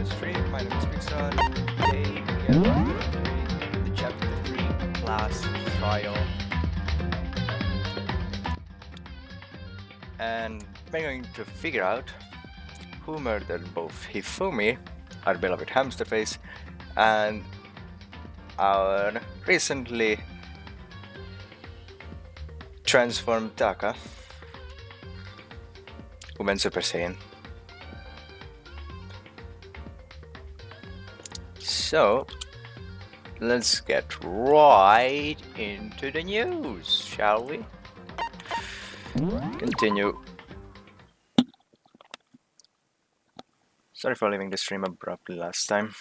the stream. My name is Pixar. Today we are doing the Chapter 3 class trial. And we're going to figure out who murdered both Hifumi, our beloved hamster face, and our recently transformed Taka, who went Super Saiyan. So, let's get right into the news, shall we? Continue. Sorry for leaving the stream abruptly last time.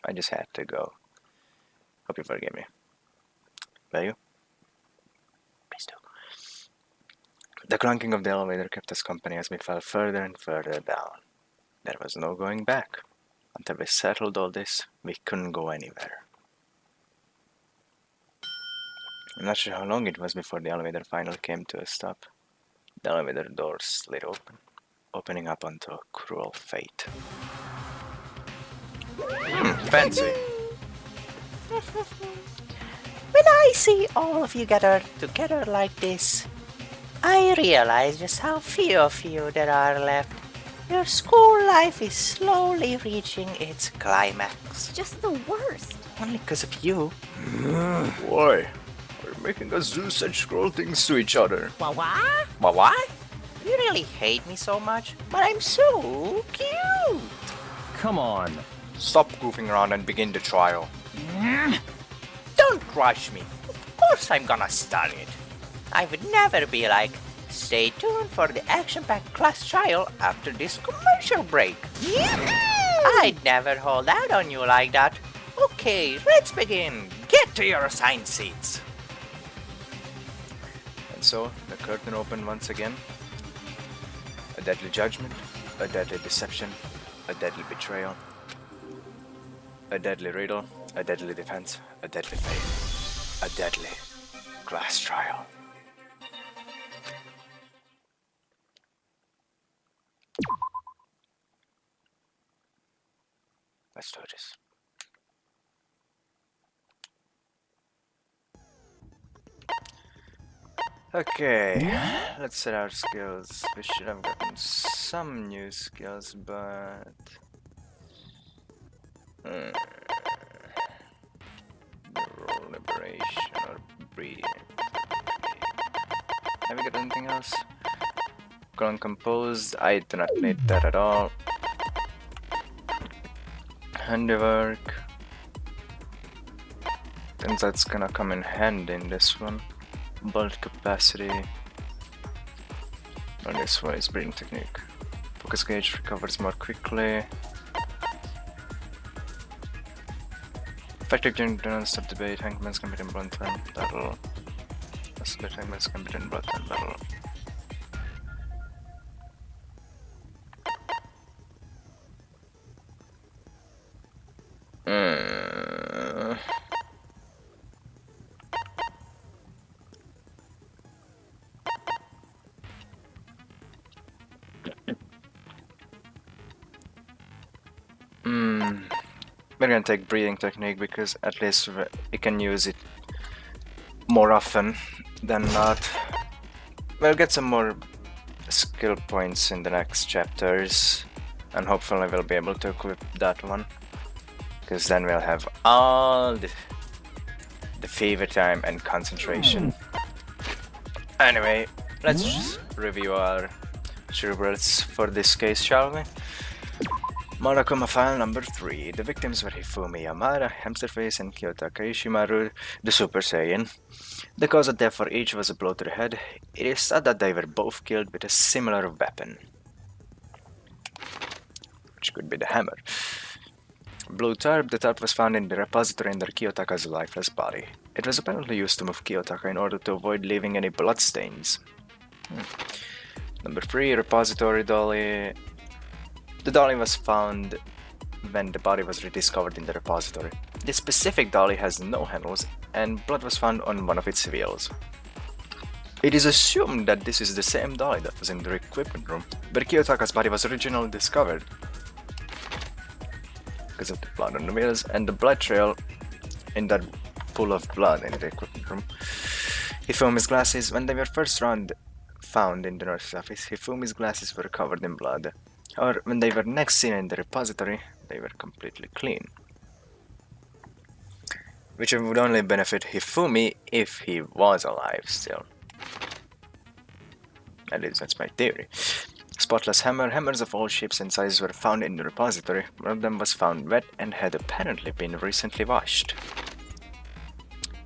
I just had to go. Hope you forgive me. Will you? Please do. The clunking of the elevator kept us company as we fell further and further down. There was no going back. Until we settled all this, we couldn't go anywhere. I'm not sure how long it was before the elevator finally came to a stop. The elevator doors slid open, opening up onto a cruel fate. Fancy. When I see all of you gathered together like this, I realize just how few of you there are left. Your school life is slowly reaching its climax. Just the worst. Only because of you. Why? We're making us do such cruel things to each other. What? But what? You really hate me so much? But I'm so cute. Come on. Stop goofing around and begin the trial. Don't rush me. Of course I'm gonna start it. I would never be like, stay tuned for the action-packed class trial after this commercial break. I'd never hold out on you like that. Okay, let's begin. Get to your assigned seats. And so, the curtain opened once again. A deadly judgment, a deadly deception, a deadly betrayal, a deadly riddle, a deadly defense, a deadly fate, a deadly class trial. Let's do this. Okay, let's set our skills. We should have gotten some new skills, but... Neural liberation or breathing. Have we got anything else? Colon composed, I do not need that at all. Handiwork. Think that's gonna come in handy in this one. Bolt capacity. And this one is breathing technique. Focus gauge recovers more quickly. Effective during the non-stop debate. Hangman's can be in blood time battle. Split Hangman's can be in blood time battle. We're gonna take breathing technique because at least we can use it more often than not. We'll get some more skill points in the next chapters, and hopefully we'll be able to equip that one, because then we'll have all the fever time and concentration. Anyway, let's just review our cerebrals for this case, shall we? Monokuma file number 3. The victims were Hifumi Yamada, Hamsterface, and Kiyotaka Ishimaru, the Super Saiyan. The cause of death for each was a blow to the head. It is thought that they were both killed with a similar weapon, which could be the hammer. Blue tarp. The tarp was found in the repository under Kiyotaka's lifeless body. It was apparently used to move Kiyotaka in order to avoid leaving any bloodstains. Number 3. Repository dolly. The dolly was found when the body was rediscovered in the repository. This specific dolly has no handles, and blood was found on one of its wheels. It is assumed that this is the same dolly that was in the equipment room, where Kiyotaka's body was originally discovered. because of the blood on the wheels and the blood trail in that pool of blood in the equipment room. Hifumi's glasses, when they were first found in the nurse's office, Hifumi's glasses were covered in blood. However, when they were next seen in the repository, they were completely clean. Which would only benefit Hifumi if he was alive still. At least that's my theory. Spotless hammer. Hammers of all shapes and sizes were found in the repository. One of them was found wet and had apparently been recently washed.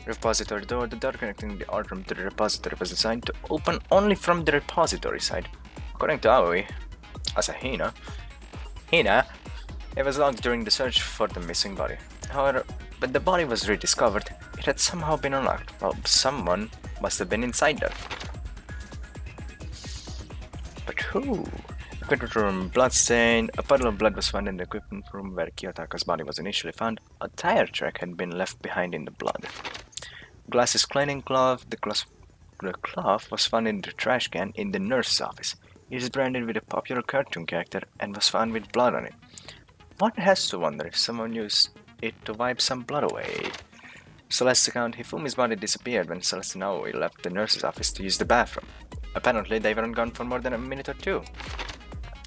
Repository door. The door connecting the art room to the repository was designed to open only from the repository side. According to Aoi, as a Hina, it was locked during the search for the missing body. However, when the body was rediscovered, it had somehow been unlocked. Well, someone must have been inside there. But who? Equipment room, bloodstain. A puddle of blood was found in the equipment room where Kiyotaka's body was initially found. A tire track had been left behind in the blood. Glasses cleaning cloth. The cloth was found in the trash can in the nurse's office. It is branded with a popular cartoon character and was found with blood on it. One has to wonder if someone used it to wipe some blood away. Celeste's account, Hifumi's body disappeared when Celeste and Aoi left the nurse's office to use the bathroom. Apparently, they weren't gone for more than a minute or two.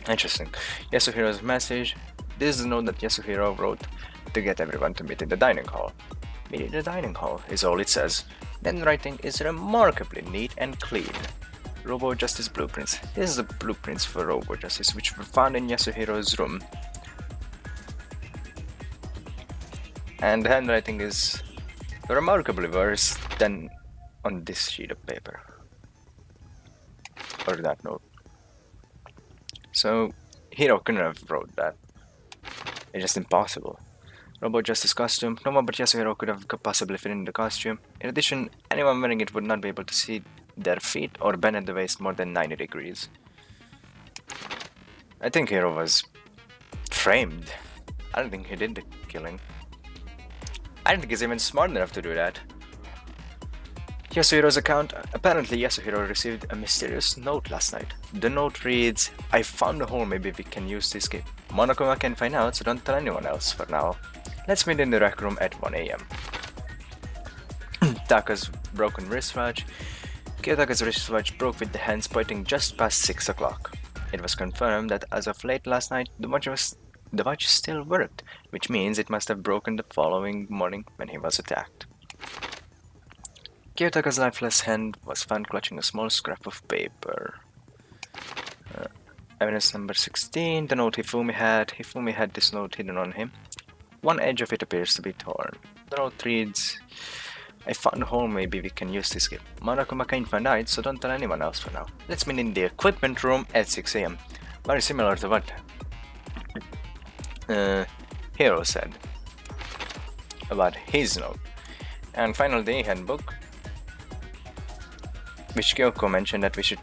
Interesting. Yasuhiro's message. This is the note that Yasuhiro wrote to get everyone to meet in the dining hall. Meet in the dining hall is all it says. Then writing is remarkably neat and clean. Robo Justice blueprints. This is the blueprints for Robo Justice, which were found in Yasuhiro's room. And the handwriting is remarkably worse than on this sheet of paper. Or that note. So, Hiro couldn't have wrote that. It's just impossible. Robo Justice costume. No one but Yasuhiro could have possibly fit in the costume. In addition, anyone wearing it would not be able to see their feet or bend at the waist more than 90 degrees. I think Hiro was framed. I don't think he did the killing. I don't think he's even smart enough to do that. Yasuhiro's account. Apparently Yasuhiro received a mysterious note last night. The note reads, I found a hole, maybe we can use to escape. Monokuma can find out, so don't tell anyone else for now. Let's meet in the rec room at 1 AM. Taka's broken wristwatch. Kiyotaka's wristwatch broke with the hands pointing just past 6 o'clock. It was confirmed that as of late last night, the watch still worked, which means it must have broken the following morning when he was attacked. Kiyotaka's lifeless hand was found clutching a small scrap of paper. Evidence number 16, the note Hifumi had. Hifumi had this note hidden on him. One edge of it appears to be torn. The note reads, I found a hole, maybe we can use this escape. Monokuma can find out, so don't tell anyone else for now. Let's meet in the equipment room at 6 AM. Very similar to what Hiro said about his note. And finally the handbook, which Kyoko mentioned that we should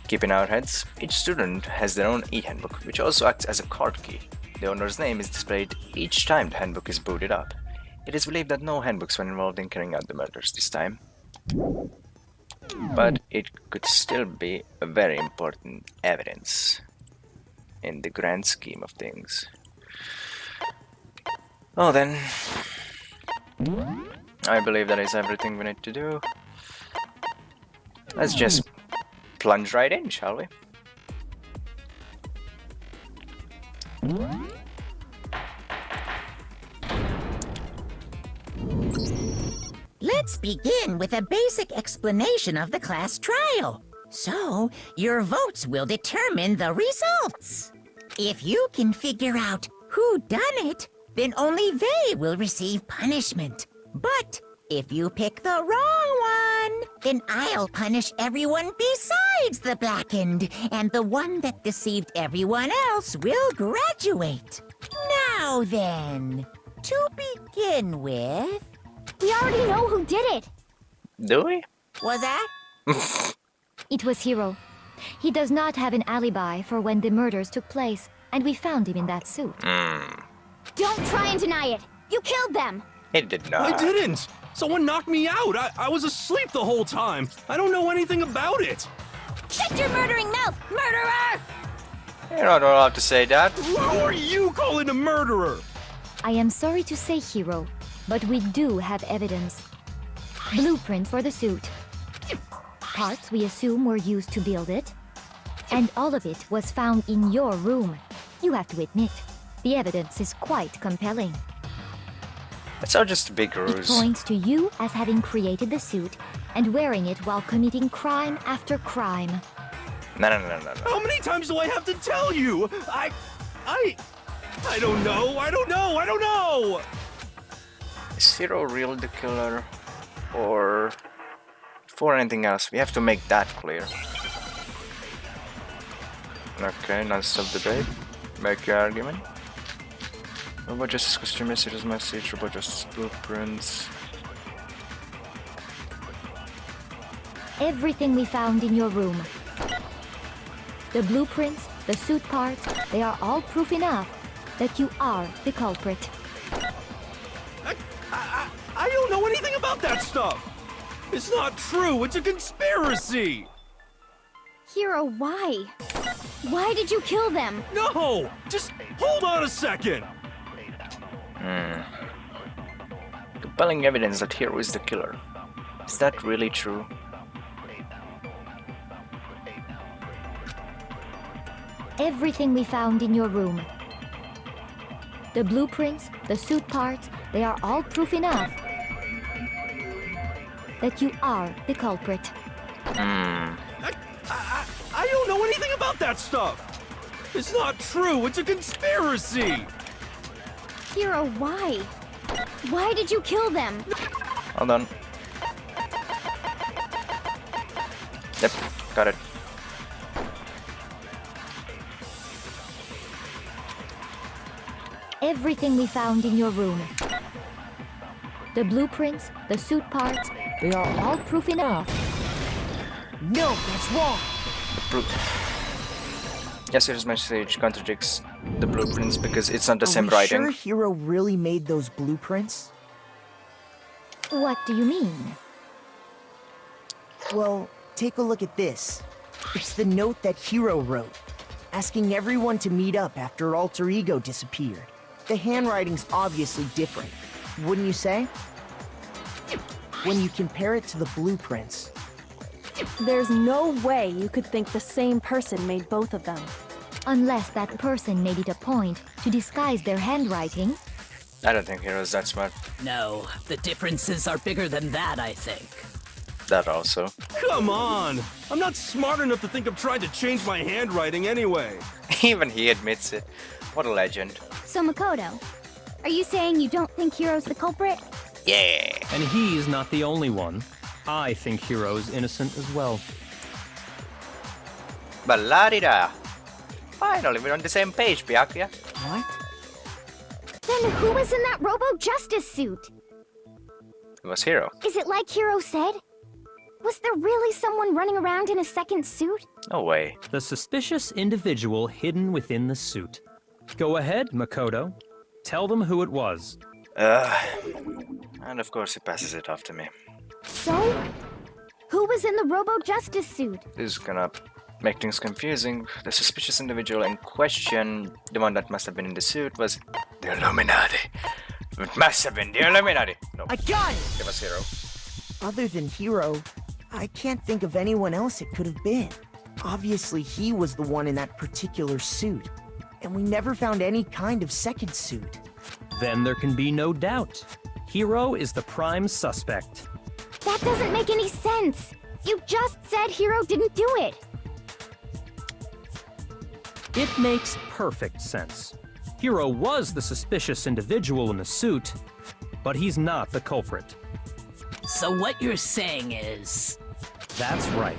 keep in our heads. Each student has their own e-handbook, which also acts as a card key. The owner's name is displayed each time the handbook is booted up. It is believed that no handbooks were involved in carrying out the murders this time. But it could still be a very important evidence in the grand scheme of things. Oh then, I believe that is everything we need to do. Let's just plunge right in, shall we? Let's begin with a basic explanation of the class trial. So, your votes will determine the results. If you can figure out who done it, then only they will receive punishment. But if you pick the wrong one, then I'll punish everyone besides the blackened, and the one that deceived everyone else will graduate. Now then, to begin with... We already know who did it. Do we? Was that? It was Hiro. He does not have an alibi for when the murders took place, and we found him in that suit. Don't try and deny it. You killed them. It did not. I didn't! Someone knocked me out! I was asleep the whole time! I don't know anything about it! Shut your murdering mouth, murderer! You're not allowed to say that. Who are you calling a murderer? I am sorry to say, Hero, but we do have evidence. Blueprints for the suit. Parts we assume were used to build it. And all of it was found in your room. You have to admit, the evidence is quite compelling. It's all just a big It ruse. points to you as having created the suit and wearing it while committing crime after crime. No. How many times do I have to tell you? I don't know. Is Hero really the killer? Or for anything else? We have to make that clear. Okay, now stop debate. Make your argument. Robot Justice costume message, Robot Justice blueprints. Everything we found in your room. The blueprints, the suit parts, they are all proof enough that you are the culprit. I don't know anything about that stuff. It's not true. It's a conspiracy. Hero, why? Why did you kill them? No, just hold on a second. Compelling evidence that Hero is the killer. Is that really true? Everything we found in your room. The blueprints, the suit parts, they are all proof enough that you are the culprit. I don't know anything about that stuff. It's not true. It's a conspiracy. Hero, why? Why did you kill them? Hold on. Yep, got it. Everything we found in your room. The blueprints, the suit parts, they are all proof enough. No, that's wrong. Yes, Hero's message contradicts the blueprints because it's not the Are same we writing. sure Hero really made those blueprints? What do you mean? Well, take a look at this. It's the note that Hero wrote, asking everyone to meet up after Alter Ego disappeared. The handwriting's obviously different, wouldn't you say? When you compare it to the blueprints. There's no way you could think the same person made both of them. Unless that person made it a point to disguise their handwriting. I don't think Hero's that smart. No, the differences are bigger than that, I think. That also. Come on. I'm not smart enough to think of trying to change my handwriting anyway. Even he admits it. What a legend. So, Makoto, are you saying you don't think Hero's the culprit? Yeah! And he's not the only one. I think Hero is innocent as well. Balladida! Finally, we're on the same page, Byakuya. What? Then who was in that Robo-Justice suit? It was Hero. Is it like Hero said? Was there really someone running around in a second suit? No way. The suspicious individual hidden within the suit. Go ahead, Makoto. Tell them who it was. And of course he passes it off to me. So? Who was in the Robo-Justice suit? This is gonna make things confusing. The suspicious individual in question, the one that must have been in the suit, was the Illuminati. It must have been the Illuminati. No, I got it! it was Hero. Other than Hero, I can't think of anyone else it could have been. Obviously, he was the one in that particular suit. And we never found any kind of second suit. Then there can be no doubt. Hero is the prime suspect. That doesn't make any sense. You just said Hero didn't do it. It makes perfect sense. Hero was the suspicious individual in the suit, but he's not the culprit. So what you're saying is... That's right.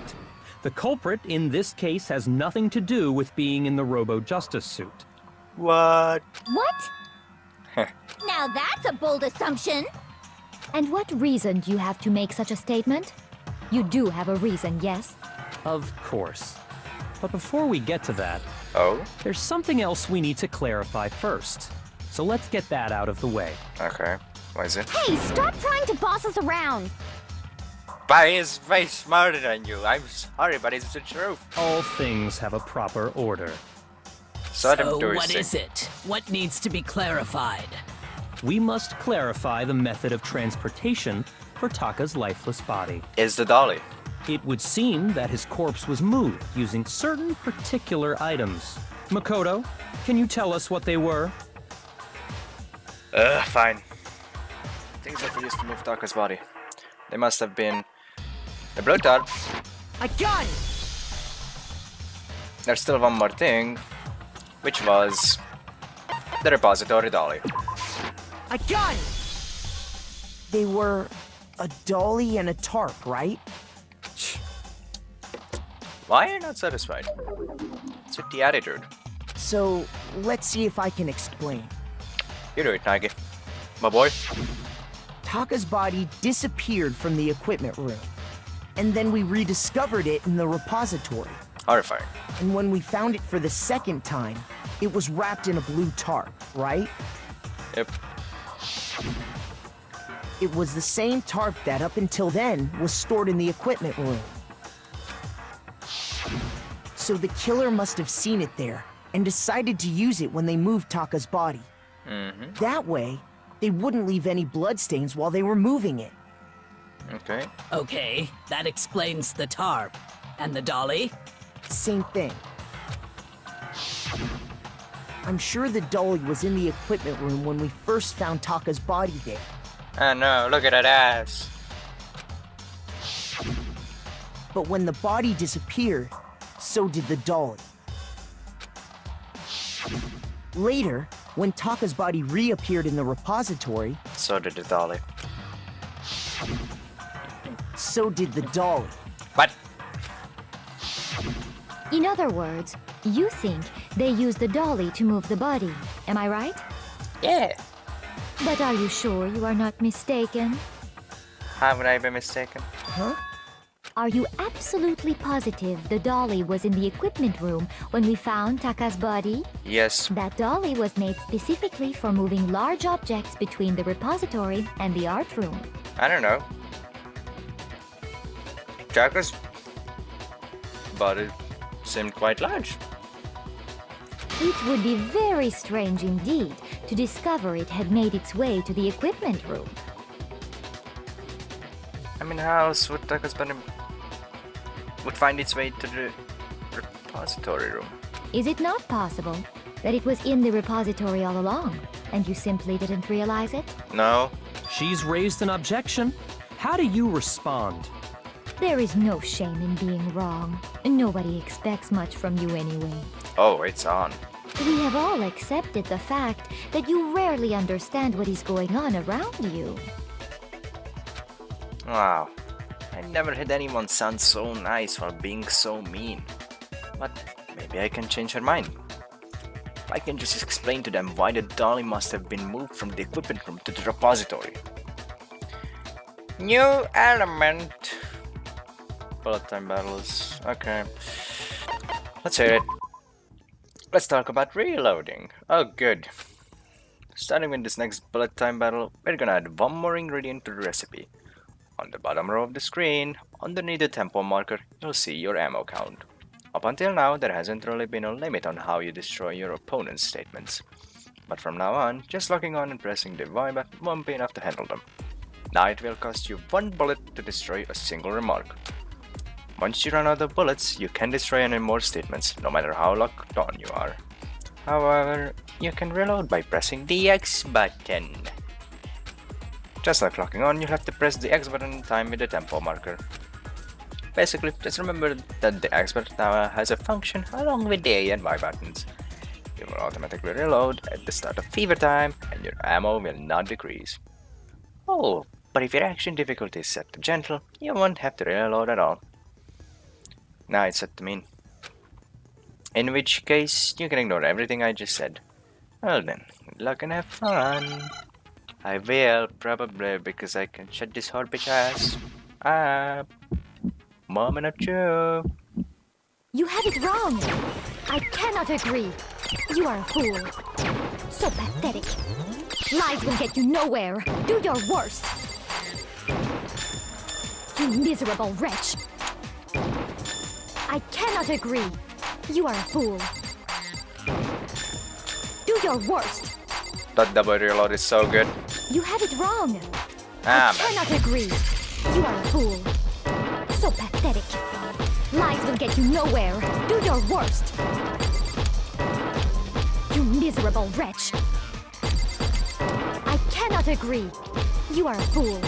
The culprit in this case has nothing to do with being in the Robo-Justice suit. What? What? Now that's a bold assumption. And what reason do you have to make such a statement? You do have a reason, yes? Of course. But before we get to that, Oh? there's something else we need to clarify first. So let's get that out of the way. Okay. Why is it? Hey, stop trying to boss us around. But he's way smarter than you. I'm sorry, but it's the truth. All things have a proper order. So let him So do his what thing. is it? What needs to be clarified? We must clarify the method of transportation for Taka's lifeless body. Is the dolly? It would seem that his corpse was moved using certain particular items. Makoto, can you tell us what they were? Fine. Things that were used to move Taka's body. They must have been a blow tarp. I got it! There's still one more thing, which was the repository dolly. I got it! They were a dolly and a tarp, right? Why are you not satisfied? It's with the attitude. So, let's see if I can explain. You do it, Nagi. My boy. Taka's body disappeared from the equipment room, and then we rediscovered it in the repository. Horrifying. And when we found it for the second time, it was wrapped in a blue tarp, right? Yep. It was the same tarp that, up until then, was stored in the equipment room. So the killer must have seen it there and decided to use it when they moved Taka's body. That way, they wouldn't leave any bloodstains while they were moving it. Okay. Okay, that explains the tarp. And the dolly? Same thing. I'm sure the dolly was in the equipment room when we first found Taka's body there. Oh no, look at that ass. But when the body disappeared, so did the dolly. Later, when Taka's body reappeared in the repository, So did the dolly. so did the dolly. What? In other words, you think they used the dolly to move the body. Am I right? Yeah. But are you sure you are not mistaken? How would I be mistaken? Huh? Are you absolutely positive the dolly was in the equipment room when we found Taka's body? Yes. That dolly was made specifically for moving large objects between the repository and the art room. I don't know. Taka's body seemed quite large. It would be very strange indeed to discover it had made its way to the equipment room. I mean, how else would Taka's body would find its way to the repository room? Is it not possible that it was in the repository all along, and you simply didn't realize it? No. She's raised an objection. How do you respond? There is no shame in being wrong. Nobody expects much from you anyway. Oh, it's on. We have all accepted the fact that you rarely understand what is going on around you. Wow. I never had anyone sound so nice while being so mean. But maybe I can change her mind. I can just explain to them why the dolly must have been moved from the equipment room to the repository. New element. Bullet time battles. Okay. Let's hear it. Let's talk about reloading. Oh, good. Starting with this next bullet time battle, we're gonna add one more ingredient to the recipe. On the bottom row of the screen, underneath the tempo marker, you'll see your ammo count. Up until now, there hasn't really been a limit on how you destroy your opponent's statements. But from now on, just locking on and pressing the Y button won't be enough to handle them. Now it will cost you 1 bullet to destroy a single remark. Once you run out of bullets, you can destroy any more statements, no matter how locked on you are. However, you can reload by pressing the X button. Just like locking on, you'll have to press the X button in time with the tempo marker. Basically, just remember that the X button now has a function along with the A and Y buttons. You will automatically reload at the start of fever time, and your ammo will not decrease. Oh, but if your action difficulty is set to gentle, you won't have to reload at all. Now it's set to mean. In which case, you can ignore everything I just said. Well then, good luck and have fun. I will, probably, because I can shut this whole bitch ass up. Moment or two. You have it wrong! I cannot agree! You are a fool. So pathetic. Lies will get you nowhere. Do your worst. You miserable wretch. I cannot agree. You are a fool. your worst. That double reload is so good. You have it wrong. Ah, I cannot agree. You are a fool. So pathetic. Lies will get you nowhere. Do your worst. You miserable wretch. I cannot agree. You are a fool.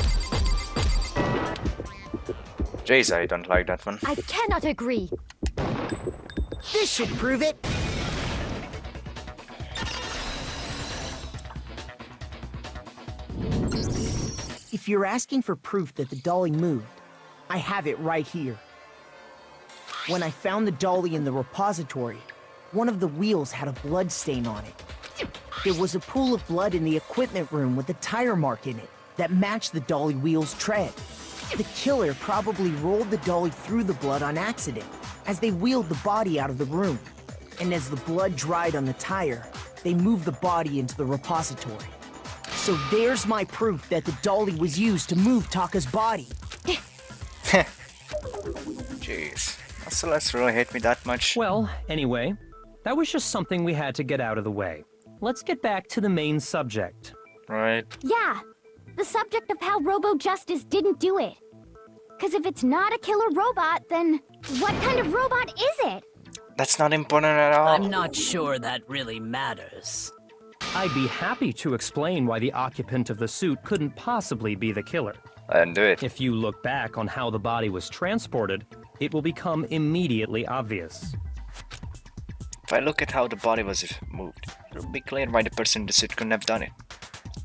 Jeez, I don't like that one. I cannot agree. This should prove it. If you're asking for proof that the dolly moved, I have it right here. When I found the dolly in the repository, one of the wheels had a blood stain on it. There was a pool of blood in the equipment room with a tire mark in it that matched the dolly wheel's tread. The killer probably rolled the dolly through the blood on accident as they wheeled the body out of the room. And as the blood dried on the tire, they moved the body into the repository. So there's my proof that the dolly was used to move Taka's body. Jeez. Celeste really hate me that much? Well, anyway, that was just something we had to get out of the way. Let's get back to the main subject. Right. Yeah, the subject of how Robo-Justice didn't do it. Because if it's not a killer robot, then what kind of robot is it? That's not important at all. I'm not sure that really matters. I'd be happy to explain why the occupant of the suit couldn't possibly be the killer. Then do it. If you look back on how the body was transported, it will become immediately obvious. If I look at how the body was moved, it will be clear why the person in the suit couldn't have done it.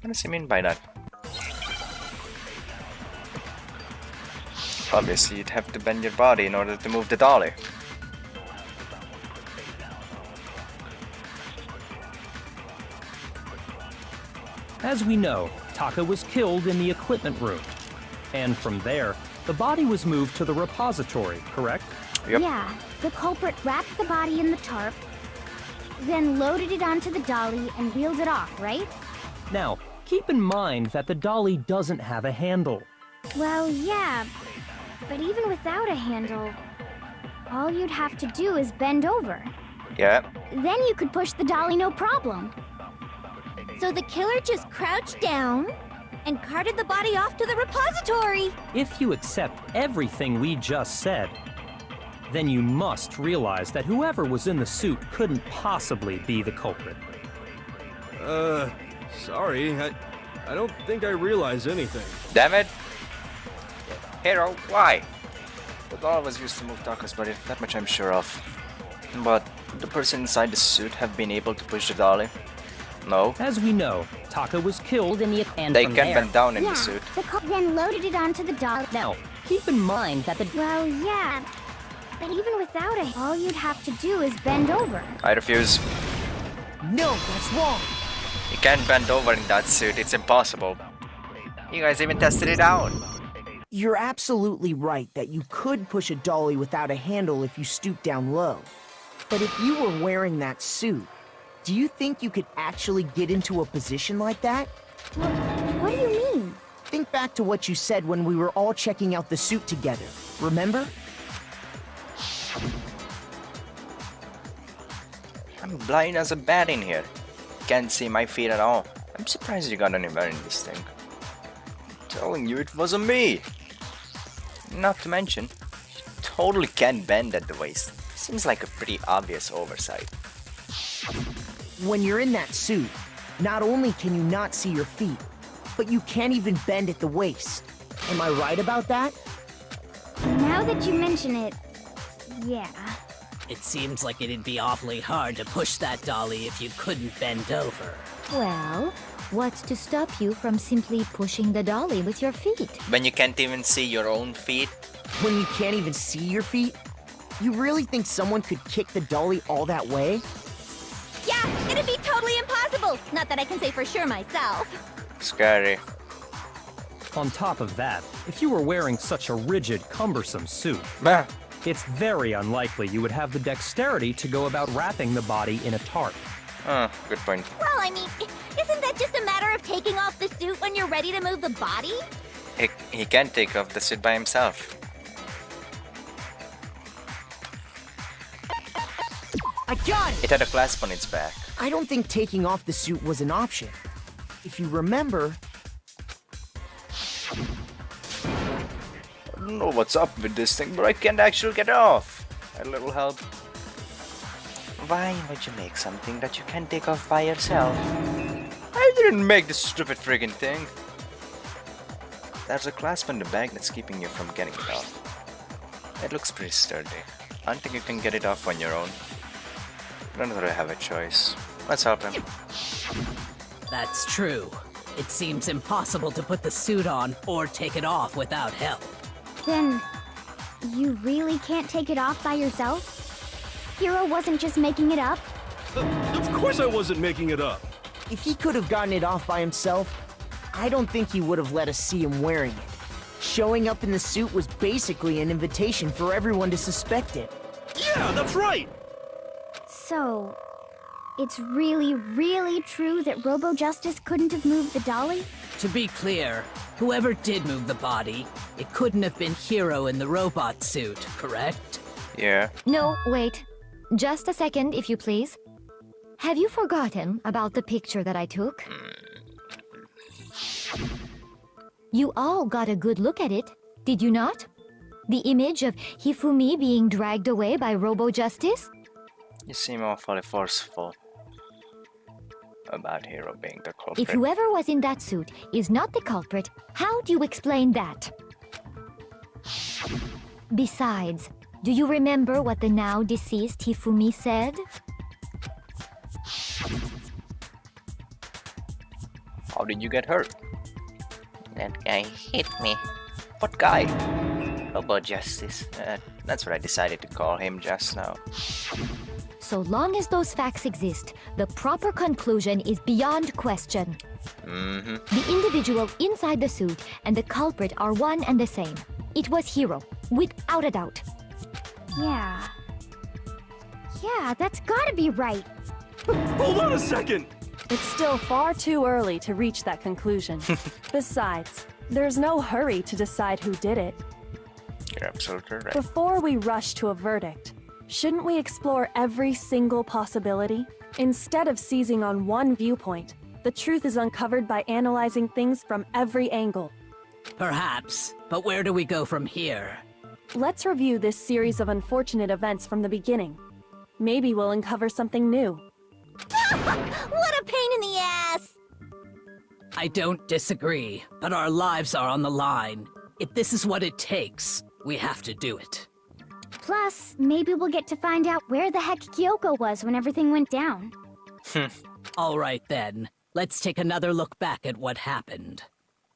What does he mean by that? Obviously, you'd have to bend your body in order to move the dolly. As we know, Taka was killed in the equipment room. And from there, the body was moved to the repository, correct? Yep. Yeah, the culprit wrapped the body in the tarp, then loaded it onto the dolly and wheeled it off, right? Now, keep in mind that the dolly doesn't have a handle. Well, yeah, but even without a handle, all you'd have to do is bend over. Yeah. Then you could push the dolly no problem. So the killer just crouched down and carted the body off to the repository. If you accept everything we just said, then you must realize that whoever was in the suit couldn't possibly be the culprit. Sorry, I don't think I realize anything. Damn it! Hero, why? The dolly was used to move Taka's body, that much I'm sure of. But would the person inside the suit have been able to push the dolly? No. As we know, Taka was killed in the and They from can there. bend down in Yeah, the suit. the then loaded it onto the dolly. Now, keep in mind that the Well, yeah, but even without it, all you'd have to do is bend over. I refuse. No, that's wrong. You can't bend over in that suit, it's impossible. You guys even tested it out. You're absolutely right that you could push a dolly without a handle if you stoop down low. But if you were wearing that suit, do you think you could actually get into a position like that? What do you mean? Think back to what you said when we were all checking out the suit together, remember? I'm blind as a bat in here. Can't see my feet at all. I'm surprised you got anywhere in this thing. I'm telling you, it wasn't me. Not to mention, you totally can't bend at the waist. Seems like a pretty obvious oversight. When you're in that suit, not only can you not see your feet, but you can't even bend at the waist. Am I right about that? Now that you mention it, yeah. It seems like it'd be awfully hard to push that dolly if you couldn't bend over. Well, what's to stop you from simply pushing the dolly with your feet? When you can't even see your own feet? When you can't even see your feet? You really think someone could kick the dolly all that way? Yeah, it'd be totally impossible. Not that I can say for sure myself. Scary. On top of that, if you were wearing such a rigid, cumbersome suit, Meh. it's very unlikely you would have the dexterity to go about wrapping the body in a tarp. Good point. Well, I mean, isn't that just a matter of taking off the suit when you're ready to move the body? He can't take off the suit by himself. I got it! It had a clasp on its back. I don't think taking off the suit was an option. If you remember, I don't know what's up with this thing, but I can't actually get it off. A little help. Why would you make something that you can take off by yourself? I didn't make this stupid friggin' thing. There's a clasp on the bag that's keeping you from getting it off. It looks pretty sturdy. I don't think you can get it off on your own. I don't really have a choice. Let's help him. That's true. It seems impossible to put the suit on or take it off without help. Then, you really can't take it off by yourself? Hero wasn't just making it up? Of course I wasn't making it up. if he could have gotten it off by himself, I don't think he would have let us see him wearing it. Showing up in the suit was basically an invitation for everyone to suspect it. Yeah, that's right! So, it's really, really true that Robo Justice couldn't have moved the dolly? To be clear, whoever did move the body, it couldn't have been Hero in the robot suit, correct? Yeah. No, wait. Just a second, if you please. Have you forgotten about the picture that I took? You all got a good look at it, did you not? The image of Hifumi being dragged away by Robo Justice? You seem awfully forceful about Hero being the culprit. If whoever was in that suit is not the culprit, how do you explain that? Besides, do you remember what the now deceased Hifumi said? How did you get hurt? That guy hit me. What guy? Robo Justice. That's what I decided to call him just now. So long as those facts exist, the proper conclusion is beyond question. The individual inside the suit and the culprit are one and the same. It was Hero, without a doubt. Yeah. Yeah, that's gotta be right. Hold on a second! It's still far too early to reach that conclusion. Besides, there's no hurry to decide who did it. You're absolutely right. Before we rush to a verdict, shouldn't we explore every single possibility? Instead of seizing on one viewpoint, the truth is uncovered by analyzing things from every angle. Perhaps, but where do we go from here? Let's review this series of unfortunate events from the beginning. Maybe we'll uncover something new. What a pain in the ass! I don't disagree, but our lives are on the line. If this is what it takes, we have to do it. Plus, maybe we'll get to find out where the heck Kyoko was when everything went down. All right then, let's take another look back at what happened.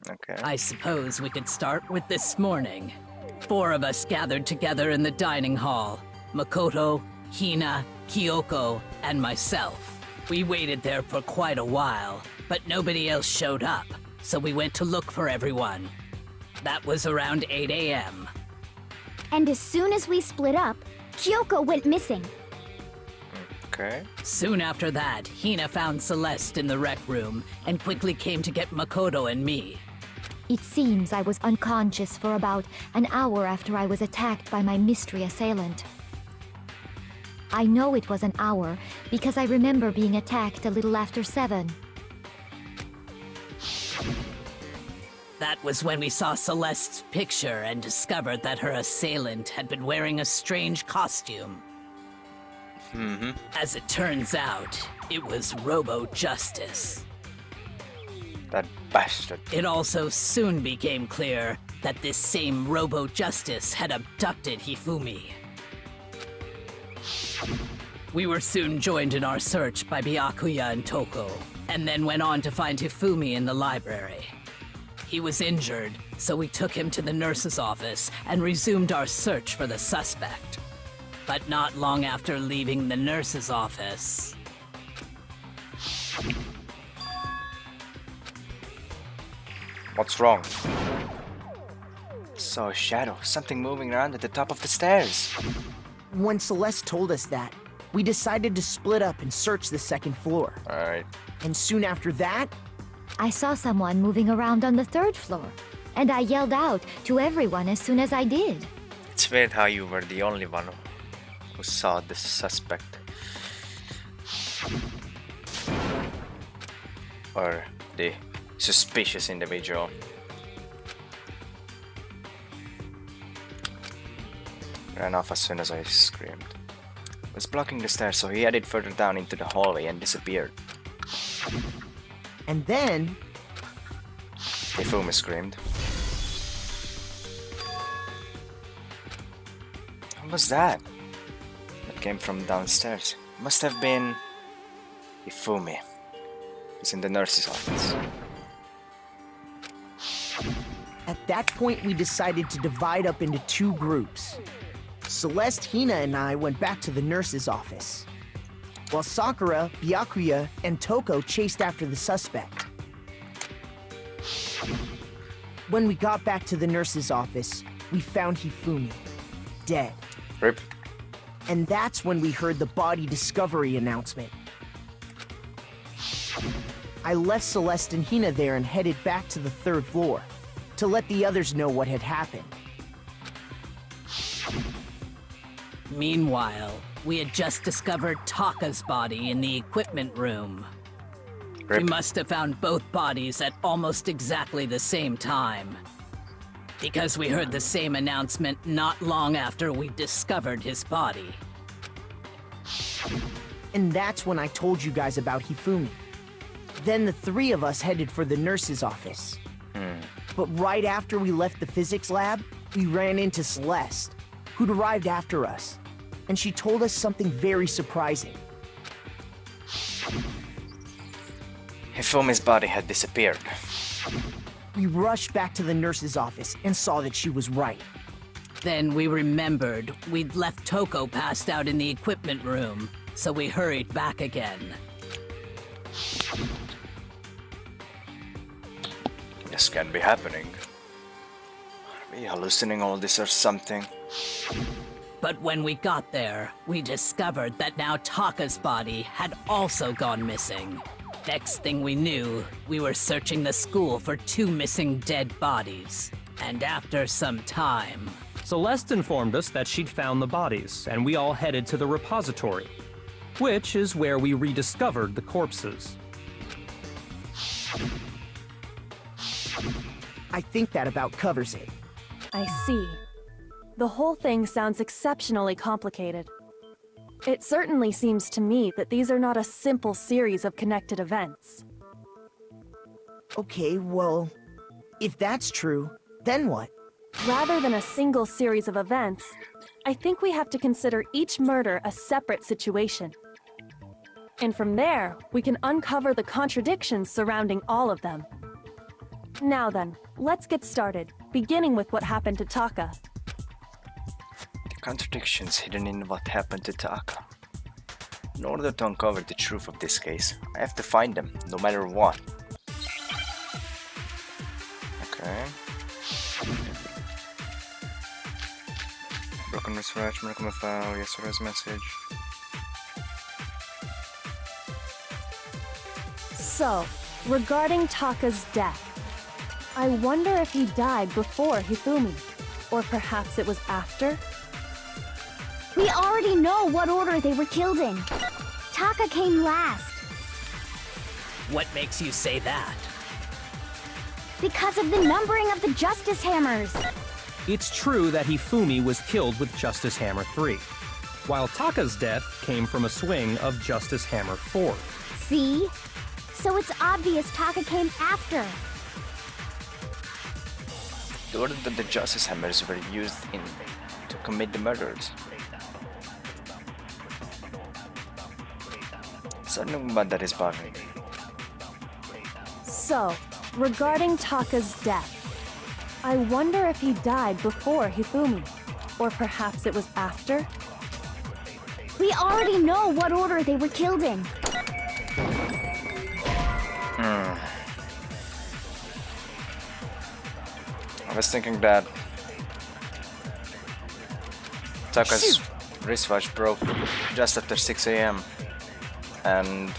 Okay. I suppose we could start with this morning. 4 of us gathered together in the dining hall. Makoto, Hina, Kyoko, and myself. We waited there for quite a while, but nobody else showed up, so we went to look for everyone. That was around 8 a.m. And as soon as we split up, Kyoko went missing. Okay. Soon after that, Hina found Celeste in the rec room and quickly came to get Makoto and me. It seems I was unconscious for about an hour after I was attacked by my mystery assailant. I know it was an hour because I remember being attacked a little after 7. That was when we saw Celeste's picture and discovered that her assailant had been wearing a strange costume. As it turns out, it was Robo Justice. That bastard. It also soon became clear that this same Robo Justice had abducted Hifumi. We were soon joined in our search by Byakuya and Toko, and then went on to find Hifumi in the library. He was injured, so we took him to the nurse's office and resumed our search for the suspect. But not long after leaving the nurse's office... What's wrong? Saw a shadow, something moving around at the top of the stairs. When Celeste told us that, we decided to split up and search the second floor. Alright. And soon after that, I saw someone moving around on the 3rd floor, and I yelled out to everyone as soon as I did. It's weird how you were the only one who saw the suspect. or the suspicious individual. Ran off as soon as I screamed. Was blocking the stairs, so he headed further down into the hallway and disappeared. And then, Hifumi screamed. What was that? That came from downstairs. Must have been Hifumi. He's in the nurse's office. at that point, we decided to divide up into two groups. Celeste, Hina, and I went back to the nurse's office, while Sakura, Byakuya, and Toko chased after the suspect. When we got back to the nurse's office, we found Hifumi, dead. R.I.P. And that's when we heard the body discovery announcement. I left Celeste and Hina there and headed back to the third floor to let the others know what had happened. Meanwhile, we had just discovered Taka's body in the equipment room. We must have found both bodies at almost exactly the same time, because we heard the same announcement not long after we discovered his body. And that's when I told you guys about Hifumi. Then the three of us headed for the nurse's office. But right after we left the physics lab, we ran into Celeste, who'd arrived after us. And she told us something very surprising. Hifumi's body had disappeared. We rushed back to the nurse's office and saw that she was right. Then we remembered we'd left Toko passed out in the equipment room, so we hurried back again. This can't be happening. Are we hallucinating all this or something? But when we got there, we discovered that now Taka's body had also gone missing. Next thing we knew, we were searching the school for 2 missing dead bodies. And after some time... Celeste informed us that she'd found the bodies, and we all headed to the repository, which is where we rediscovered the corpses. I think that about covers it. I see. The whole thing sounds exceptionally complicated. It certainly seems to me that these are not a simple series of connected events. Okay, well, if that's true, then what? Rather than a single series of events, I think we have to consider each murder a separate situation. And from there, we can uncover the contradictions surrounding all of them. Now then, let's get started, beginning with what happened to Taka. The contradictions hidden in what happened to Taka. In order to uncover the truth of this case, I have to find them, no matter what. Okay. Broken research, Miracle file, yesterday's message. So, regarding Taka's death, I wonder if he died before Hifumi, or perhaps it was after? We already know what order they were killed in. Taka came last. What makes you say that? Because of the numbering of the Justice Hammers. It's true that Hifumi was killed with Justice Hammer 3, while Taka's death came from a swing of Justice Hammer 4. See? So it's obvious Taka came after. The order that the Justice Hammers were used in to commit the murders. Something about that is bothering me. So, regarding Taka's death, I wonder if he died before Hifumi, or perhaps it was after? We already know what order they were killed in. I was thinking that Taka's wristwatch broke just after 6 AM and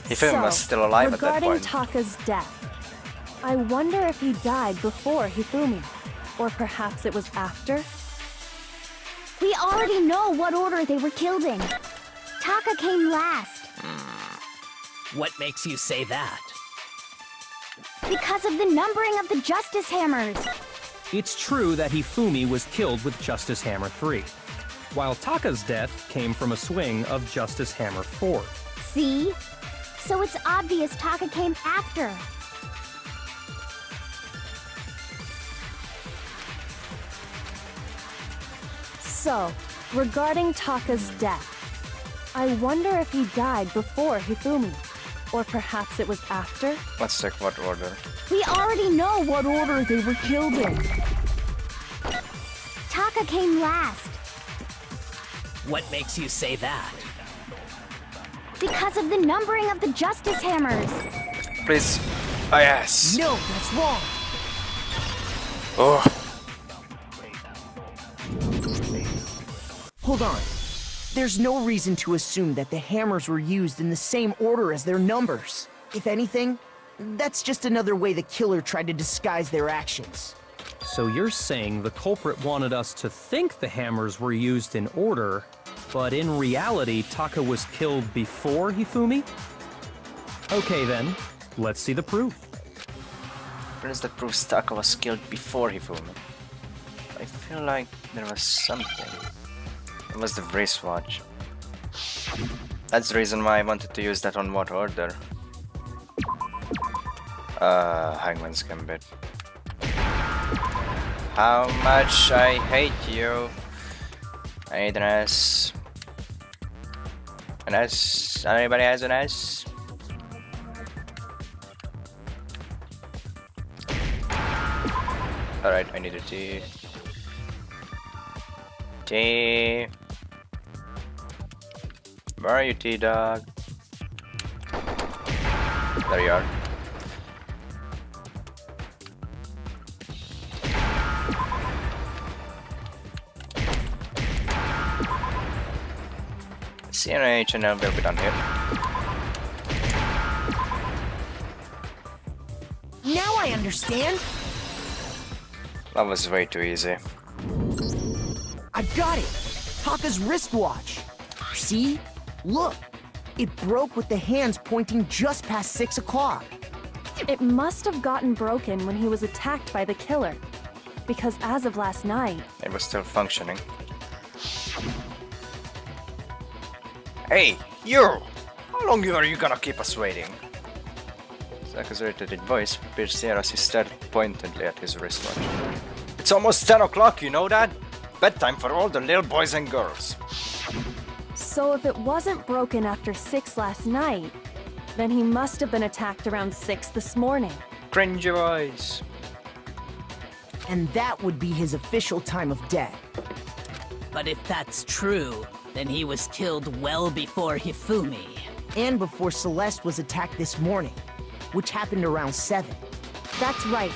Hifumi was still alive at that regarding point. Taka's death, I wonder if he died before Hifumi, or perhaps it was after? We already know what order they were killed in. Taka came last. What makes you say that? Because of the numbering of the Justice Hammers. It's true that Hifumi was killed with Justice Hammer 3, while Taka's death came from a swing of Justice Hammer 4. See? So it's obvious Taka came after. So, regarding Taka's death, I wonder if he died before Hifumi. Or perhaps it was after? Let's check what order. We already know what order they were killed in. Taka came last. What makes you say that? Because of the numbering of the Justice Hammers. Please. Oh, yes. No, that's wrong. Oh. Hold on. There's no reason to assume that the hammers were used in the same order as their numbers. If anything, that's just another way the killer tried to disguise their actions. So you're saying the culprit wanted us to think the hammers were used in order, but in reality, Taka was killed before Hifumi? Okay then, let's see the proof. Where is the proof Taka was killed before Hifumi? I feel like there was something. It was the wristwatch. That's the reason why I wanted to use that on what order. Hangman's Gambit. How much I hate you. I need an S. An S? Anybody has an S? Alright, I need a T. T. Where are you, T-Dog? There you are. CNH and L will be done here. Now I understand. That was way too easy. I've got it. Taka's wristwatch. See? Look. It broke with the hands pointing just past 6 o'clock. It must have gotten broken when he was attacked by the killer. Because as of last night... It was still functioning. Hey, you! How long are you gonna keep us waiting? Zaka's irritated voice pierced Sierra as he stared pointedly at his wristwatch. It's almost 10 o'clock, you know that? Bedtime for all the little boys and girls. So if it wasn't broken after 6 last night, then he must have been attacked around 6 this morning. Cringe your eyes. And that would be his official time of death. But if that's true, then he was killed well before Hifumi. And before Celeste was attacked this morning, which happened around 7. That's right.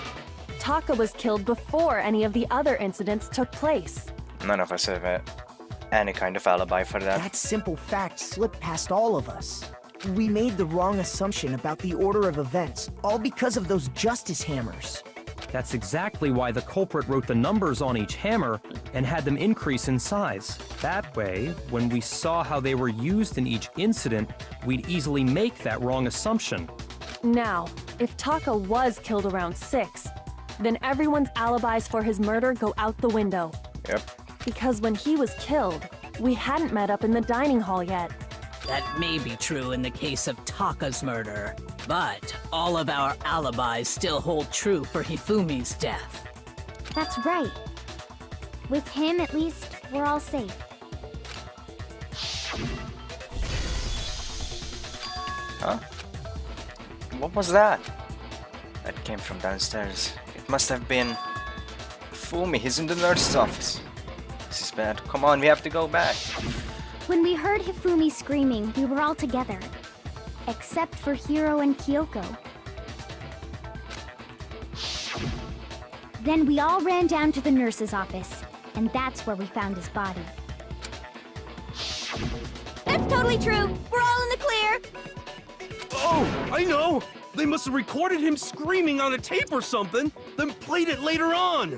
Taka was killed before any of the other incidents took place. None of us have any kind of alibi for that. That simple fact slipped past all of us. We made the wrong assumption about the order of events, all because of those justice hammers. That's exactly why the culprit wrote the numbers on each hammer and had them increase in size. That way, when we saw how they were used in each incident, we'd easily make that wrong assumption. Now, if Taka was killed around 6, then everyone's alibis for his murder go out the window. Yep. Because when he was killed, we hadn't met up in the dining hall yet. That may be true in the case of Taka's murder, but all of our alibis still hold true for Hifumi's death. That's right. With him, at least, we're all safe. Huh? What was that? That came from downstairs. It must have been Fumi. He's in the nurse's office. This is bad. Come on, we have to go back. When we heard Hifumi screaming, we were all together. Except for Hiro and Kyoko. Then we all ran down to the nurse's office, and that's where we found his body. That's totally true! We're all in the clear! Oh, I know! They must have recorded him screaming on a tape or something, then played it later on!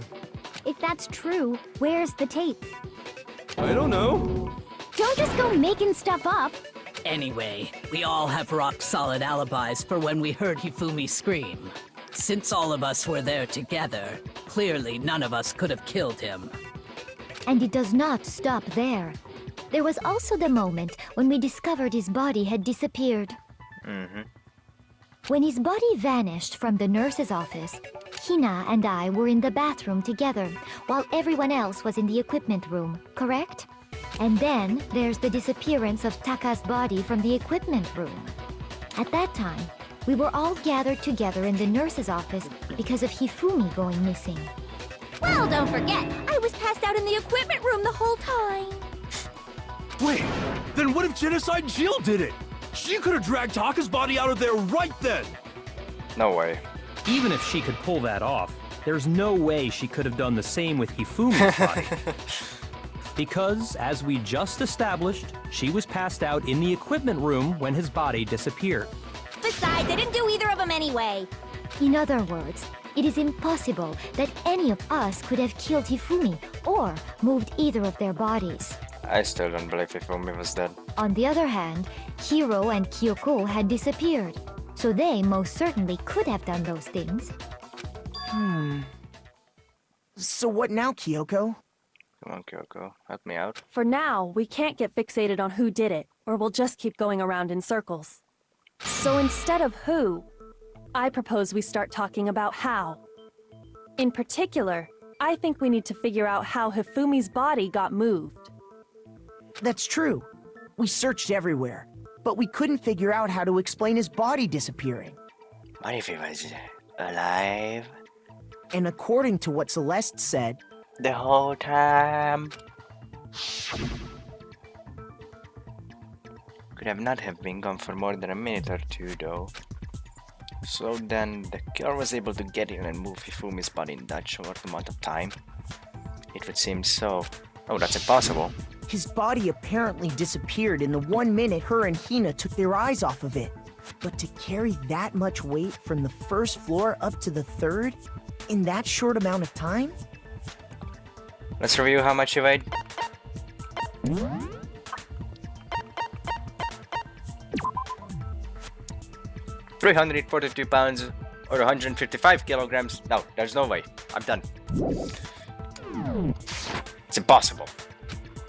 If that's true, where's the tape? I don't know. Don't just go making stuff up. Anyway, we all have rock-solid alibis for when we heard Hifumi scream. Since all of us were there together, clearly none of us could have killed him. And it does not stop there. There was also the moment when we discovered his body had disappeared. When his body vanished from the nurse's office, Hina and I were in the bathroom together, while everyone else was in the equipment room, correct? And then there's the disappearance of Taka's body from the equipment room. At that time, we were all gathered together in the nurse's office because of Hifumi going missing. Well, don't forget, I was passed out in the equipment room the whole time. Wait, then what if Genocide Jill did it? She could have dragged Taka's body out of there right then! No way. Even if she could pull that off, there's no way she could have done the same with Hifumi's body. Because, as we just established, she was passed out in the equipment room when his body disappeared. Besides, I didn't do either of them anyway. In other words, it is impossible that any of us could have killed Hifumi or moved either of their bodies. I still don't believe Hifumi was dead. On the other hand, Hiro and Kyoko had disappeared, so they most certainly could have done those things. So what now, Kyoko? Come on, Kyoko, help me out. For now, we can't get fixated on who did it, or we'll just keep going around in circles. So instead of who, I propose we start talking about how. In particular, I think we need to figure out how Hifumi's body got moved. That's true. We searched everywhere, but we couldn't figure out how to explain his body disappearing. What if he was alive And according to what Celeste said, the whole time? Could have not have been gone for more than a minute or two, though. So then, the killer was able to get in and move Hifumi's body in that short amount of time? It would seem so. Oh, that's impossible. his body apparently disappeared in the 1 minute her and Hina took their eyes off of it. But to carry that much weight from the first floor up to the third in that short amount of time? Let's review how much you weighed. £342 or 155 kilograms. No, there's no way. I'm done. It's impossible.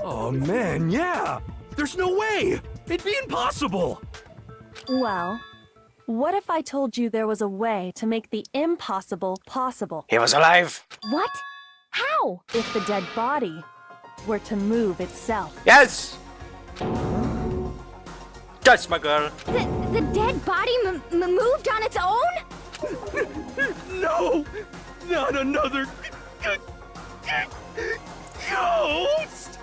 Oh man, yeah! There's no way! It'd be impossible! Well, what if I told you there was a way to make the impossible possible? He was alive! What? How? If the dead body were to move itself. Yes! Touch my girl! The dead body moved on its own? No! Not another... ghost!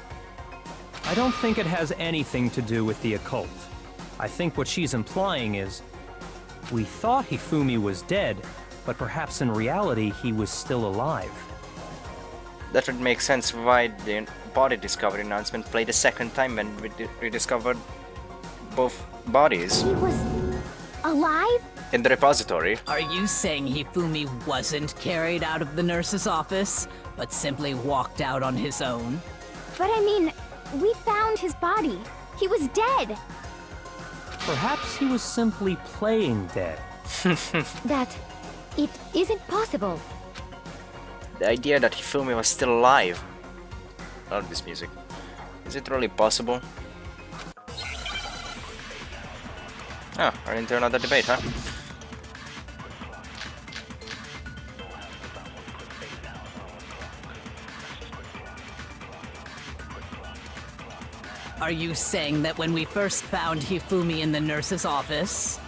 I don't think it has anything to do with the occult. I think what she's implying is, we thought Hifumi was dead, but perhaps in reality he was still alive. That would make sense why the body discovery announcement played a second time when we discovered both bodies He was alive? in the repository. Are you saying Hifumi wasn't carried out of the nurse's office, but simply walked out on his own? But I mean, we found his body. He was dead. Perhaps he was simply playing dead. That it isn't possible. The idea that Hifumi was still alive. I love this music. Is it really possible? Oh, we're into another debate, huh? Are you saying that when we first found Hifumi in the nurse's office,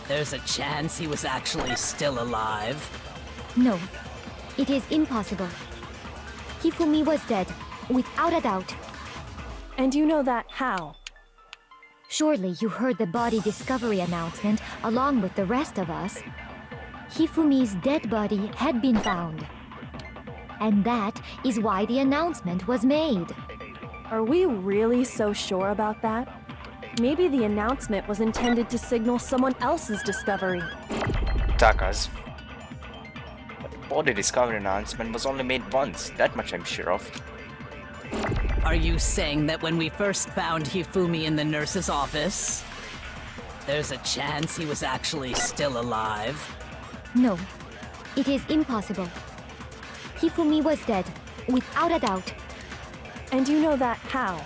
there's a chance he was actually still alive? No, it is impossible. Hifumi was dead, without a doubt. And you know that how? Surely you heard the body discovery announcement along with the rest of us. Hifumi's dead body had been found. And that is why the announcement was made. Are we really so sure about that? Maybe the announcement was intended to signal someone else's discovery. Taka's. But the body discovery announcement was only made once, that much I'm sure of. Are you saying that when we first found Hifumi in the nurse's office, there's a chance he was actually still alive? No, it is impossible. Hifumi was dead, without a doubt. And you know that how?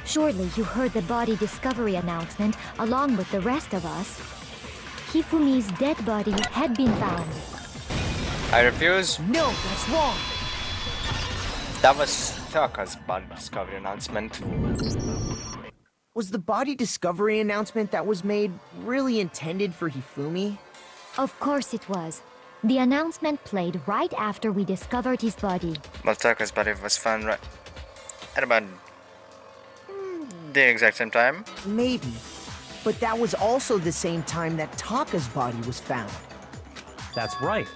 Surely you heard the body discovery announcement along with the rest of us. Hifumi's dead body had been found. I refuse. No, that's wrong. That was Taka's body discovery announcement. Was the body discovery announcement that was made really intended for Hifumi? Of course it was. The announcement played right after we discovered his body. Well, Taka's body was found right at about the exact same time. Maybe. But that was also the same time that Taka's body was found. That's right.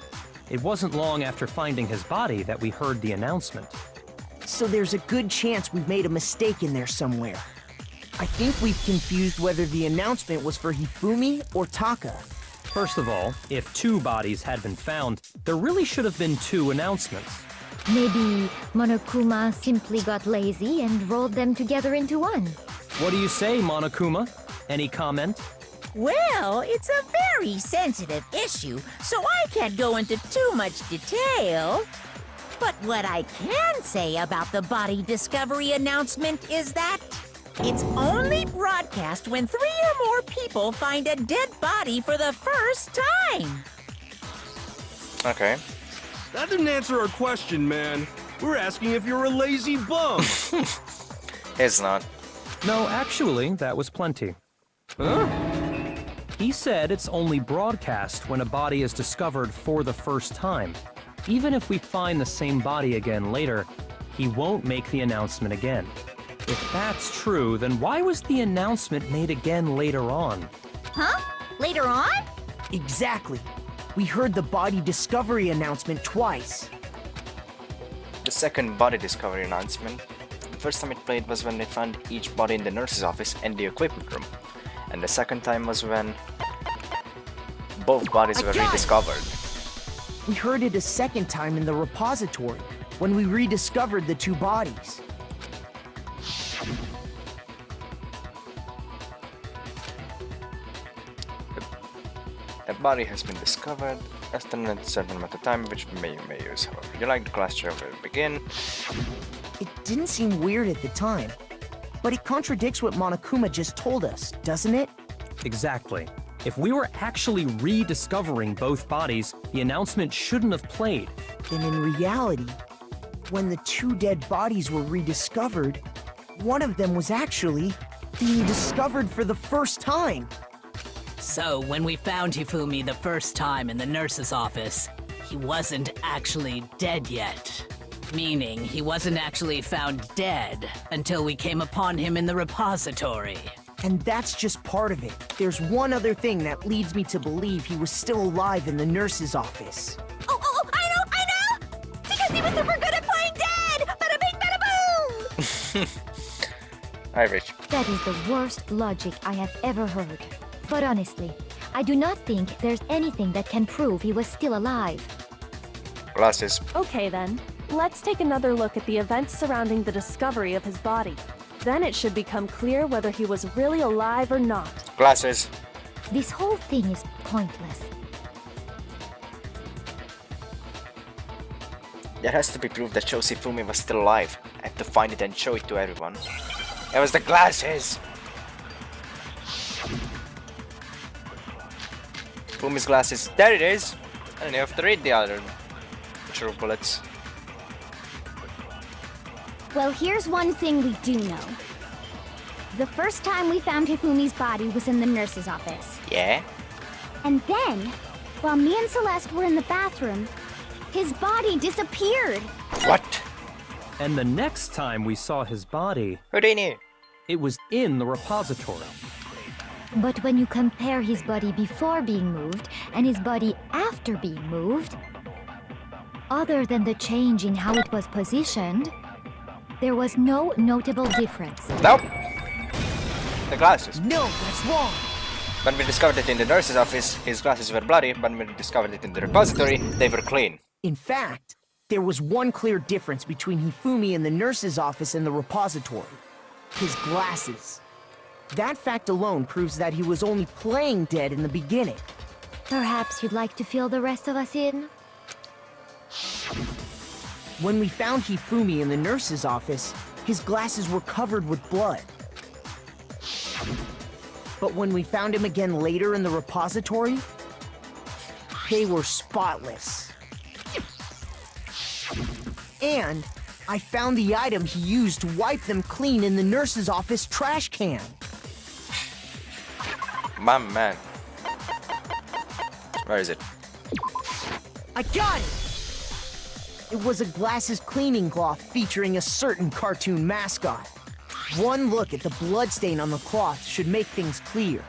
It wasn't long after finding his body that we heard the announcement. So there's a good chance we've made a mistake in there somewhere. I think we've confused whether the announcement was for Hifumi or Taka. First of all, if 2 bodies had been found, there really should have been 2 announcements. Maybe Monokuma simply got lazy and rolled them together into one. What do you say, Monokuma? Any comment? Well, it's a very sensitive issue, so I can't go into too much detail. But what I can say about the body discovery announcement is that it's only broadcast when 3 or more people find a dead body for the first time. Okay. That didn't answer our question, man. We're asking if you're a lazy bum. It's not. No, actually, that was plenty. Huh? He said it's only broadcast when a body is discovered for the first time. Even if we find the same body again later, he won't make the announcement again. If that's true, then why was the announcement made again later on? Huh? Later on? Exactly. We heard the body discovery announcement twice. The second body discovery announcement. The first time it played was when they found each body in the nurse's office and the equipment room. And the second time was when both bodies were rediscovered. We heard it a second time in the repository, when we rediscovered the 2 bodies. A body has been discovered, estimated a certain amount of time, which you may use however you like. The class trial will begin. It didn't seem weird at the time, but it contradicts what Monokuma just told us, doesn't it? Exactly. If we were actually rediscovering both bodies, the announcement shouldn't have played. Then in reality, when the 2 dead bodies were rediscovered, one of them was actually being discovered for the first time. So, when we found Hifumi the first time in the nurse's office, he wasn't actually dead yet. Meaning, he wasn't actually found dead until we came upon him in the repository. And that's just part of it. There's one other thing that leads me to believe he was still alive in the nurse's office. Oh, I know! Because he was super good at playing dead! Bada bing, bada boom! Hi, Rich. That is the worst logic I have ever heard. But honestly, I do not think there's anything that can prove he was still alive. Glasses. Okay then, let's take another look at the events surrounding the discovery of his body. Then it should become clear whether he was really alive or not. Glasses. This whole thing is pointless. There has to be proof that shows Hifumi was still alive. I have to find it and show it to everyone. It was the glasses! Fumi's glasses. There it is! And you have to read the other true bullets. Well, here's one thing we do know. The first time we found Hifumi's body was in the nurse's office. Yeah? And then, while me and Celeste were in the bathroom, his body disappeared. What? And the next time we saw his body, Houdini! it was in the repository. But when you compare his body before being moved and his body after being moved, other than the change in how it was positioned, there was no notable difference. Nope! The glasses. No, that's wrong. When we discovered it in the nurse's office, his glasses were bloody, but when we discovered it in the repository, they were clean. In fact, There was one clear difference between Hifumi in the nurse's office and the repository. His glasses. That fact alone proves that he was only playing dead in the beginning. Perhaps you'd like to fill the rest of us in? When we found Hifumi in the nurse's office, his glasses were covered with blood. But when we found him again later in the repository, they were spotless. And I found the item he used to wipe them clean in the nurse's office trash can. My man. Where is it? I got it! It was a glasses cleaning cloth featuring a certain cartoon mascot. One look at the bloodstain on the cloth should make things clear.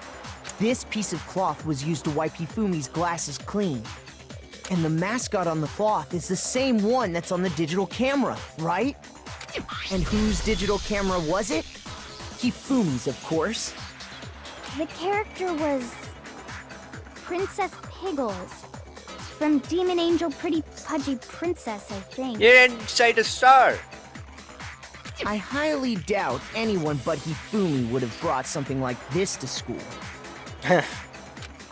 This piece of cloth was used to wipe Hifumi's glasses clean. And the mascot on the cloth is the same one that's on the digital camera, right? And whose digital camera was it? Hifumi's, of course. The character was Princess Piggles. From Demon Angel Pretty Pudgy Princess, I think. You didn't say the star. I highly doubt anyone but Hifumi would have brought something like this to school.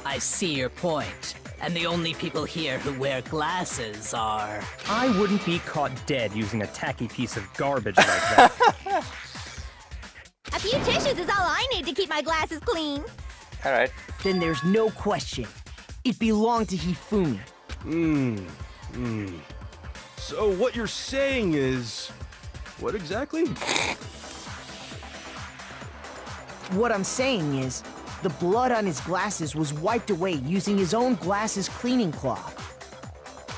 I see your point. And the only people here who wear glasses are... I wouldn't be caught dead using a tacky piece of garbage like that. A few tissues is all I need to keep my glasses clean. Alright. Then there's no question. It belonged to Hifumi. So what you're saying is... What exactly? What I'm saying is, the blood on his glasses was wiped away using his own glasses cleaning cloth.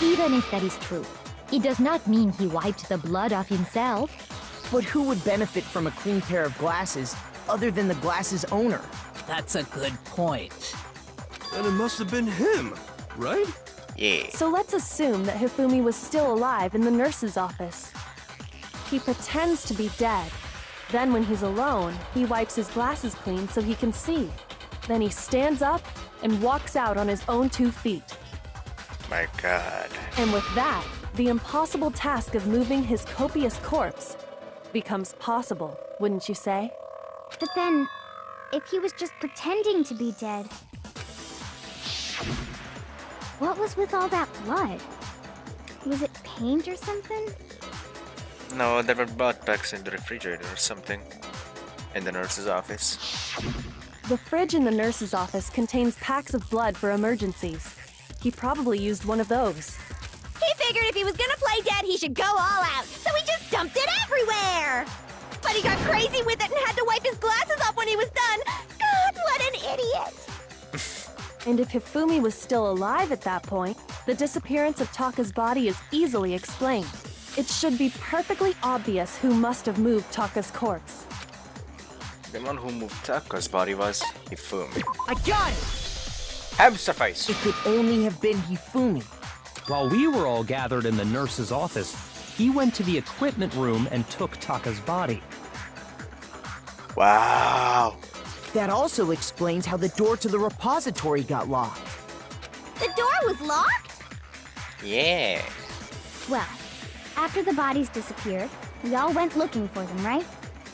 Even if that is true, it does not mean he wiped the blood off himself. But who would benefit from a clean pair of glasses other than the glasses owner? That's a good point. Then it must have been him, right? Yeah. So let's assume that Hifumi was still alive in the nurse's office. He pretends to be dead. Then when he's alone, he wipes his glasses clean so he can see. Then he stands up and walks out on his own 2 feet. My god. And with that, the impossible task of moving his copious corpse becomes possible, wouldn't you say? But then, if he was just pretending to be dead, what was with all that blood? Was it paint or something? No, there were blood packs in the refrigerator or something. In the nurse's office. The fridge in the nurse's office contains packs of blood for emergencies. He probably used one of those. He figured if he was gonna play dead, he should go all out, so he just dumped it everywhere! But he got crazy with it and had to wipe his glasses off when he was done! God, what an idiot! And if Hifumi was still alive at that point, the disappearance of Taka's body is easily explained. It should be perfectly obvious who must have moved Taka's corpse. The one who moved Taka's body was Hifumi. I got it! Hamster face. It could only have been Hifumi. While we were all gathered in the nurse's office, he went to the equipment room and took Taka's body. Wow. That also explains how the door to the repository got locked. The door was locked? Yeah. Well, after the bodies disappeared, we all went looking for them, right?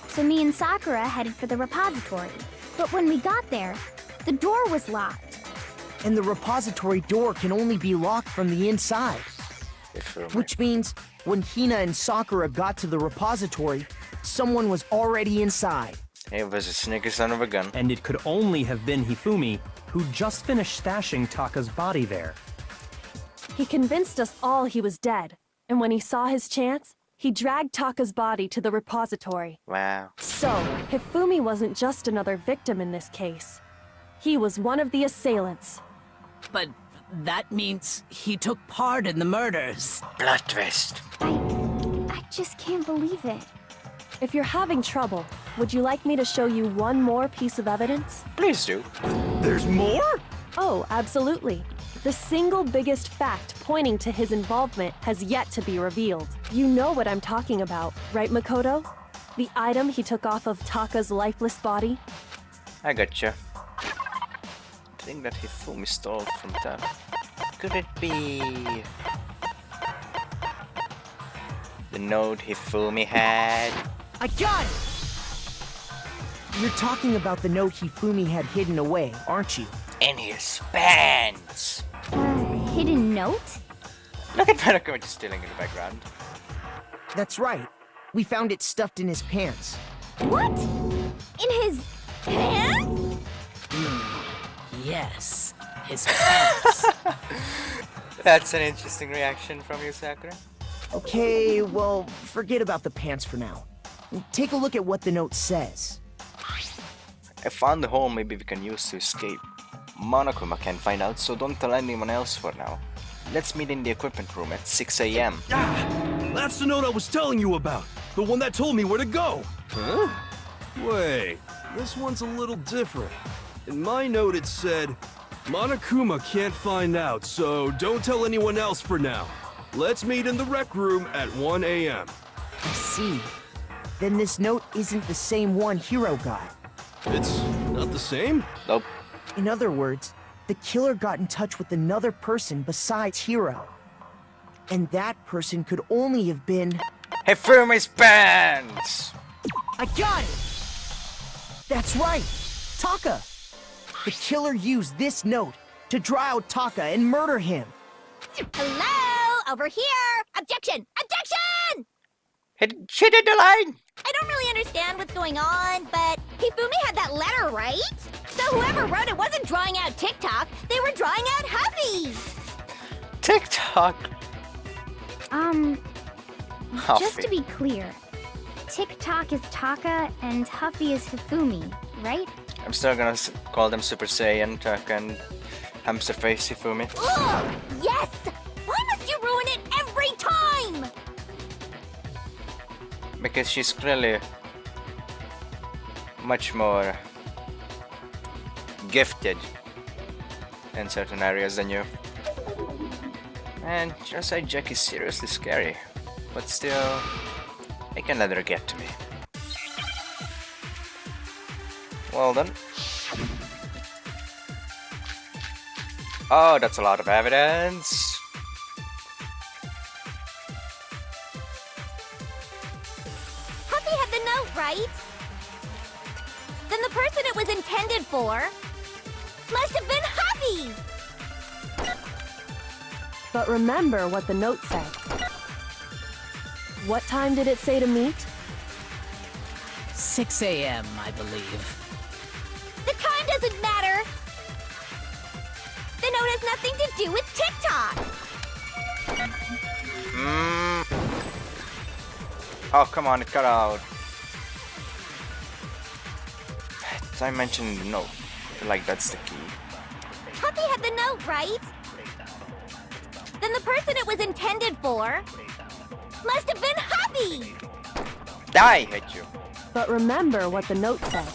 So me and Sakura headed for the repository. But when we got there, the door was locked. And the repository door can only be locked from the inside. Hifumi. Which means when Hina and Sakura got to the repository, someone was already inside. He was a sneaky son of a gun. And it could only have been Hifumi, who just finished stashing Taka's body there. He convinced us all he was dead, and when he saw his chance, he dragged Taka's body to the repository. Wow. So, Hifumi wasn't just another victim in this case. He was one of the assailants. But that means he took part in the murders. Plot twist. I just can't believe it. If you're having trouble, would you like me to show you one more piece of evidence? Please do. There's more? Oh, absolutely. The single biggest fact pointing to his involvement has yet to be revealed. You know what I'm talking about, right, Makoto? The item he took off of Taka's lifeless body? I gotcha. The thing that Hifumi stole from Taka. Could it be... The note Hifumi had. I got it! You're talking about the note Hifumi had hidden away, aren't you? In his pants. Hidden note? Look at Monokuma just stealing in the background. That's right. We found it stuffed in his pants. What? In his pants? Yes, his pants. That's an interesting reaction from you, Sakura. Okay, well, forget about the pants for now. Take a look at what the note says. I found the hole maybe we can use to escape. Monokuma can find out, so don't tell anyone else for now. Let's meet in the equipment room at 6 a.m. Ah! That's the note I was telling you about! The one that told me where to go! Huh? Wait, this one's a little different. In my note it said, Monokuma can't find out, so don't tell anyone else for now. Let's meet in the rec room at 1 a.m. I see. Then this note isn't the same one Hiro got. It's not the same? Nope. In other words, the killer got in touch with another person besides Hiro. And that person could only have been... Hifumi's pants! I got it! That's right! Taka! The killer used this note to draw out Taka and murder him. Hello? Over here! Objection! Objection! She did the line! I don't really understand what's going on, but Hifumi had that letter, right? So whoever wrote it wasn't drawing out TikTok, they were drawing out Huffy! TikTok! Just to be clear, TikTok is Taka and Huffy is Hifumi, right? I'm still gonna call them Super Saiyan, Taka, and Hamster Face Hifumi. Ugh! Yes! Why must you ruin it every time? Because she's clearly much more gifted in certain areas than you. And just like Jack is seriously scary, but still, I can let her get to me. Well then. Oh, that's a lot of evidence. Huffy had the note, right? Then the person it was intended for must have been Huffy! But remember what the note said. What time did it say to meet? 6 a.m., I believe. The time doesn't matter! The note has nothing to do with TikTok! Oh, come on, it got out. As I mentioned in the note, I feel like that's the key. Huffy had the note, right? Then the person it was intended for must have been Huffy! I hate you. But remember what the note said.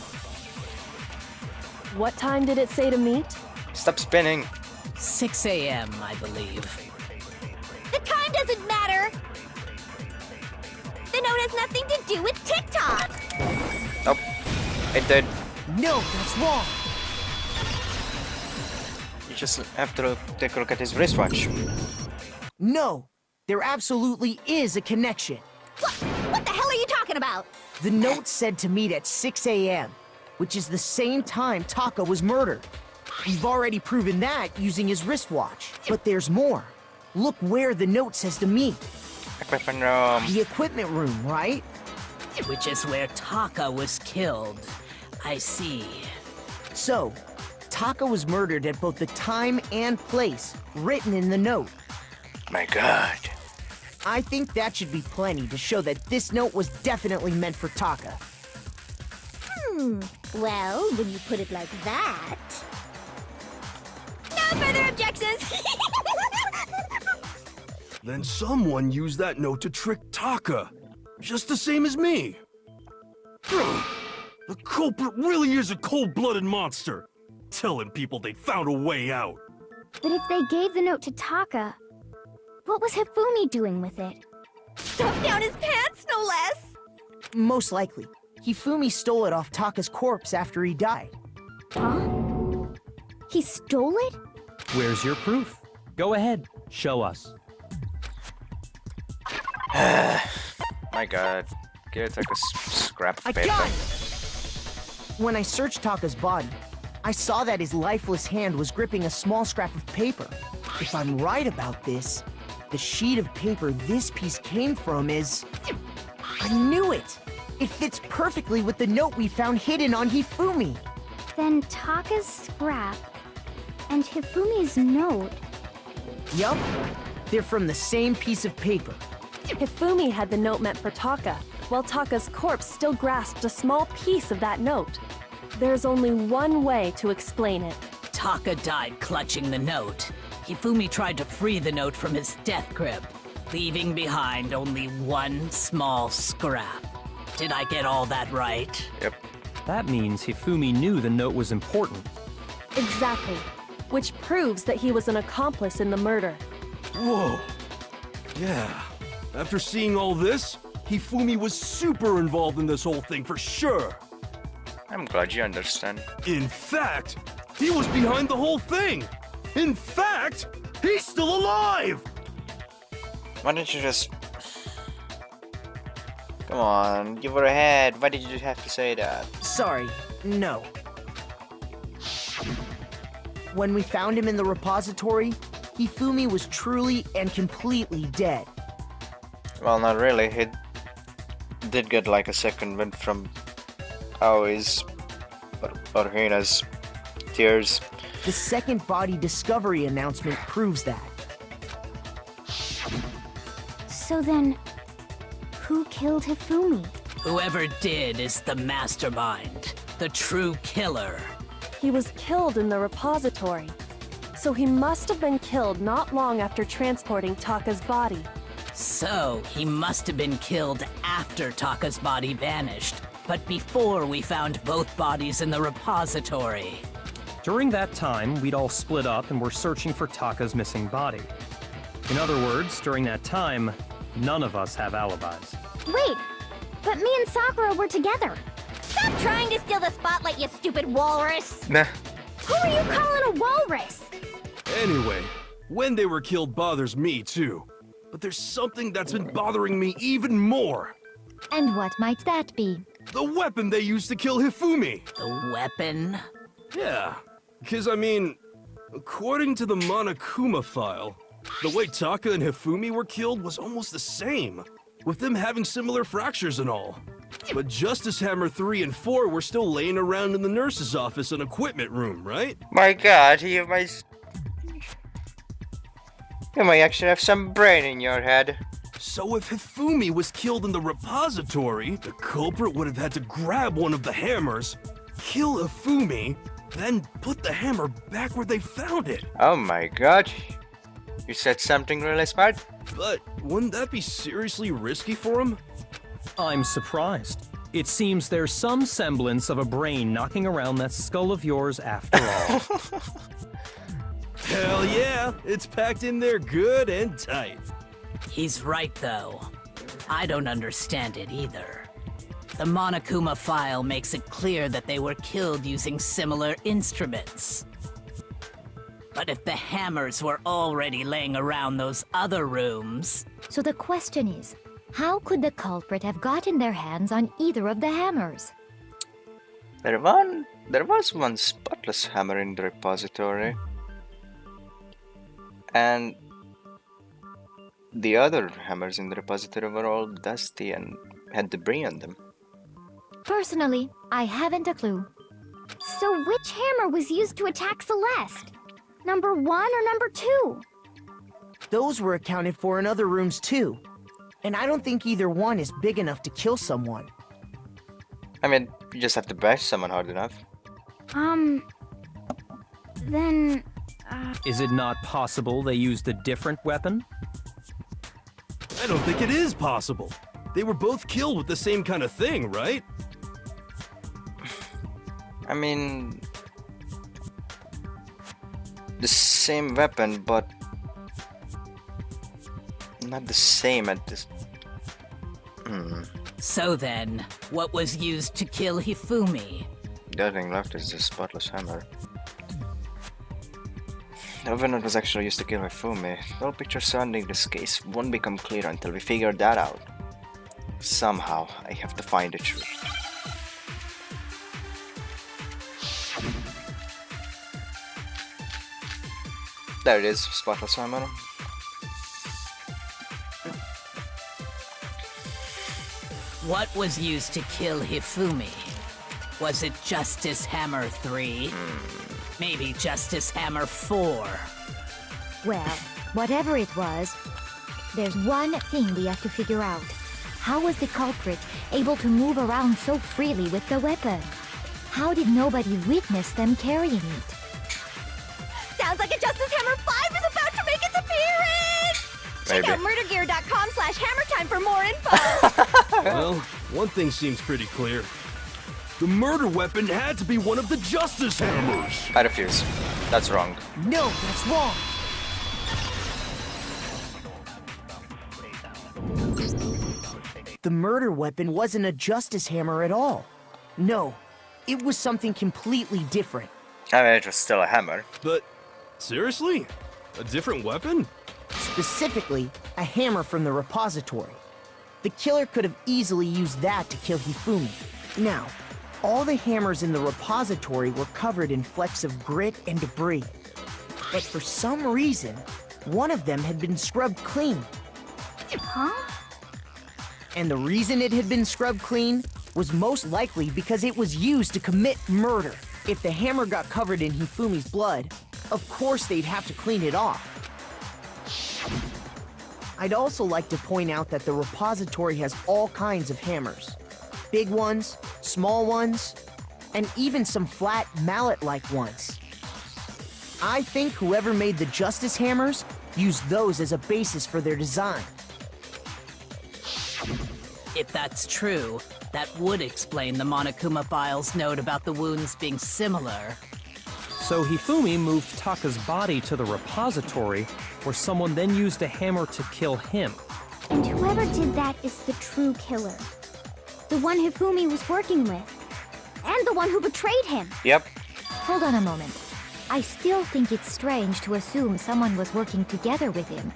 What time did it say to meet? Stop spinning. 6 a.m., I believe. The time doesn't matter! The note has nothing to do with TikTok! Nope. It did. No, that's wrong! You just have to take a look at his wristwatch. No, there absolutely is a connection. What the hell are you talking about? The note said to meet at 6 a.m., which is the same time Taka was murdered. We've already proven that using his wristwatch. But there's more. Look where the note says to meet. Equipment room. The equipment room, right? Which is where Taka was killed. I see. So, Taka was murdered at both the time and place written in the note. My god. I think that should be plenty to show that this note was definitely meant for Taka. Well, when you put it like that... No further objections! Then someone used that note to trick Taka, just the same as me. The culprit really is a cold-blooded monster, telling people they found a way out. But if they gave the note to Taka, what was Hifumi doing with it? Stuffed down his pants, no less! Most likely, Hifumi stole it off Taka's corpse after he died. Huh? He stole it? Where's your proof? Go ahead, show us. My god. Get like a scrap of I paper. got it! When I searched Taka's body, I saw that his lifeless hand was gripping a small scrap of paper. If I'm right about this, the sheet of paper this piece came from is... I knew it! It fits perfectly with the note we found hidden on Hifumi. Then Taka's scrap and Hifumi's note. Yup, they're from the same piece of paper. Hifumi had the note meant for Taka, while Taka's corpse still grasped a small piece of that note. There's only one way to explain it. Taka died clutching the note. Hifumi tried to free the note from his death grip, leaving behind only one small scrap. Did I get all that right? Yep. That means Hifumi knew the note was important. Exactly. Which proves that he was an accomplice in the murder. Whoa. Yeah. After seeing all this, Hifumi was super involved in this whole thing for sure. I'm glad you understand. In fact, he was behind the whole thing. In fact, he's still alive! Why didn't you just... Come on, give her a head. Why did you have to say that? Sorry, no. When we found him in the repository, Hifumi was truly and completely dead. Well, not really. He did get like a second wind from Aoi's or Hina's tears. The second body discovery announcement proves that. So then, who killed Hifumi? Whoever did is the mastermind, the true killer. He was killed in the repository. So he must have been killed not long after transporting Taka's body. So, he must have been killed after Taka's body vanished, but before we found both bodies in the repository. During that time, we'd all split up and were searching for Taka's missing body. In other words, during that time, none of us have alibis. Wait, but me and Sakura were together. Stop trying to steal the spotlight, you stupid walrus! Nah. Who are you calling a walrus? Anyway, when they were killed bothers me too. But there's something that's been bothering me even more. And what might that be? The weapon they used to kill Hifumi. The weapon? Yeah, because I mean, according to the Monokuma file, the way Taka and Hifumi were killed was almost the same, with them having similar fractures and all. But Justice Hammer 3 and 4 were still laying around in the nurse's office and equipment room, right? My god, you might actually have some brain in your head. So if Hifumi was killed in the repository, the culprit would have had to grab one of the hammers, kill Hifumi, then put the hammer back where they found it. Oh my god. You said something really smart? But wouldn't that be seriously risky for him? I'm surprised. It seems there's some semblance of a brain knocking around that skull of yours after all. Hell yeah, it's packed in there good and tight. He's right, though. I don't understand it either. The Monokuma file makes it clear that they were killed using similar instruments. But if the hammers were already laying around those other rooms... So the question is, how could the culprit have gotten their hands on either of the hammers? There was one spotless hammer in the repository. And the other hammers in the repository were all dusty and had debris on them. Personally, I haven't a clue. So which hammer was used to attack Celeste? Number 1 or number 2? Those were accounted for in other rooms too. And I don't think either one is big enough to kill someone. I mean, you just have to bash someone hard enough. Then... Is it not possible they used a different weapon? I don't think it is possible. They were both killed with the same kind of thing, right? I mean... the same weapon, but... not the same at this... So then, what was used to kill Hifumi? The other thing left is the spotless hammer. The weapon that was actually used to kill Hifumi. The whole picture surrounding this case won't become clear until we figure that out. Somehow, I have to find the truth. There it is, spotless armor. What was used to kill Hifumi? Was it Justice Hammer 3? Maybe Justice Hammer 4? Well, whatever it was, there's one thing we have to figure out. How was the culprit able to move around so freely with the weapon? How did nobody witness them carrying it? Sounds like a Justice Hammer 5 is about to make its appearance! Maybe. Check out murdergear.com/hammertime for more info! Well, one thing seems pretty clear. The murder weapon had to be one of the Justice Hammers! I refuse. That's wrong. No, that's wrong. The murder weapon wasn't a justice hammer at all. No, it was something completely different. I mean, it was still a hammer. But, seriously? A different weapon? Specifically, a hammer from the repository. The killer could have easily used that to kill Hifumi. Now, all the hammers in the repository were covered in flecks of grit and debris. But for some reason, one of them had been scrubbed clean. Huh? And the reason it had been scrubbed clean was most likely because it was used to commit murder. If the hammer got covered in Hifumi's blood, of course they'd have to clean it off. I'd also like to point out that the repository has all kinds of hammers. Big ones, small ones, and even some flat mallet-like ones. I think whoever made the Justice Hammers used those as a basis for their design. If that's true, that would explain the Monokuma file's note about the wounds being similar. So Hifumi moved Taka's body to the repository, where someone then used a hammer to kill him. And whoever did that is the true killer. The one Hifumi was working with. And the one who betrayed him. Yep. Hold on a moment. I still think it's strange to assume someone was working together with him.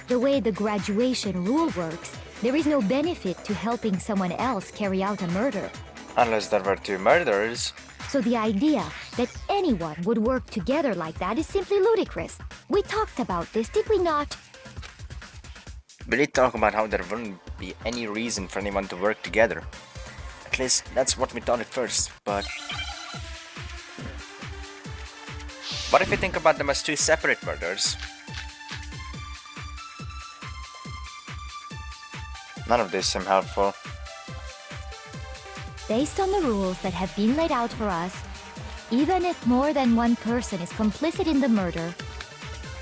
The way the graduation rule works, there is no benefit to helping someone else carry out a murder. Unless there were two murderers. So the idea that anyone would work together like that is simply ludicrous. We talked about this, did we not? We did talk about how there wouldn't be any reason for anyone to work together. At least that's what we thought at first, but... What if you think about them as two separate murders? None of this seem helpful. Based on the rules that have been laid out for us, even if more than one person is complicit in the murder,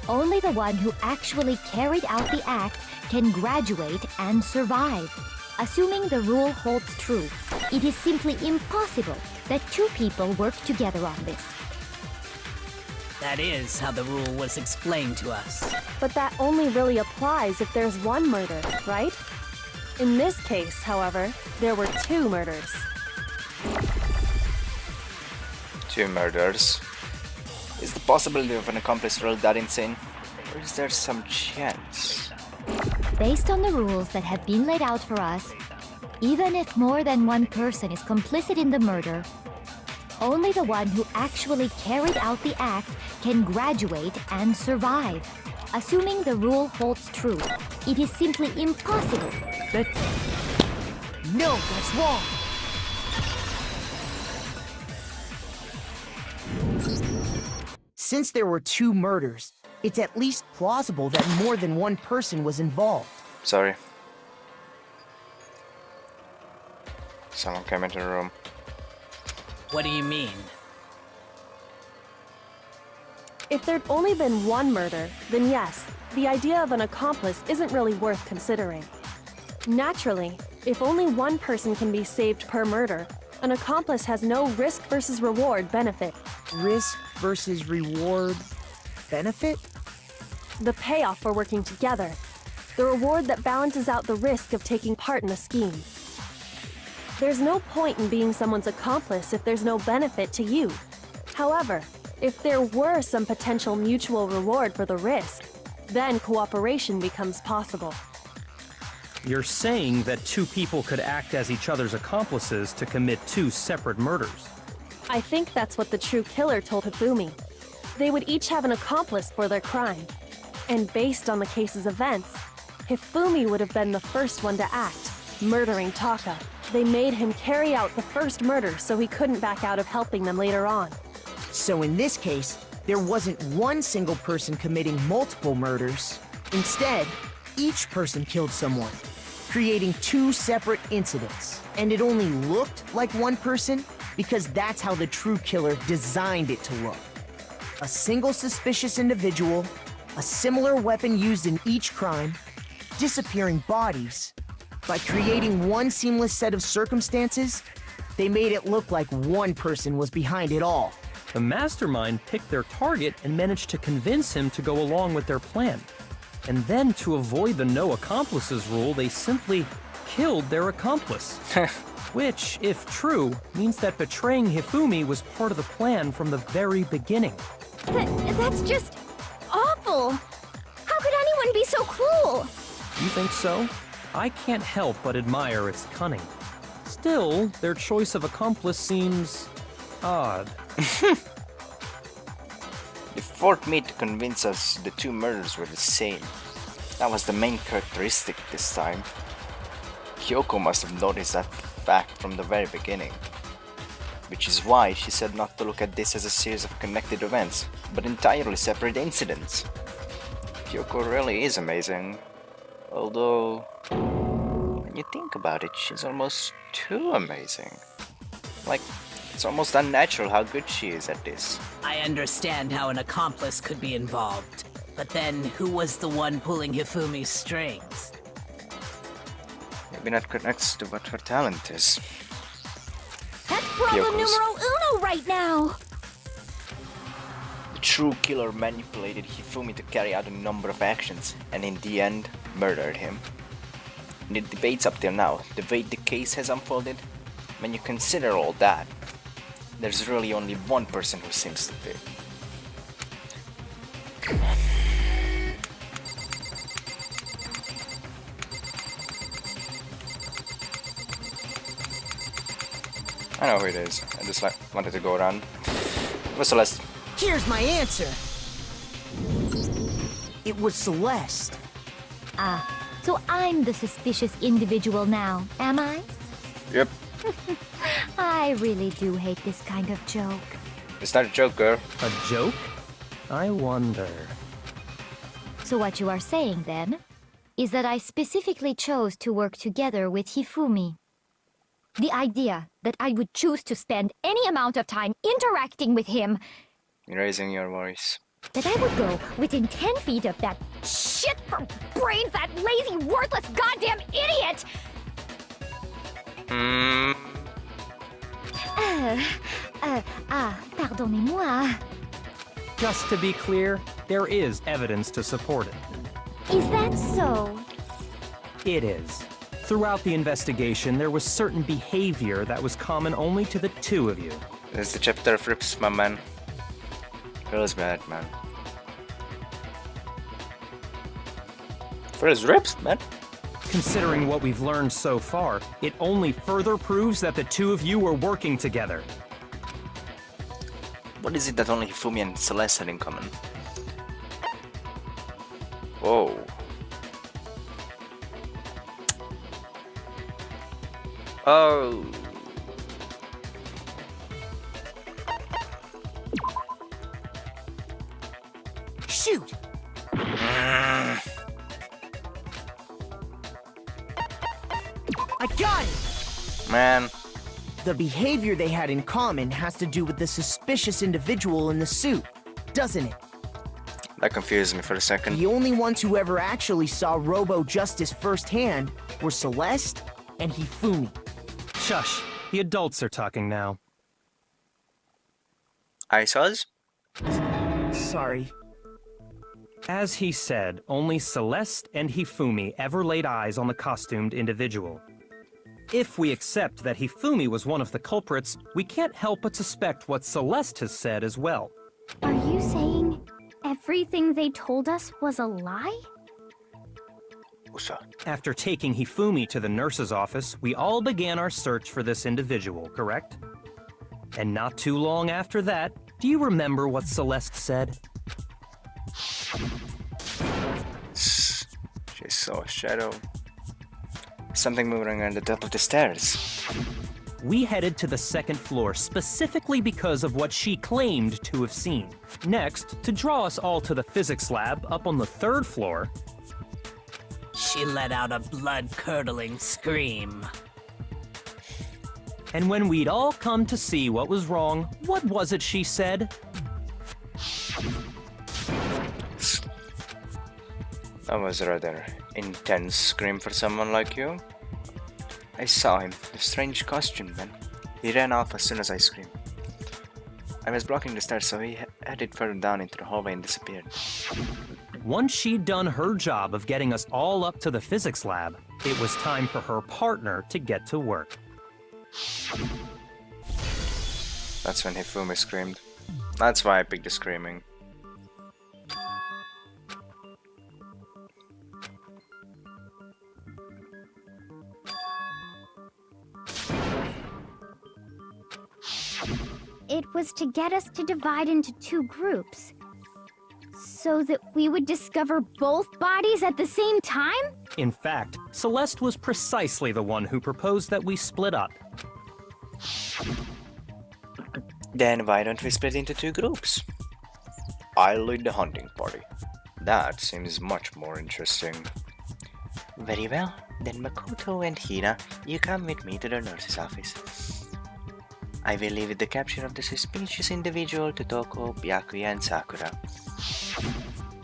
only the one who actually carried out the act can graduate and survive. Assuming the rule holds true, it is simply impossible that two people work together on this. That is how the rule was explained to us. But that only really applies if there's one murder, right? In this case, however, there were two murders. Two murders. Is the possibility of an accomplice really that insane? Or is there some chance? Based on the rules that have been laid out for us, even if more than one person is complicit in the murder, only the one who actually carried out the act can graduate and survive. Assuming the rule holds true, it is simply impossible that... No, that's wrong! Since there were two murders, it's at least plausible that more than one person was involved. Sorry. Someone came into the room. What do you mean? If there'd only been one murder, then yes, the idea of an accomplice isn't really worth considering. Naturally, if only one person can be saved per murder, an accomplice has no risk versus reward benefit. Risk versus reward benefit? The payoff for working together. The reward that balances out the risk of taking part in a scheme. There's no point in being someone's accomplice if there's no benefit to you. However, if there were some potential mutual reward for the risk, then cooperation becomes possible. You're saying that two people could act as each other's accomplices to commit two separate murders. I think that's what the true killer told Hifumi. They would each have an accomplice for their crime. And based on the case's events, Hifumi would have been the first one to act, murdering Taka. They made him carry out the first murder so he couldn't back out of helping them later on. So in this case, there wasn't one single person committing multiple murders. Instead, each person killed someone, creating two separate incidents. And it only looked like one person because that's how the true killer designed it to look. A single suspicious individual, a similar weapon used in each crime, disappearing bodies. By creating one seamless set of circumstances, they made it look like one person was behind it all. The mastermind picked their target and managed to convince him to go along with their plan. And then, to avoid the no accomplices rule, they simply killed their accomplice. Which, if true, means that betraying Hifumi was part of the plan from the very beginning. That's just awful. How could anyone be so cruel? You think so? I can't help but admire its cunning. Still, their choice of accomplice seems odd. They forced me to convince us the two murders were the same. That was the main characteristic this time. Kyoko must have noticed that fact from the very beginning. Which is why she said not to look at this as a series of connected events, but entirely separate incidents. Kyoko really is amazing. Although, when you think about it, she's almost too amazing. Like, it's almost unnatural how good she is at this. I understand how an accomplice could be involved. But then, who was the one pulling Hifumi's strings? Maybe that connects to what her talent is. That's problem Kyoko's. numero uno right now. The true killer manipulated Hifumi to carry out a number of actions, and in the end, murdered him. In the debates up till now, the way the case has unfolded, when you consider all that, there's really only one person who seems to fit. I know who it is. I just wanted to go around. It was Celeste. Here's my answer. It was Celeste. So I'm the suspicious individual now, am I? Yep. I really do hate this kind of joke. It's not a joke, girl. A joke? I wonder. So what you are saying, then, is that I specifically chose to work together with Hifumi. The idea that I would choose to spend any amount of time interacting with him, You're raising your voice. that I would go within 10 feet of that shit for brains, that lazy, worthless goddamn idiot! Pardonnez-moi. Just to be clear, there is evidence to support it. Is that so? It is. Throughout the investigation, there was certain behavior that was common only to the two of you. This is the chapter of rips, my man. Feels bad, man. Feels rips, man. Considering what we've learned so far, it only further proves that the two of you were working together. What is it that only Hifumi and Celeste had in common? Whoa. Oh. Shoot! I got it! Man. The behavior they had in common has to do with the suspicious individual in the suit, doesn't it? That confused me for a second. The only ones who ever actually saw Robo-Justice firsthand were Celeste and Hifumi. Shush. The adults are talking now. ISOs? Sorry. As he said, only Celeste and Hifumi ever laid eyes on the costumed individual. If we accept that Hifumi was one of the culprits, we can't help but suspect what Celeste has said as well. Are you saying everything they told us was a lie? Usa. After taking Hifumi to the nurse's office, we all began our search for this individual, correct? And not too long after that, do you remember what Celeste said? She saw a shadow. Something moving on the top of the stairs. We headed to the second floor specifically because of what she claimed to have seen. Next, to draw us all to the physics lab up on the third floor, She let out a blood-curdling scream. and when we'd all come to see what was wrong, what was it she said? That was a rather intense scream for someone like you. I saw him, a strange costume then. He ran off as soon as I screamed. I was blocking the stairs, so he headed further down into the hallway and disappeared. Once she'd done her job of getting us all up to the physics lab, it was time for her partner to get to work. That's when Hifumi screamed. That's why I picked the screaming. It was to get us to divide into two groups. So that we would discover both bodies at the same time? In fact, Celeste was precisely the one who proposed that we split up. Then why don't we split into two groups? I'll lead the hunting party. That seems much more interesting. Very well, then Makoto and Hina, you come with me to the nurse's office. I will leave the capture of the suspicious individual to Toko, Byakuya, and Sakura.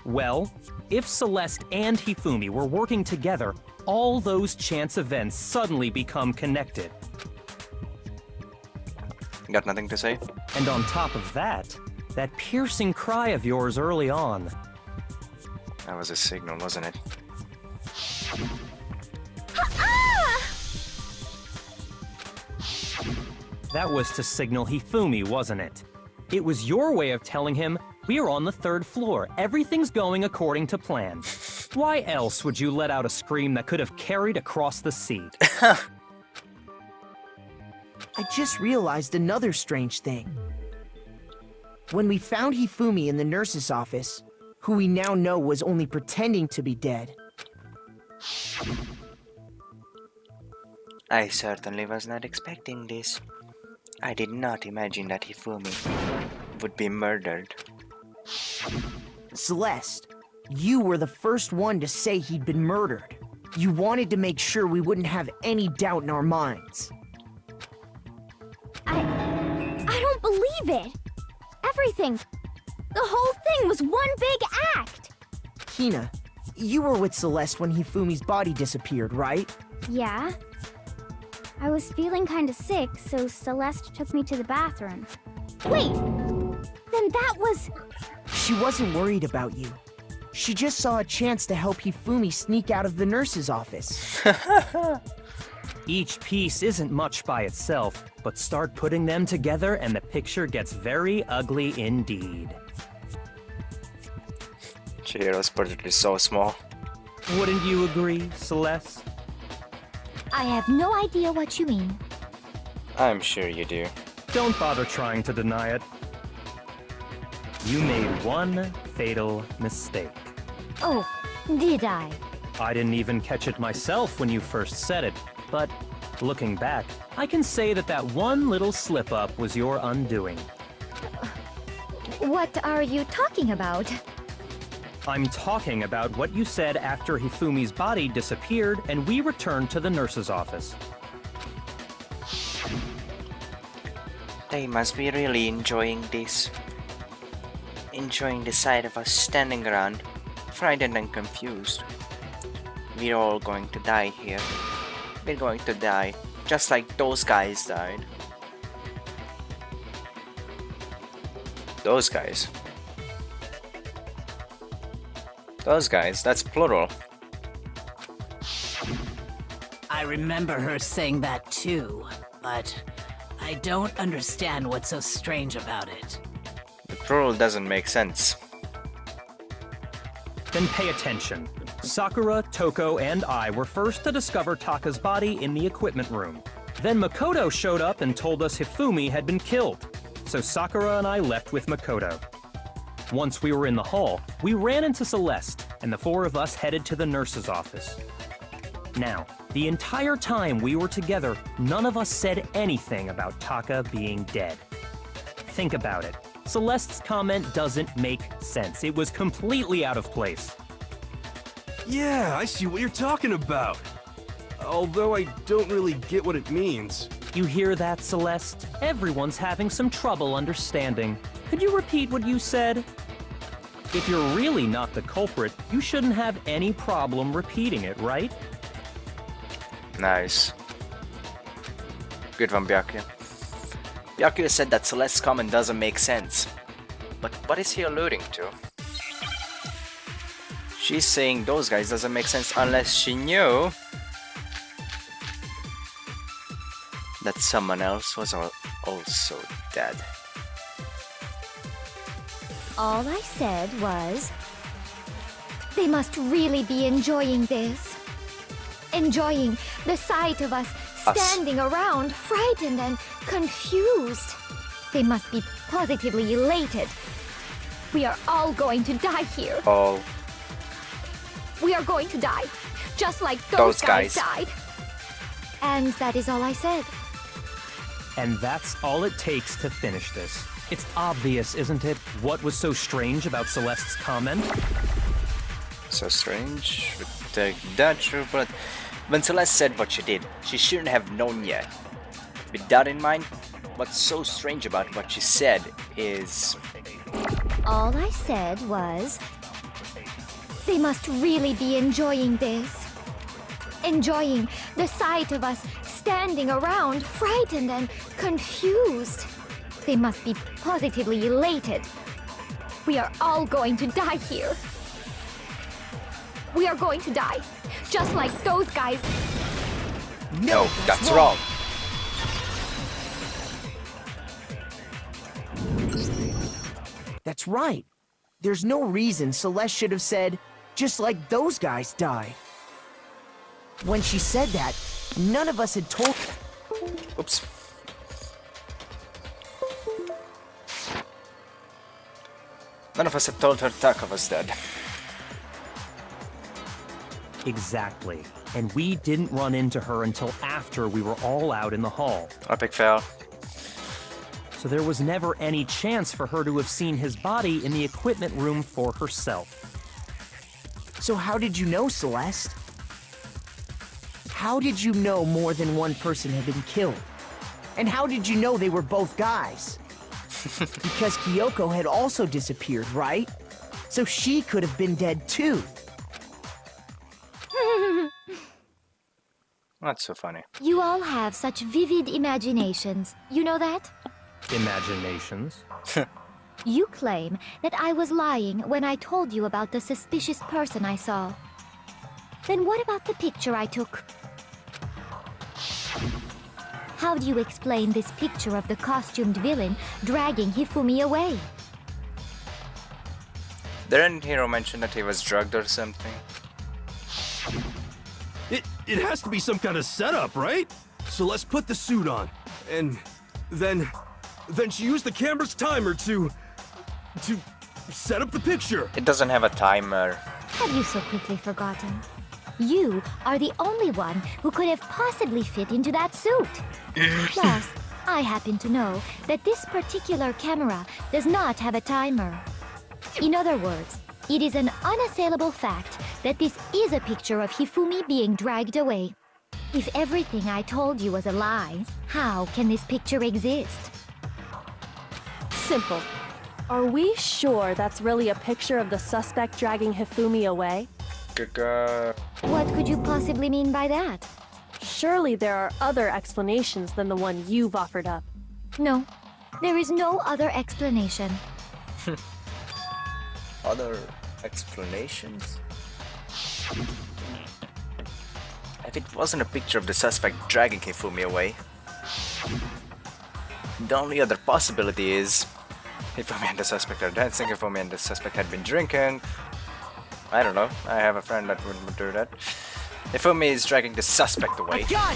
Well, if Celeste and Hifumi were working together, all those chance events suddenly become connected. Got nothing to say? And on top of that, that piercing cry of yours early on. That was a signal, wasn't it? That was to signal Hifumi, wasn't it? It was your way of telling him, we're on the third floor, everything's going according to plan. Why else would you let out a scream that could have carried across the seat? I just realized another strange thing. When we found Hifumi in the nurse's office, who we now know was only pretending to be dead, I certainly was not expecting this. I did not imagine that Hifumi would be murdered. Celeste, you were the first one to say he'd been murdered. You wanted to make sure we wouldn't have any doubt in our minds. I don't believe it. Everything. The whole thing was one big act. Hina, you were with Celeste when Hifumi's body disappeared, right? Yeah. I was feeling kinda sick, so Celeste took me to the bathroom. Wait! Then that was... She wasn't worried about you. She just saw a chance to help Hifumi sneak out of the nurse's office. Each piece isn't much by itself, but start putting them together and the picture gets very ugly indeed. Chihiro's portrait is so small. Wouldn't you agree, Celeste? I have no idea what you mean. I'm sure you do. Don't bother trying to deny it. You made one fatal mistake. Oh, did I? I didn't even catch it myself when you first said it, but looking back, I can say that that one little slip-up was your undoing. What are you talking about? I'm talking about what you said after Hifumi's body disappeared and we returned to the nurse's office. They must be really enjoying this. Enjoying the sight of us standing around, frightened and confused. We're all going to die here. We're going to die, just like those guys died. Those guys. Those guys, that's plural. I remember her saying that too, but I don't understand what's so strange about it. The plural doesn't make sense. Then pay attention. Sakura, Toko, and I were first to discover Taka's body in the equipment room. Then Makoto showed up and told us Hifumi had been killed. So Sakura and I left with Makoto. Once we were in the hall, we ran into Celeste, and the four of us headed to the nurse's office. Now, the entire time we were together, none of us said anything about Taka being dead. Think about it. Celeste's comment doesn't make sense. It was completely out of place. Yeah, I see what you're talking about. Although I don't really get what it means. You hear that, Celeste? Everyone's having some trouble understanding. Could you repeat what you said? If you're really not the culprit, you shouldn't have any problem repeating it, right? Nice. Good one, Byakuya. Byakuya said that Celeste's comment doesn't make sense. But what is he alluding to? She's saying those guys doesn't make sense unless she knew that someone else was also dead. All I said was, they must really be enjoying this. Enjoying the sight of us standing around, frightened and confused. They must be positively elated. We are all going to die here. All. We are going to die, just like those guys died. And that is all I said. And that's all it takes to finish this. It's obvious, isn't it, what was so strange about Celeste's comment? So strange. We take that true, but when Celeste said what she did, she shouldn't have known yet. With that in mind, what's so strange about what she said is... All I said was, they must really be enjoying this. Enjoying the sight of us standing around, frightened and confused. They must be positively elated. We are all going to die here. We are going to die, just like those guys. No, that's wrong. That's right. There's no reason Celeste should have said, just like those guys died. When she said that, none of us had told... Oops. None of us had told her Taka was dead. Exactly. And we didn't run into her until after we were all out in the hall. Epic fail. So there was never any chance for her to have seen his body in the equipment room for herself. So how did you know, Celeste? How did you know more than one person had been killed? And how did you know they were both guys? Because Kyoko had also disappeared, right? So she could have been dead too. Not so funny. You all have such vivid imaginations. You know that? Imaginations. You claim that I was lying when I told you about the suspicious person I saw. Then what about the picture I took? How do you explain this picture of the costumed villain dragging Hifumi away? Didn't Hiro mention that he was drugged or something? It has to be some kind of setup, right? So let's put the suit on. And then she used the camera's timer to set up the picture. It doesn't have a timer. Have you so quickly forgotten? You are the only one who could have possibly fit into that suit. Plus, I happen to know that this particular camera does not have a timer. In other words, it is an unassailable fact that this is a picture of Hifumi being dragged away. If everything I told you was a lie, how can this picture exist? Simple. Are we sure that's really a picture of the suspect dragging Hifumi away? What could you possibly mean by that? Surely there are other explanations than the one you've offered up. No, there is no other explanation. Other explanations? If it wasn't a picture of the suspect dragging Hifumi away, the only other possibility is Hifumi and the suspect are dancing, Hifumi and the suspect had been drinking, I don't know. I have a friend that would do that. Hifumi is dragging the suspect away. A gun!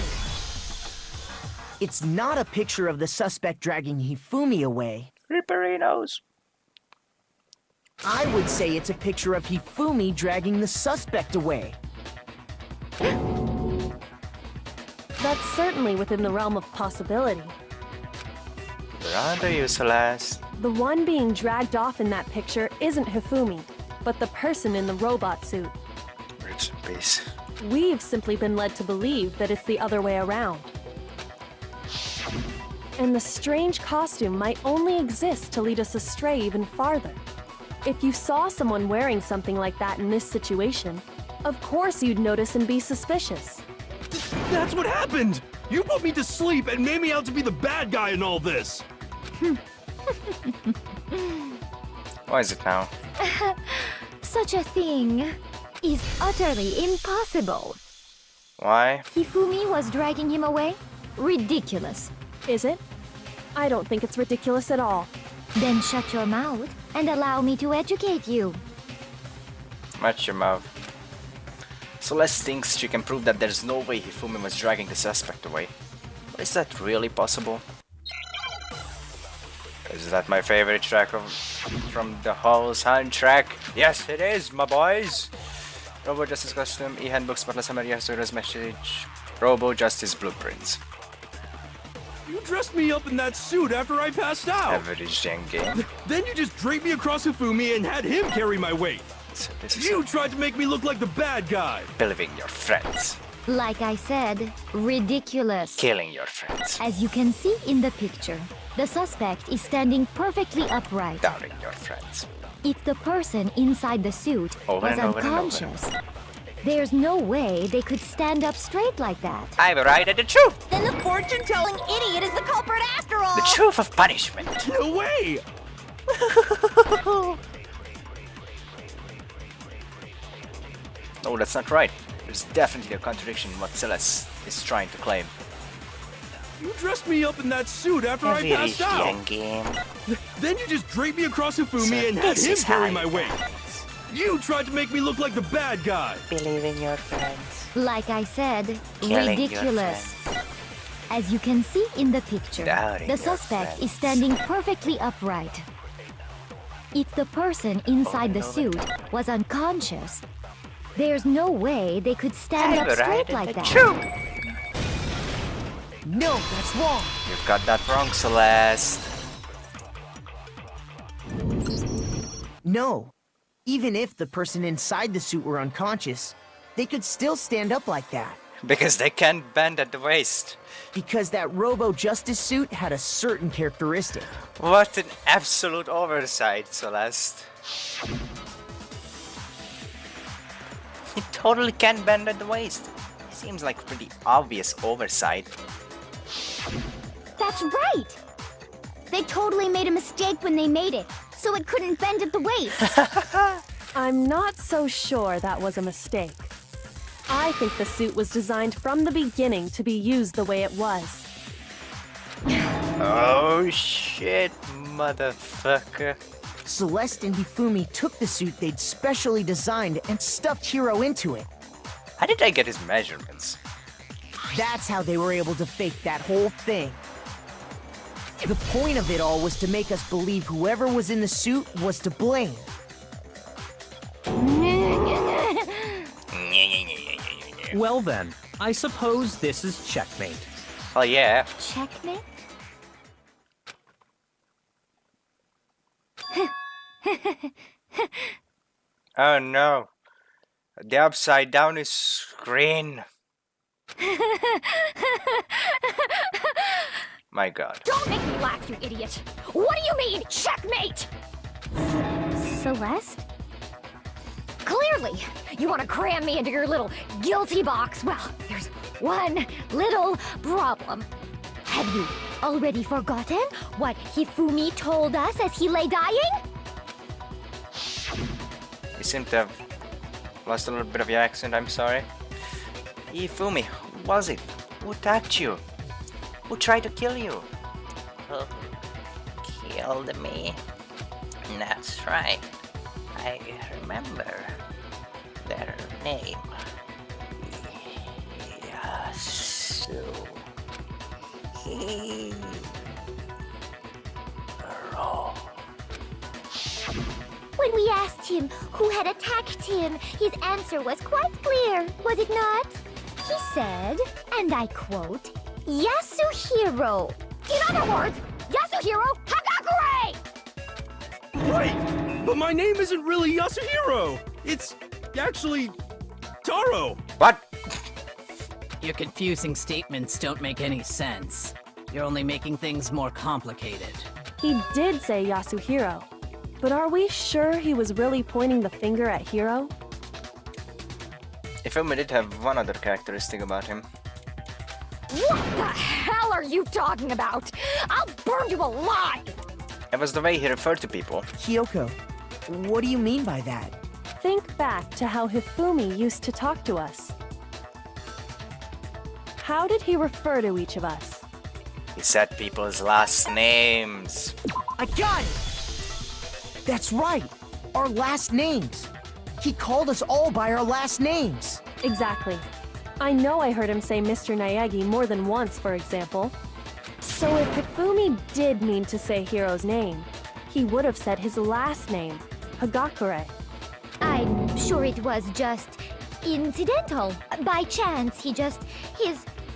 It's not a picture of the suspect dragging Hifumi away. Riperinos. I would say it's a picture of Hifumi dragging the suspect away. That's certainly within the realm of possibility. We're on to you, Celeste. The one being dragged off in that picture isn't Hifumi, but the person in the robot suit. Rich in peace. We've simply been led to believe that it's the other way around. And the strange costume might only exist to lead us astray even farther. If you saw someone wearing something like that in this situation, of course you'd notice and be suspicious. That's what happened! You put me to sleep and made me out to be the bad guy in all this! Why is it now? Such a thing is utterly impossible. Why? Hifumi was dragging him away? Ridiculous. Is it? I don't think it's ridiculous at all. Then shut your mouth and allow me to educate you. Watch your mouth. Celeste thinks she can prove that there's no way Hifumi was dragging the suspect away. But is that really possible? Is that my favorite track from the whole soundtrack? Yes, it is, my boys! Robo Justice Costume, e-handbooks para sa Maria Sura's message, Robo Justice Blueprints. You dressed me up in that suit after I passed out! Average Gen game. Then you just draped me across Hifumi and had him carry my weight! So this is You tried to make me look like the bad guy! believing your friends. Like I said, ridiculous. Killing your friends. As you can see in the picture, the suspect is standing perfectly upright. Doubting your friends. If the person inside the suit Over was and over and over. unconscious, there's no way they could stand up straight like that. I'm right at the truth. Then the fortune-telling idiot is the culprit after all! The truth of punishment. No way! No, that's not right. There's definitely a contradiction in what Celeste is trying to claim. You dressed me up in that suit after I passed out! game. Then you just draped me across Hifumi So and had this him is how carry it my weight! happens. You tried to make me look like the bad guy! Believe in your friends. Like I said, Killing your ridiculous. As you can see in the picture, Doubting the your suspect friends. is standing perfectly upright. If the person inside the suit was unconscious, there's no way they could stand up straight like that. truth. No, that's wrong. You've got that wrong, Celeste. No. Even if the person inside the suit were unconscious, they could still stand up like that. Because they can't bend at the waist. Because that Robo Justice suit had a certain characteristic. What an absolute oversight, Celeste. He totally can't bend at the waist. Seems like a pretty obvious oversight. That's right! They totally made a mistake when they made it, so it couldn't bend at the waist. I'm not so sure that was a mistake. I think the suit was designed from the beginning to be used the way it was. Oh shit, motherfucker. Celeste and Hifumi took the suit they'd specially designed and stuffed Hiro into it. How did I get his measurements? That's how they were able to fake that whole thing. The point of it all was to make us believe whoever was in the suit was to blame. Well then, I suppose this is checkmate. Oh yeah. Checkmate? Oh no. The upside down is green. My god. Don't make me laugh, you idiot! What do you mean, checkmate? Celeste? Clearly, you want to cram me into your little guilty box. Well, there's one little problem. Have you already forgotten what Hifumi told us as he lay dying? You seem to have lost a little bit of your accent, I'm sorry. Ifumi, who was it? Who attacked you? Who tried to kill you? Who killed me? That's right. I remember. name. Yasuhiro. When we asked him who had attacked him, his answer was quite clear, was it not? He said, and I quote, Yasuhiro. In other words, Yasuhiro Hagakure! Right! But my name isn't really Yasuhiro! It's actually Taro! What? Your confusing statements don't make any sense. You're only making things more complicated. He did say Yasuhiro. But are we sure he was really pointing the finger at Hiro? Ifumi did have one other characteristic about him. What the hell are you talking about? I'll burn you alive! It was the way he referred to people. Kyoko, what do you mean by that? Think back to how Hifumi used to talk to us. How did he refer to each of us? He said people's last names. I got it! That's right! Our last names! He called us all by our last names! Exactly. I know I heard him say Mr. Naegi more than once, for example. So if Hifumi did mean to say Hiro's name, he would have said his last name, Hagakure. I'm sure it was just incidental. By chance, his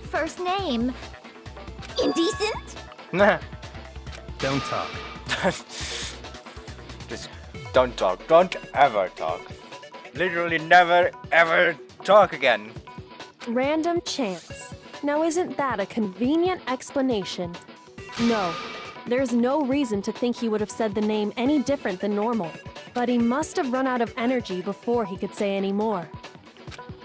first name. Indecent? Nah. Don't talk. Just don't talk. Don't ever talk. Literally never ever talk again. Random chance. Now isn't that a convenient explanation? No, there's no reason to think he would have said the name any different than normal. But he must have run out of energy before he could say any more.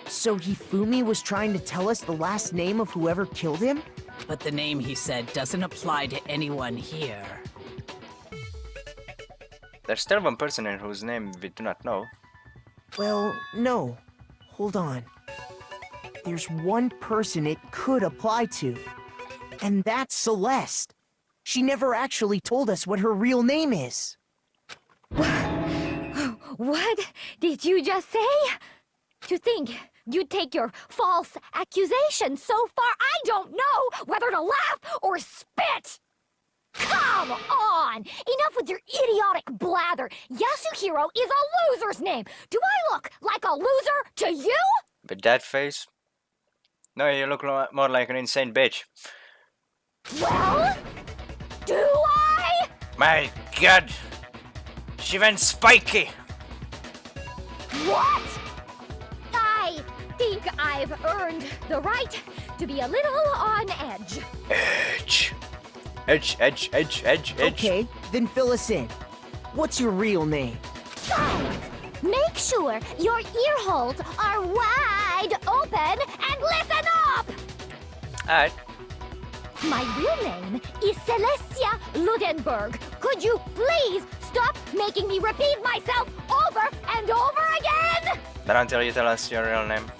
So Hifumi was trying to tell us the last name of whoever killed him? But the name he said doesn't apply to anyone here. There's still one person in whose name we do not know. Well, no. Hold on. There's one person it could apply to. And that's Celeste. She never actually told us what her real name is. What did you just say? To think you'd take your false accusation so far, I don't know whether to laugh or spit! Come on! Enough with your idiotic blather! Yasuhiro is a loser's name! Do I look like a loser to you? With that face? No, you look more like an insane bitch. Well, do I? My god! She went spiky! What? I think I've earned the right to be a little on edge. Edge. Edge, edge, edge, edge, edge. Okay, then fill us in. What's your real name? Fine. Make sure your ear holes are wide open and listen up! Alright. My real name is Celestia Ludenberg. Could you please stop making me repeat myself over and over again? Not until you tell us your real name.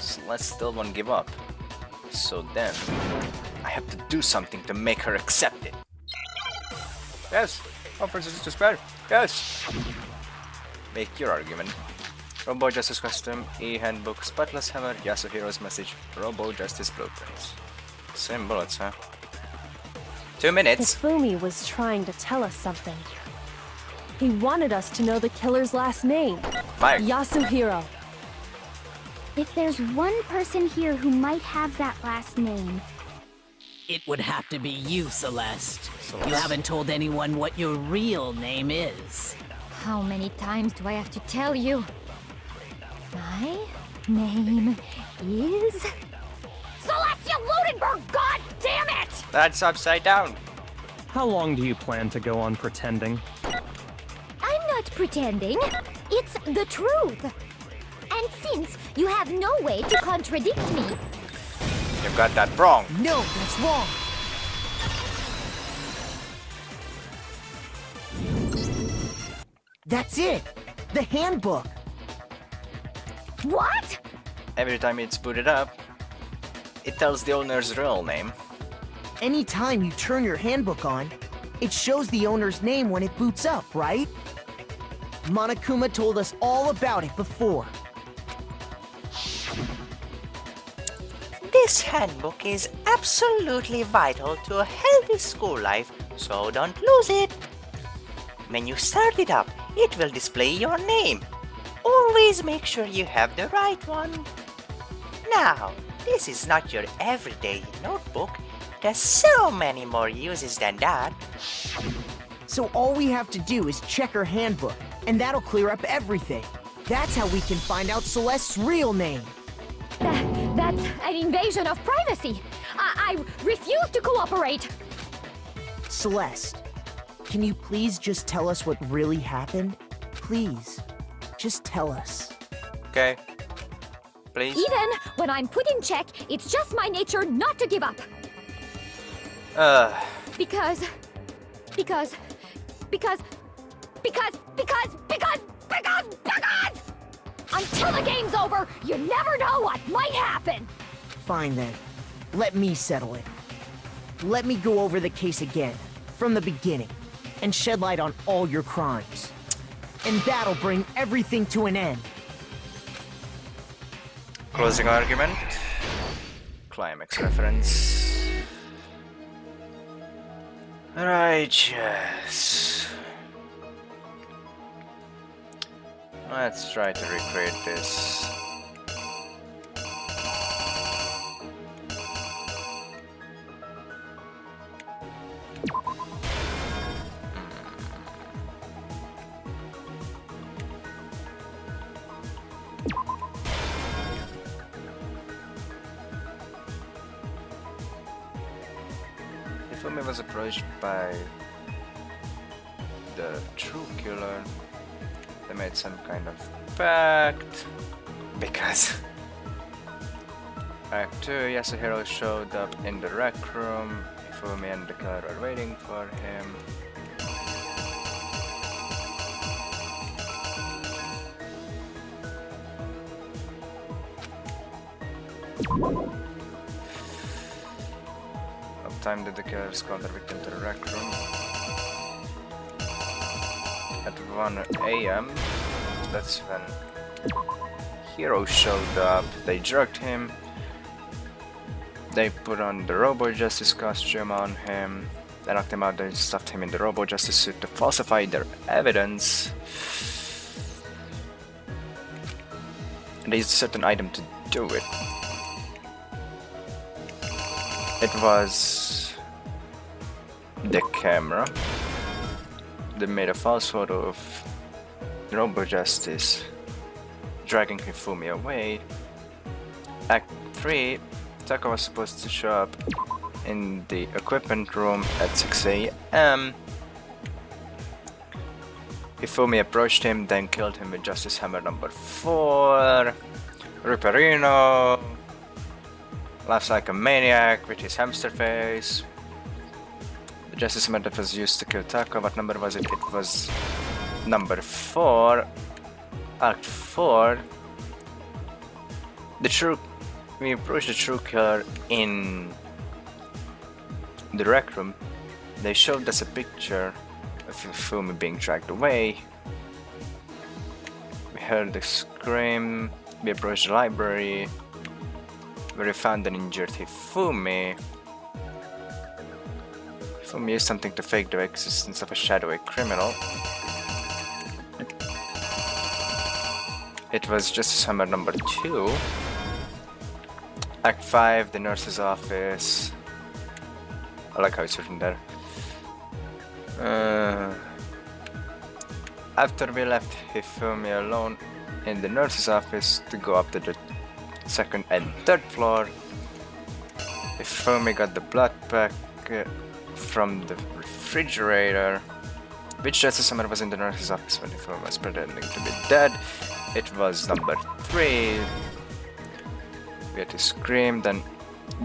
Celeste still won't give up. So then, I have to do something to make her accept it. Yes, offers is to spare. Yes. Make your argument. Robo Justice Costume, E-Handbook, Spotless Hammer, Yasuhiro's Message, Robo Justice Blueprints. Same bullets, huh? 2 minutes. Hifumi was trying to tell us something. He wanted us to know the killer's last name. Mike. Yasuhiro. If there's one person here who might have that last name, It would have to be you, Celeste. You haven't told anyone what your real name is. How many times do I have to tell you? My name is... Celestia Ludenberg, god damn it! That's upside down. How long do you plan to go on pretending? I'm not pretending. It's the truth. And since you have no way to contradict me, You got that wrong. No, that's wrong. That's it. The handbook. What? Every time it's booted up, it tells the owner's real name. Anytime you turn your handbook on, it shows the owner's name when it boots up, right? Monokuma told us all about it before. This handbook is absolutely vital to a healthy school life, so don't lose it. When you start it up, it will display your name. Always make sure you have the right one. Now, this is not your everyday notebook. There's so many more uses than that. So all we have to do is check her handbook, and that'll clear up everything. That's how we can find out Celeste's real name. That's an invasion of privacy. I refuse to cooperate. Celeste, can you please just tell us what really happened? Please, just tell us. Okay. Please. Even when I'm put in check, it's just my nature not to give up. Because until the game's over, you never know what might happen. Fine then. Let me settle it. Let me go over the case again, from the beginning, and shed light on all your crimes. And that'll bring everything to an end. Closing argument. Climax reference. Righteous. Let's try to recreate this. Ifumi was approached by the true killer. They made some kind of pact because Act 2, Yasuhiro showed up in the rec room. Ifumi and the killer are waiting for him. What time did the killers call their victim to the rec room? At 1 AM. That's when Hero showed up. They drugged him. They put on the Robo Justice costume on him. They knocked him out. They stuffed him in the Robo Justice suit to falsify their evidence. And they used a certain item to do it. It was the camera. They made a false photo of Robo Justice dragging Hifumi away. Act 3, Taka was supposed to show up in the equipment room at 6 AM. Hifumi approached him, then killed him with Justice Hammer number 4. Ripperino laughs like a maniac with his hamster face. The Justice Hammer that was used to kill Taka, what number was it? It was number 4. Act 4. We approached the true killer in the rec room. They showed us a picture of Hifumi being dragged away. We heard the scream. We approached the library, where we found an injured Hifumi. Hifumi used something to fake the existence of a shadowy criminal. It was Justice Hammer number 2. Act 5, the nurse's office. I like how it's written there. After we left Hifumi alone in the nurse's office to go up to the 2nd and 3rd floor, Hifumi got the blood pack from the refrigerator. Which Justice Hammer was in the nurse's office when Hifumi was pretending to be dead? It was number 3. We had to scream, then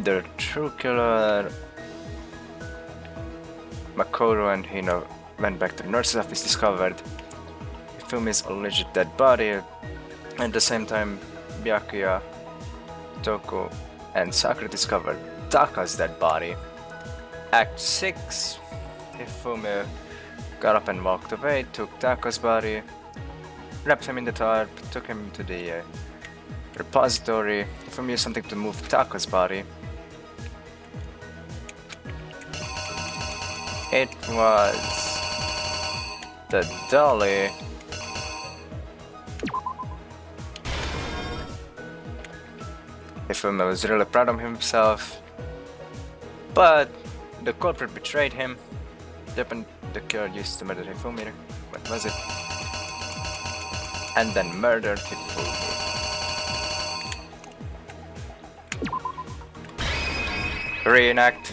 the true killer, Makoto and Hino went back to the nurse's office, discovered Hifumi's alleged dead body. At the same time, Byakuya, Toko, and Sakura discovered Taka's dead body. Act 6, Hifumi got up and walked away, took Taka's body, wrapped him in the tarp, took him to the Repository. Hifumi used something to move Tako's body. It was the dolly. Hifumi was really proud of himself, but the culprit betrayed him. The killer used to murder Hifumi. What was it? And then murdered Hifumi. Reenact.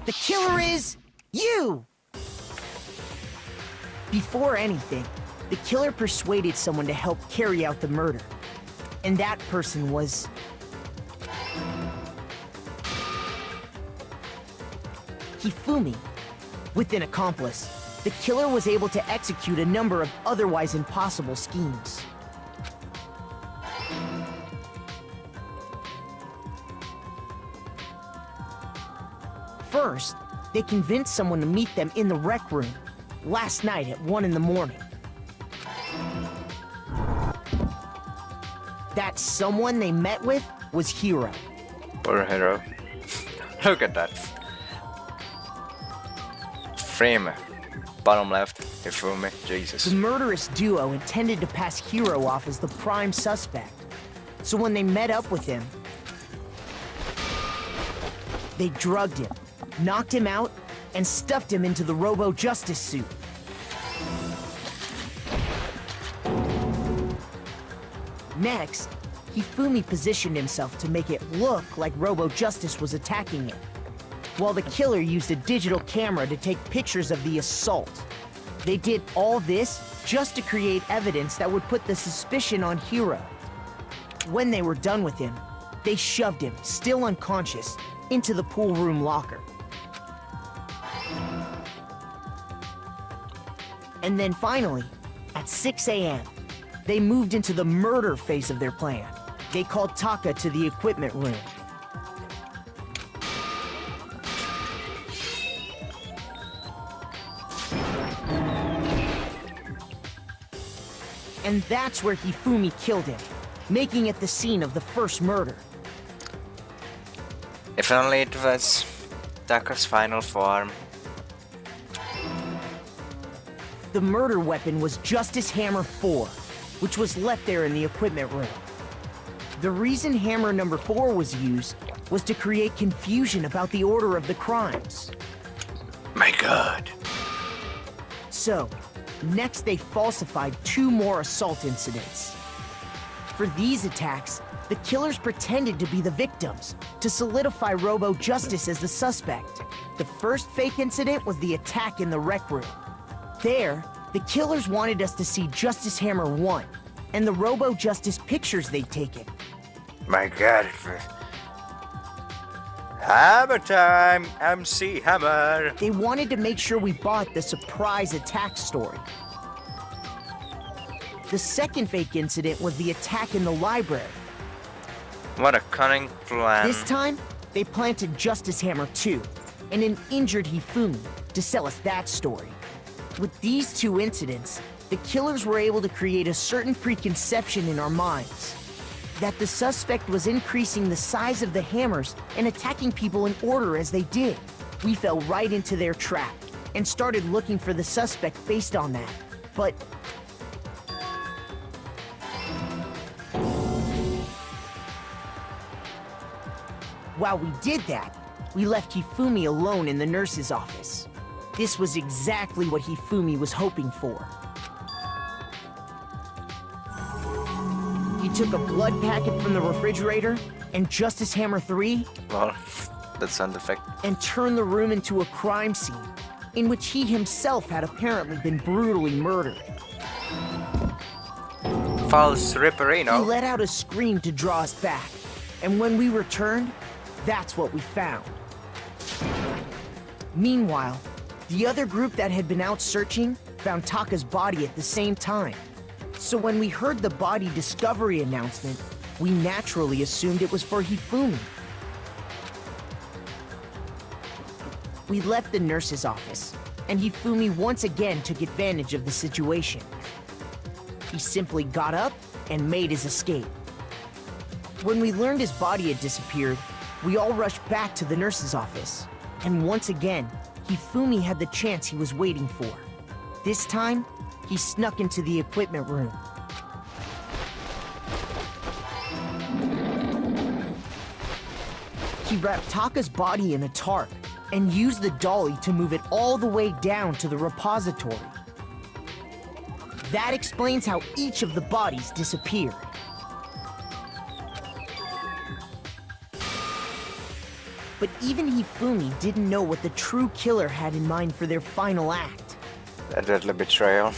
The killer is you! Before anything, the killer persuaded someone to help carry out the murder. And that person was... Hifumi. With an accomplice, the killer was able to execute a number of otherwise impossible schemes. First, they convinced someone to meet them in the rec room last night at 1 in the morning. That someone they met with was Hiro. Poor Hero. Look at that. Frame. Bottom left. Hifumi. Jesus. The murderous duo intended to pass Hiro off as the prime suspect. So when they met up with him, they drugged him, knocked him out, and stuffed him into the Robo-Justice suit. Next, Hifumi positioned himself to make it look like Robo-Justice was attacking him, while the killer used a digital camera to take pictures of the assault. They did all this just to create evidence that would put the suspicion on Hiro. When they were done with him, they shoved him, still unconscious, into the pool room locker. And then finally, at 6 a.m., they moved into the murder phase of their plan. They called Taka to the equipment room. And that's where Hifumi killed him, making it the scene of the first murder. If only it was Tako's final form. The murder weapon was Justice Hammer 4, which was left there in the equipment room. The reason Hammer number 4 was used was to create confusion about the order of the crimes. My God. So, next they falsified 2 more assault incidents. For these attacks, the killers pretended to be the victims, to solidify Robo-Justice as the suspect. The first fake incident was the attack in the rec room. There, the killers wanted us to see Justice Hammer 1, and the Robo-Justice pictures they'd taken. My God. Hammer time! MC Hammer! They wanted to make sure we bought the surprise attack story. The second fake incident was the attack in the library. What a cunning plan. This time, they planted Justice Hammer 2 and an injured Hifumi to sell us that story. With these 2 incidents, the killers were able to create a certain preconception in our minds that the suspect was increasing the size of the hammers and attacking people in order as they did. We fell right into their trap and started looking for the suspect based on that. But while we did that, we left Hifumi alone in the nurse's office. This was exactly what Hifumi was hoping for. He took a blood packet from the refrigerator and Justice Hammer 3 Well, that sound effect. and turned the room into a crime scene in which he himself had apparently been brutally murdered. False He Ripperino. let out a scream to draw us back, and when we returned, that's what we found. Meanwhile, the other group that had been out searching found Taka's body at the same time. So when we heard the body discovery announcement, we naturally assumed it was for Hifumi. We left the nurse's office, and Hifumi once again took advantage of the situation. He simply got up and made his escape. When we learned his body had disappeared, we all rushed back to the nurse's office. And once again, Hifumi had the chance he was waiting for. This time, he snuck into the equipment room. He wrapped Taka's body in a tarp and used the dolly to move it all the way down to the repository. That explains how each of the bodies disappeared. But even Hifumi didn't know what the true killer had in mind for their final act. A deadly betrayal.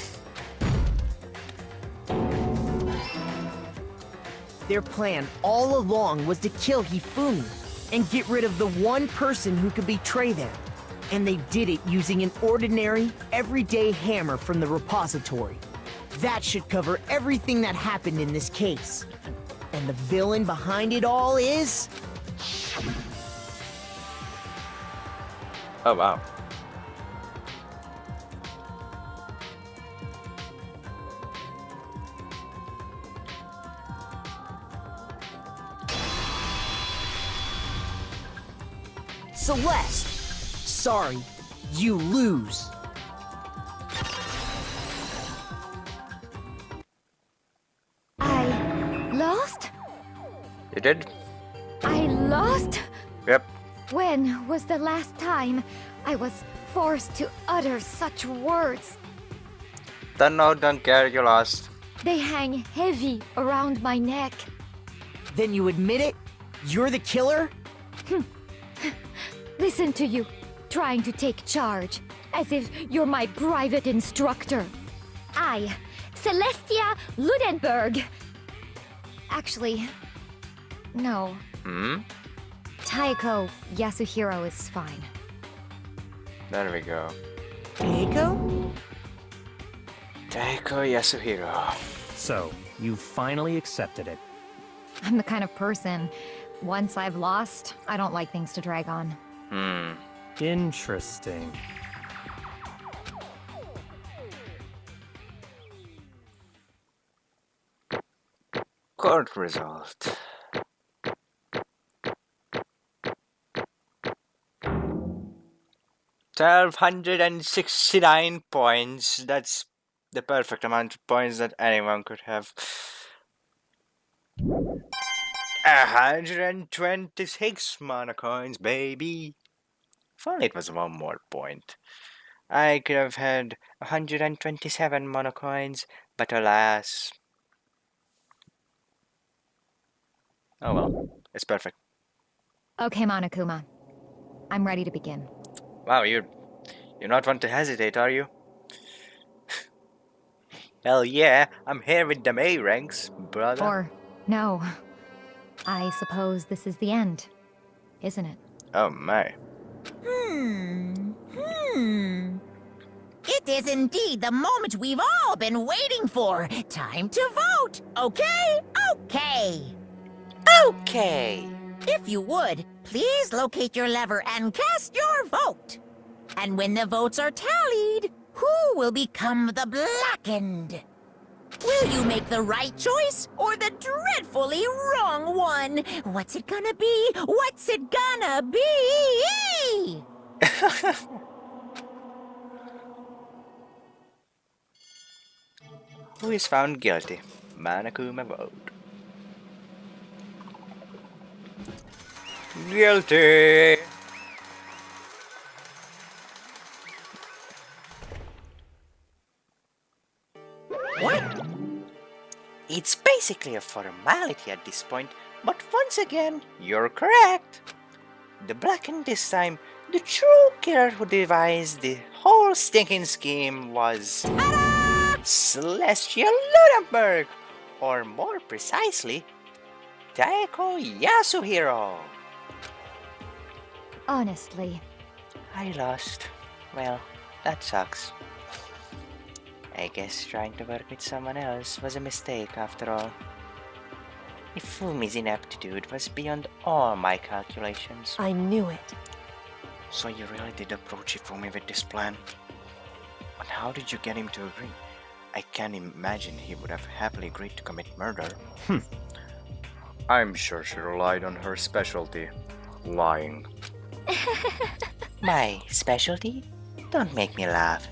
Their plan all along was to kill Hifumi and get rid of the one person who could betray them. And they did it using an ordinary, everyday hammer from the repository. That should cover everything that happened in this case. And the villain behind it all is... Oh wow. Celeste! Sorry, you lose. I lost? You did? I lost? Yep. When was the last time I was forced to utter such words? Don't care, you lost. They hang heavy around my neck. Then you admit it? You're the killer? Listen to you, trying to take charge, as if you're my private instructor. I, Celestia Ludenberg. Actually, no. Taiko Yasuhiro is fine. There we go. Eiko? Taiko Yasuhiro. So, you finally accepted it. I'm the kind of person, once I've lost, I don't like things to drag on. Interesting. Court result. $1,269 points. That's the perfect amount of points that anyone could have. 126 mana coins, baby. If only it was one more point. I could have had 127 mana coins, but alas. Oh well, it's perfect. Okay, Monokuma. I'm ready to begin. Wow, you're not one to hesitate, are you? Hell yeah, I'm here with them A ranks, brother. Or, no. I suppose this is the end, isn't it? Oh my. It is indeed the moment we've all been waiting for. Time to vote. Okay? Okay. Okay. If you would, please locate your lever and cast your vote. And when the votes are tallied, who will become the blackened? Will you make the right choice or the dreadfully wrong one? What's it gonna be? What's it gonna be? Who is found guilty? Monokuma vote. Guilty! What? It's basically a formality at this point, but once again, you're correct. The blackened this time, the true killer who devised the whole stinking scheme was Celestial Ludenberg, or more precisely, Taiko Yasuhiro. Honestly, I lost. Well, that sucks. I guess trying to work with someone else was a mistake after all. Ifumi's ineptitude was beyond all my calculations. I knew it. So you really did approach Ifumi with this plan? And how did you get him to agree? I can't imagine he would have happily agreed to commit murder. I'm sure she relied on her specialty, lying. My specialty? Don't make me laugh.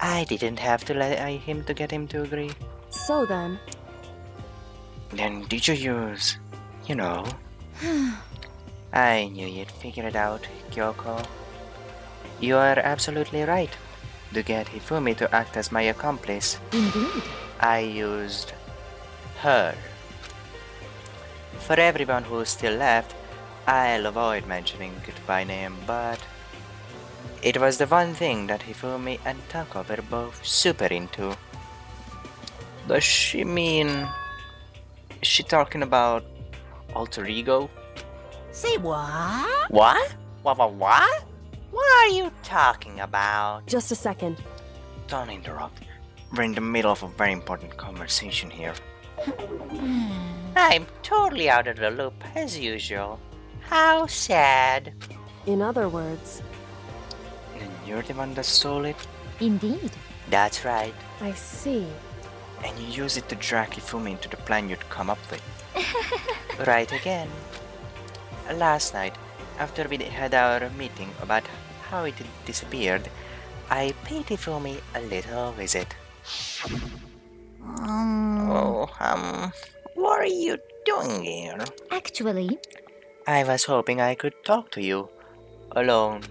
I didn't have to lie him to get him to agree. So then, Then did you use, you know? I knew you'd figure it out, Kyoko. You are absolutely right. To get Hifumi to act as my accomplice, Indeed. I used her. For everyone who's still left, I'll avoid mentioning it by name, but it was the one thing that Hifumi and Tako were both super into. Does she mean... Is she talking about alter ego? Say what? What? What? What are you talking about? just a second. Don't interrupt. We're in the middle of a very important conversation here. I'm totally out of the loop as usual. How sad. In other words, And you're the one that stole it? Indeed. That's right. I see. And you use it to drag Hifumi into the plan you'd come up with. Right again. Last night, after we had our meeting about how it disappeared, I paid Hifumi a little visit. What are you doing here? Actually, I was hoping I could talk to you. Alone.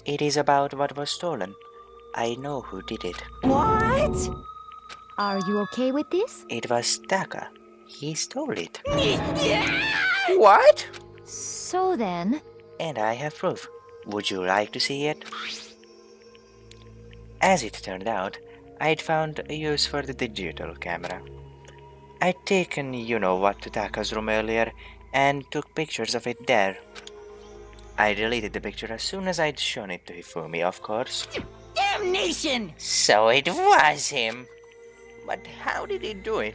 It is about what was stolen. I know who did it. What? are you okay with this? It was Taka. He stole it. What? So then, And I have proof. Would you like to see it? As it turned out, I'd found a use for the digital camera. I'd taken you-know-what to Taka's room earlier and took pictures of it there. I deleted the picture as soon as I'd shown it to Hifumi, of course. Damnation! So it was him. But how did he do it?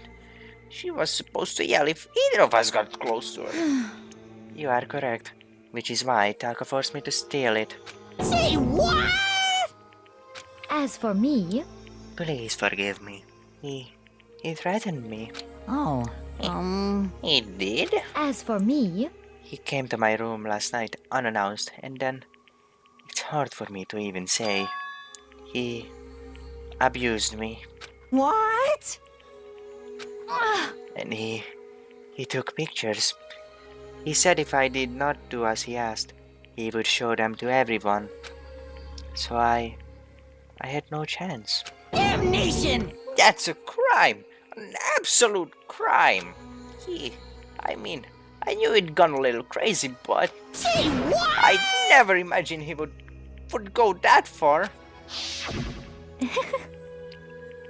She was supposed to yell if either of us got close to her. You are correct, which is why Taka forced me to steal it. Say what? as for me, Please forgive me. He threatened me. Oh, He did? as for me, He came to my room last night unannounced, and then it's hard for me to even say. He abused me, what? and he took pictures. He said if I did not do as he asked, he would show them to everyone. So I had no chance. Damnation! That's a crime! An absolute crime! I knew he'd gone a little crazy, but Say what? I never imagined he would go that far.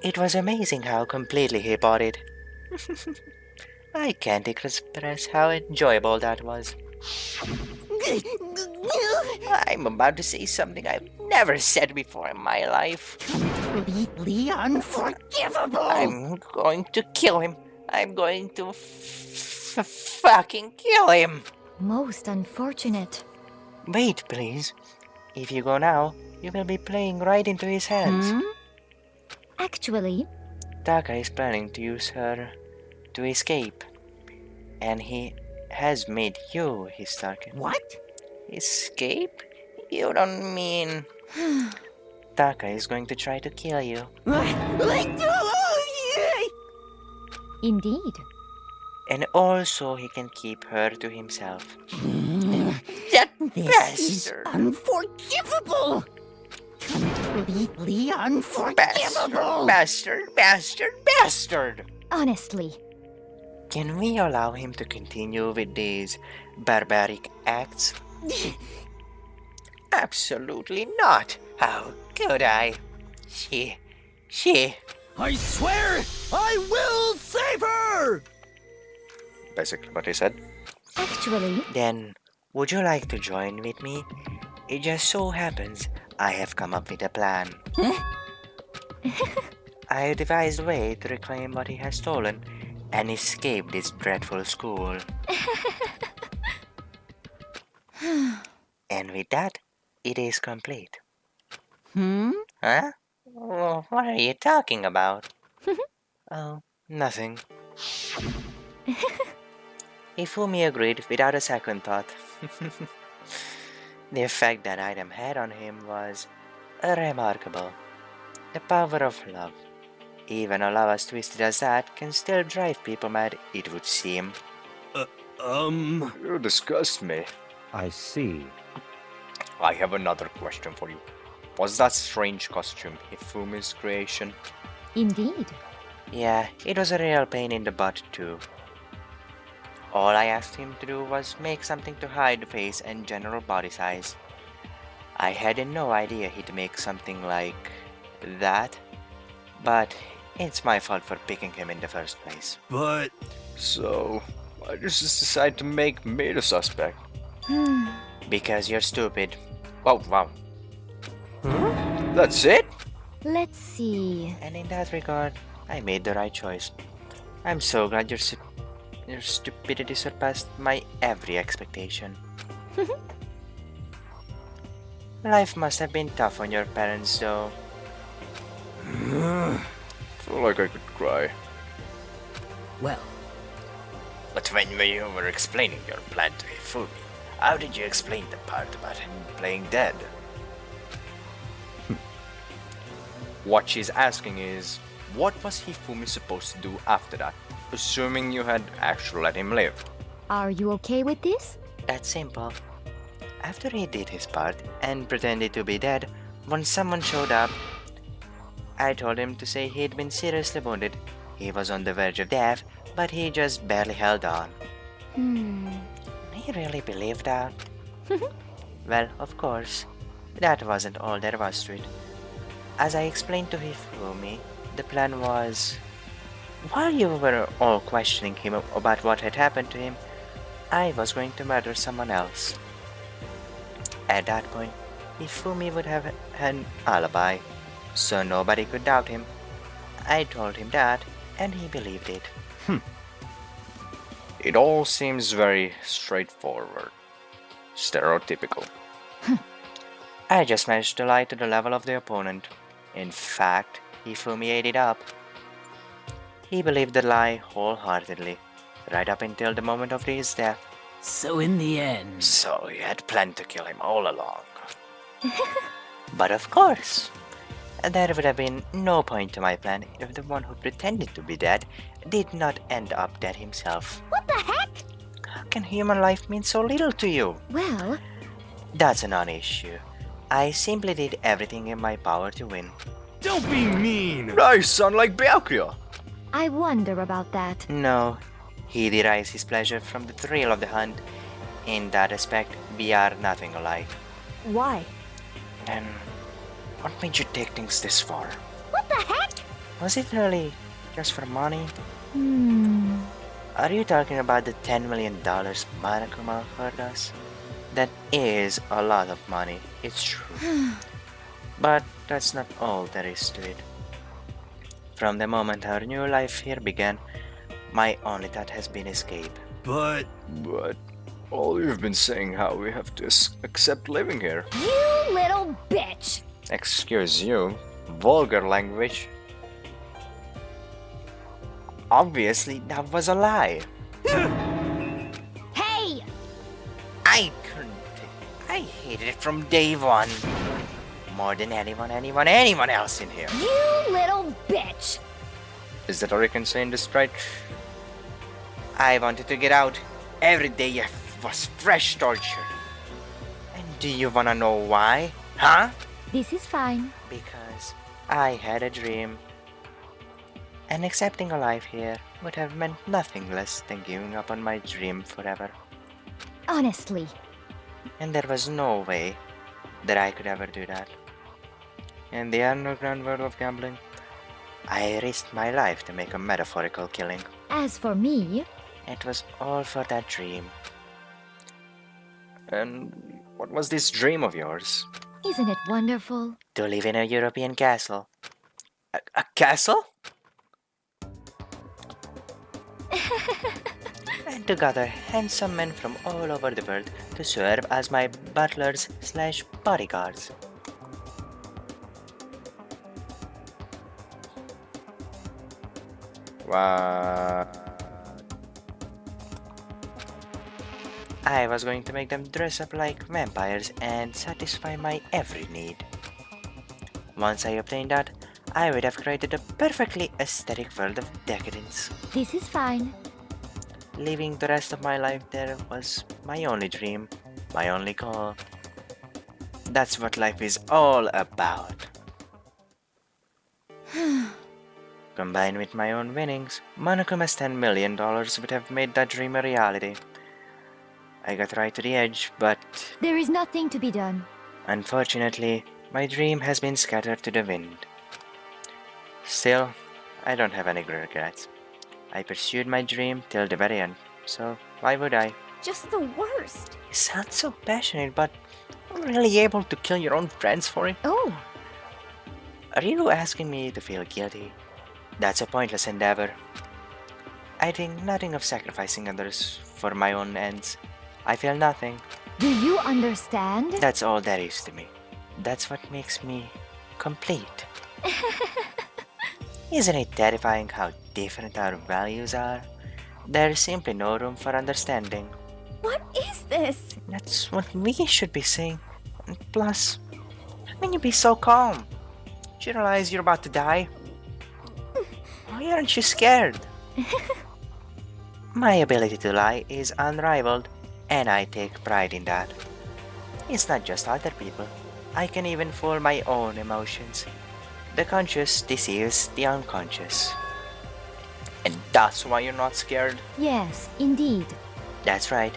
It was amazing how completely he bought it. I can't express how enjoyable that was. I'm about to say something I've never said before in my life. Completely unforgivable! I'm going to kill him. I'm going to fucking kill him. most unfortunate. Wait, please. If you go now, you will be playing right into his hands. Actually, Taka is planning to use her to escape. And he has made you his target. What? Escape? You don't mean... Taka is going to try to kill you. indeed. And also he can keep her to himself. That This is bastard! unforgivable! Completely unforgivable! Bastard! Honestly, Can we allow him to continue with these barbaric acts? Absolutely not! How could I? She... I swear I will save her! Basically what he said. actually, Then, would you like to join with me? It just so happens I have come up with a plan. I devised a way to reclaim what he has stolen and escape this dreadful school. And with that, it is complete. Huh? Oh, what are you talking about? Oh, nothing. Hifumi agreed without a second thought. The effect that item had on him was remarkable. The power of love, even a love as twisted as that, can still drive people mad, it would seem. You disgust me. I see. I have another question for you. Was that strange costume Hifumi's creation? Indeed. Yeah, it was a real pain in the butt too. All I asked him to do was make something to hide the face and general body size. I had no idea he'd make something like that, but it's my fault for picking him in the first place. But So, why did you just decide to make me the suspect? Because you're stupid. Oh, wow. That's it? Let's see. And in that regard, I made the right choice. I'm so glad your stupidity surpassed my every expectation. Life must have been tough on your parents, though. Feel like I could cry. Well, But when you were explaining your plan to Hifumi, how did you explain the part about him playing dead? What she's asking is, what was Hifumi supposed to do after that, assuming you had actually let him live? Are you okay with this? That's simple. After he did his part and pretended to be dead, when someone showed up, I told him to say he'd been seriously wounded. He was on the verge of death, but he just barely held on. He really believed that? Well, of course, that wasn't all there was to it. As I explained to Hifumi, the plan was... While you were all questioning him about what had happened to him, I was going to murder someone else. At that point, Hifumi would have an alibi, so nobody could doubt him. I told him that, and he believed it. It all seems very straightforward. Stereotypical. I just managed to lie to the level of the opponent. In fact, Hifumi ate it up. He believed the lie wholeheartedly, right up until the moment of his death. so in the end, So you had planned to kill him all along. But of course, there would have been no point to my plan if the one who pretended to be dead did not end up dead himself. What the heck? How can human life mean so little to you? Well, That's a non-issue. I simply did everything in my power to win. don't be mean! I sound like Byakuya. I wonder about that. No, he derives his pleasure from the thrill of the hunt. In that aspect, we are nothing alike. Why? Then, what made you take things this far? What the heck? Was it really just for money? Hmm. Are you talking about the $10 million Monokuma offered us? That is a lot of money, it's true. But that's not all there is to it. From the moment our new life here began, my only thought has been escape. But But all you've been saying how we have to accept living here. You little bitch! Excuse you, vulgar language. Obviously, that was a lie. Hey! I couldn't take it. I hated it from day one. More than anyone else in here. You little bitch! Is that all you can say in this right? I wanted to get out. Every day was fresh torture. And do you wanna know why? Huh? This is fine. Because I had a dream. And accepting a life here would have meant nothing less than giving up on my dream forever. Honestly. And there was no way that I could ever do that. In the underground world of gambling, I risked my life to make a metaphorical killing. As for me, It was all for that dream. And what was this dream of yours? isn't it wonderful? To live in a European castle. A castle? And to gather handsome men from all over the world to serve as my butlers slash bodyguards. I was going to make them dress up like vampires and satisfy my every need. Once I obtained that, I would have created a perfectly aesthetic world of decadence. This is fine. Living the rest of my life there was my only dream, my only goal. That's what life is all about. Combined with my own winnings, Monokuma's $10 million would have made that dream a reality. I got right to the edge, but There is nothing to be done. unfortunately, my dream has been scattered to the wind. Still, I don't have any regrets. I pursued my dream till the very end, so why would I? Just the worst. You sound so passionate, but really able to kill your own friends for it? Oh, Are you asking me to feel guilty? That's a pointless endeavor. I think nothing of sacrificing others for my own ends. I feel nothing. do you understand? That's all there is to me. That's what makes me complete. Isn't it terrifying how different our values are? There's simply no room for understanding. What is this? That's what we should be saying. And plus, how can you be so calm? Do you realize you're about to die? Why aren't you scared? My ability to lie is unrivaled, and I take pride in that. It's not just other people. I can even fool my own emotions. The conscious deceives the unconscious. And that's why you're not scared? Yes, indeed. That's right.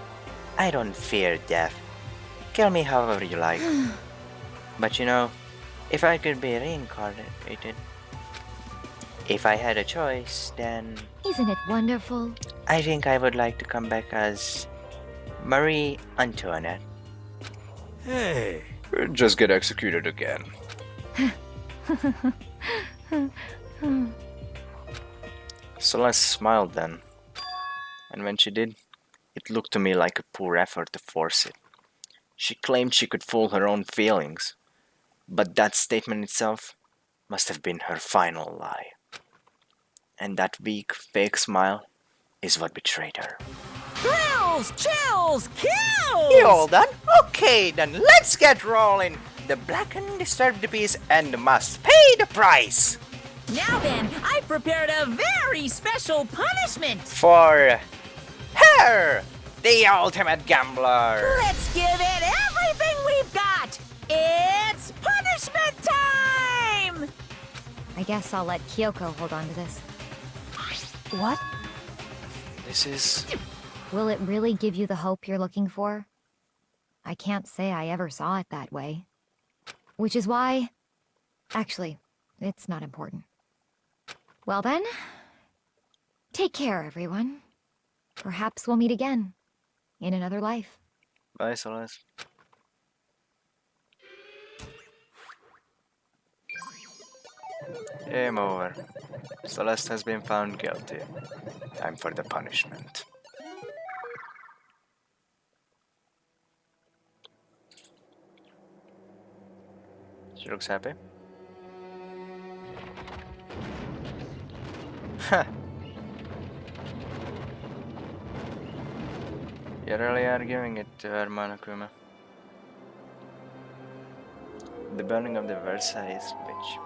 I don't fear death. Kill me however you like. But you know, if I could be reincarnated, if I had a choice, then Isn't it wonderful? I think I would like to come back as Marie Antoinette. Hey, Just get executed again. Celeste smiled then, and when she did, it looked to me like a poor effort to force it. She claimed she could fool her own feelings, but that statement itself must have been her final lie. And that weak, fake smile is what betrayed her. Thrills, chills, kills! You all done? Okay, then let's get rolling. The blackened disturbed the piece and must pay the price. Now then, I prepared a very special punishment. For her, the ultimate gambler. Let's give it everything we've got. It's punishment time! I guess I'll let Kyoko hold on to this. What? This is... Will it really give you the hope you're looking for? I can't say I ever saw it that way. Which is why... Actually, it's not important. Well then, take care, everyone. Perhaps we'll meet again. In another life. Bye, Celeste. Game over. Celeste has been found guilty. Time for the punishment. She looks happy. Huh. You really are giving it to her, Monokuma. The burning of the Versailles witch.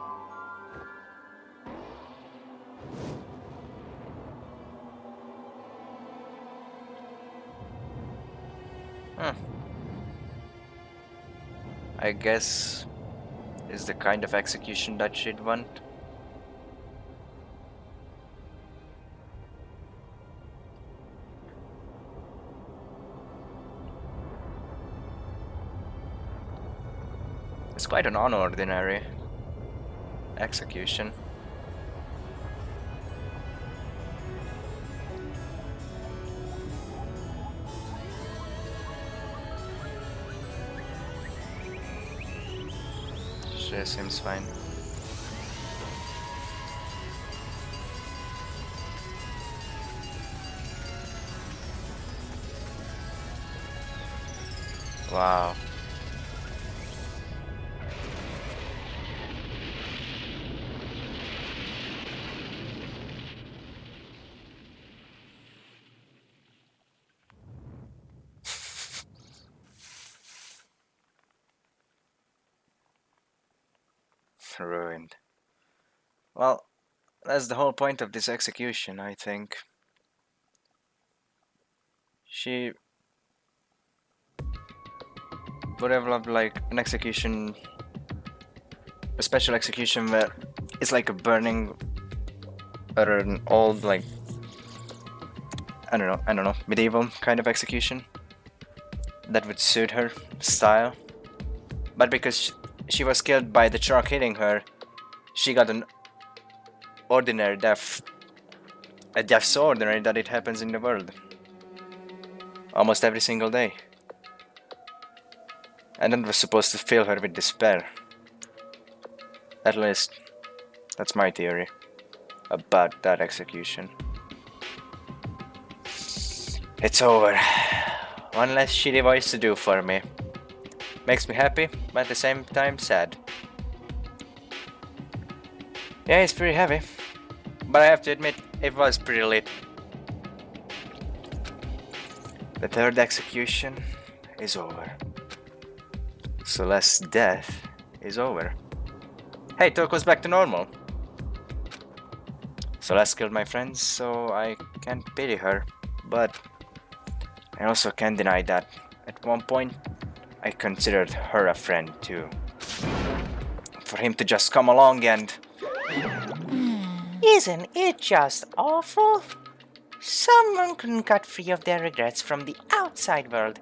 I guess is the kind of execution that she'd want. It's quite an unordinary execution. She seems fine. Wow. ruined. Well, that's the whole point of this execution, I think. She would have loved like an execution, a special execution where it's like a burning or an old like I don't know, medieval kind of execution that would suit her style. But because she was killed by the truck hitting her, she got an ordinary death. A death so ordinary that it happens in the world. Almost every single day. And that was supposed to fill her with despair. At least, that's my theory about that execution. It's over. One less shitty voice to do for me. Makes me happy, but at the same time sad. Yeah, it's pretty heavy. But I have to admit, it was pretty lit. The third execution is over. Celeste's death is over. Hey, Toko's back to normal. Celeste killed my friends, so I can't pity her. But I also can't deny that at one point I considered her a friend too. For him to just come along and... Isn't it just awful? Someone couldn't cut free of their regrets from the outside world,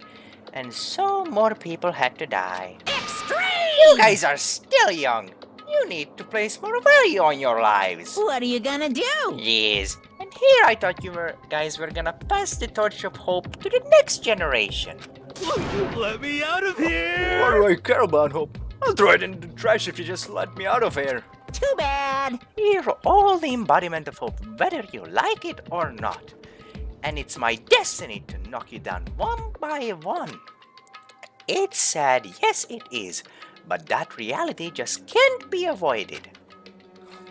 and so more people had to die. Extreme! You guys are still young. You need to place more value on your lives. What are you gonna do? Yes, and here I thought you guys were gonna pass the torch of hope to the next generation. Let me out of here! What do I care about hope? I'll throw it in the trash if you just let me out of here. Too bad. You're all the embodiment of hope, whether you like it or not. And it's my destiny to knock you down one by one. It's sad, yes it is, but that reality just can't be avoided.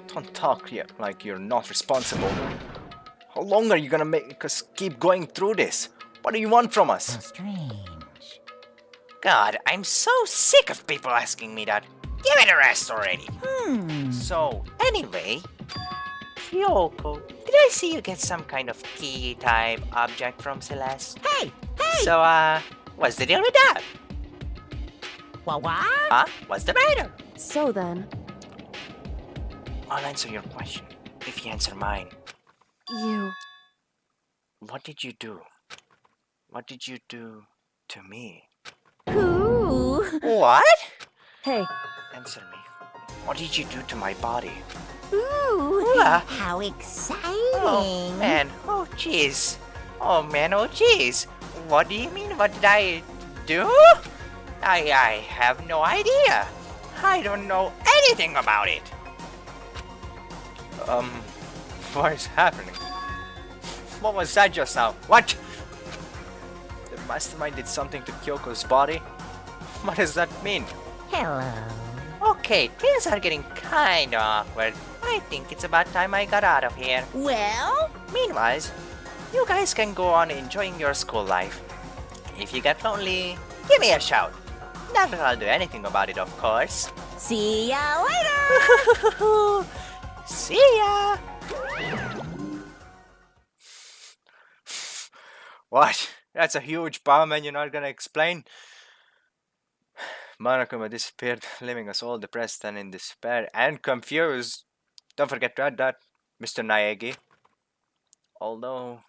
Don't talk yet like you're not responsible. How long are you gonna make us keep going through this? What do you want from us? Strange. God, I'm so sick of people asking me that. Give it a rest already. So, anyway, Kyoko, did I see you get some kind of key type object from Celeste? Hey! Hey! So, what's the deal with that? What? Huh? What's the matter? So then, I'll answer your question if you answer mine. you... What did you do? What did you do to me? Ooh. What? Hey, Answer me. What did you do to my body? Ooh. Ah. How exciting. Oh, man. Oh, jeez. Oh, man. Oh, jeez. What do you mean? What did I do? I have no idea. I don't know anything about it. What is happening? What was that just now? What? The mastermind did something to Kyoko's body? What does that mean? Hello. Okay, things are getting kinda awkward. I think it's about time I got out of here. Well, Meanwhile, you guys can go on enjoying your school life. If you get lonely, give me a shout. Not that I'll do anything about it, of course. see ya later. See ya! What? That's a huge bomb and you're not gonna explain? Monokuma disappeared, leaving us all depressed and in despair and confused. Don't forget to add that, Mr. Naegi. Although,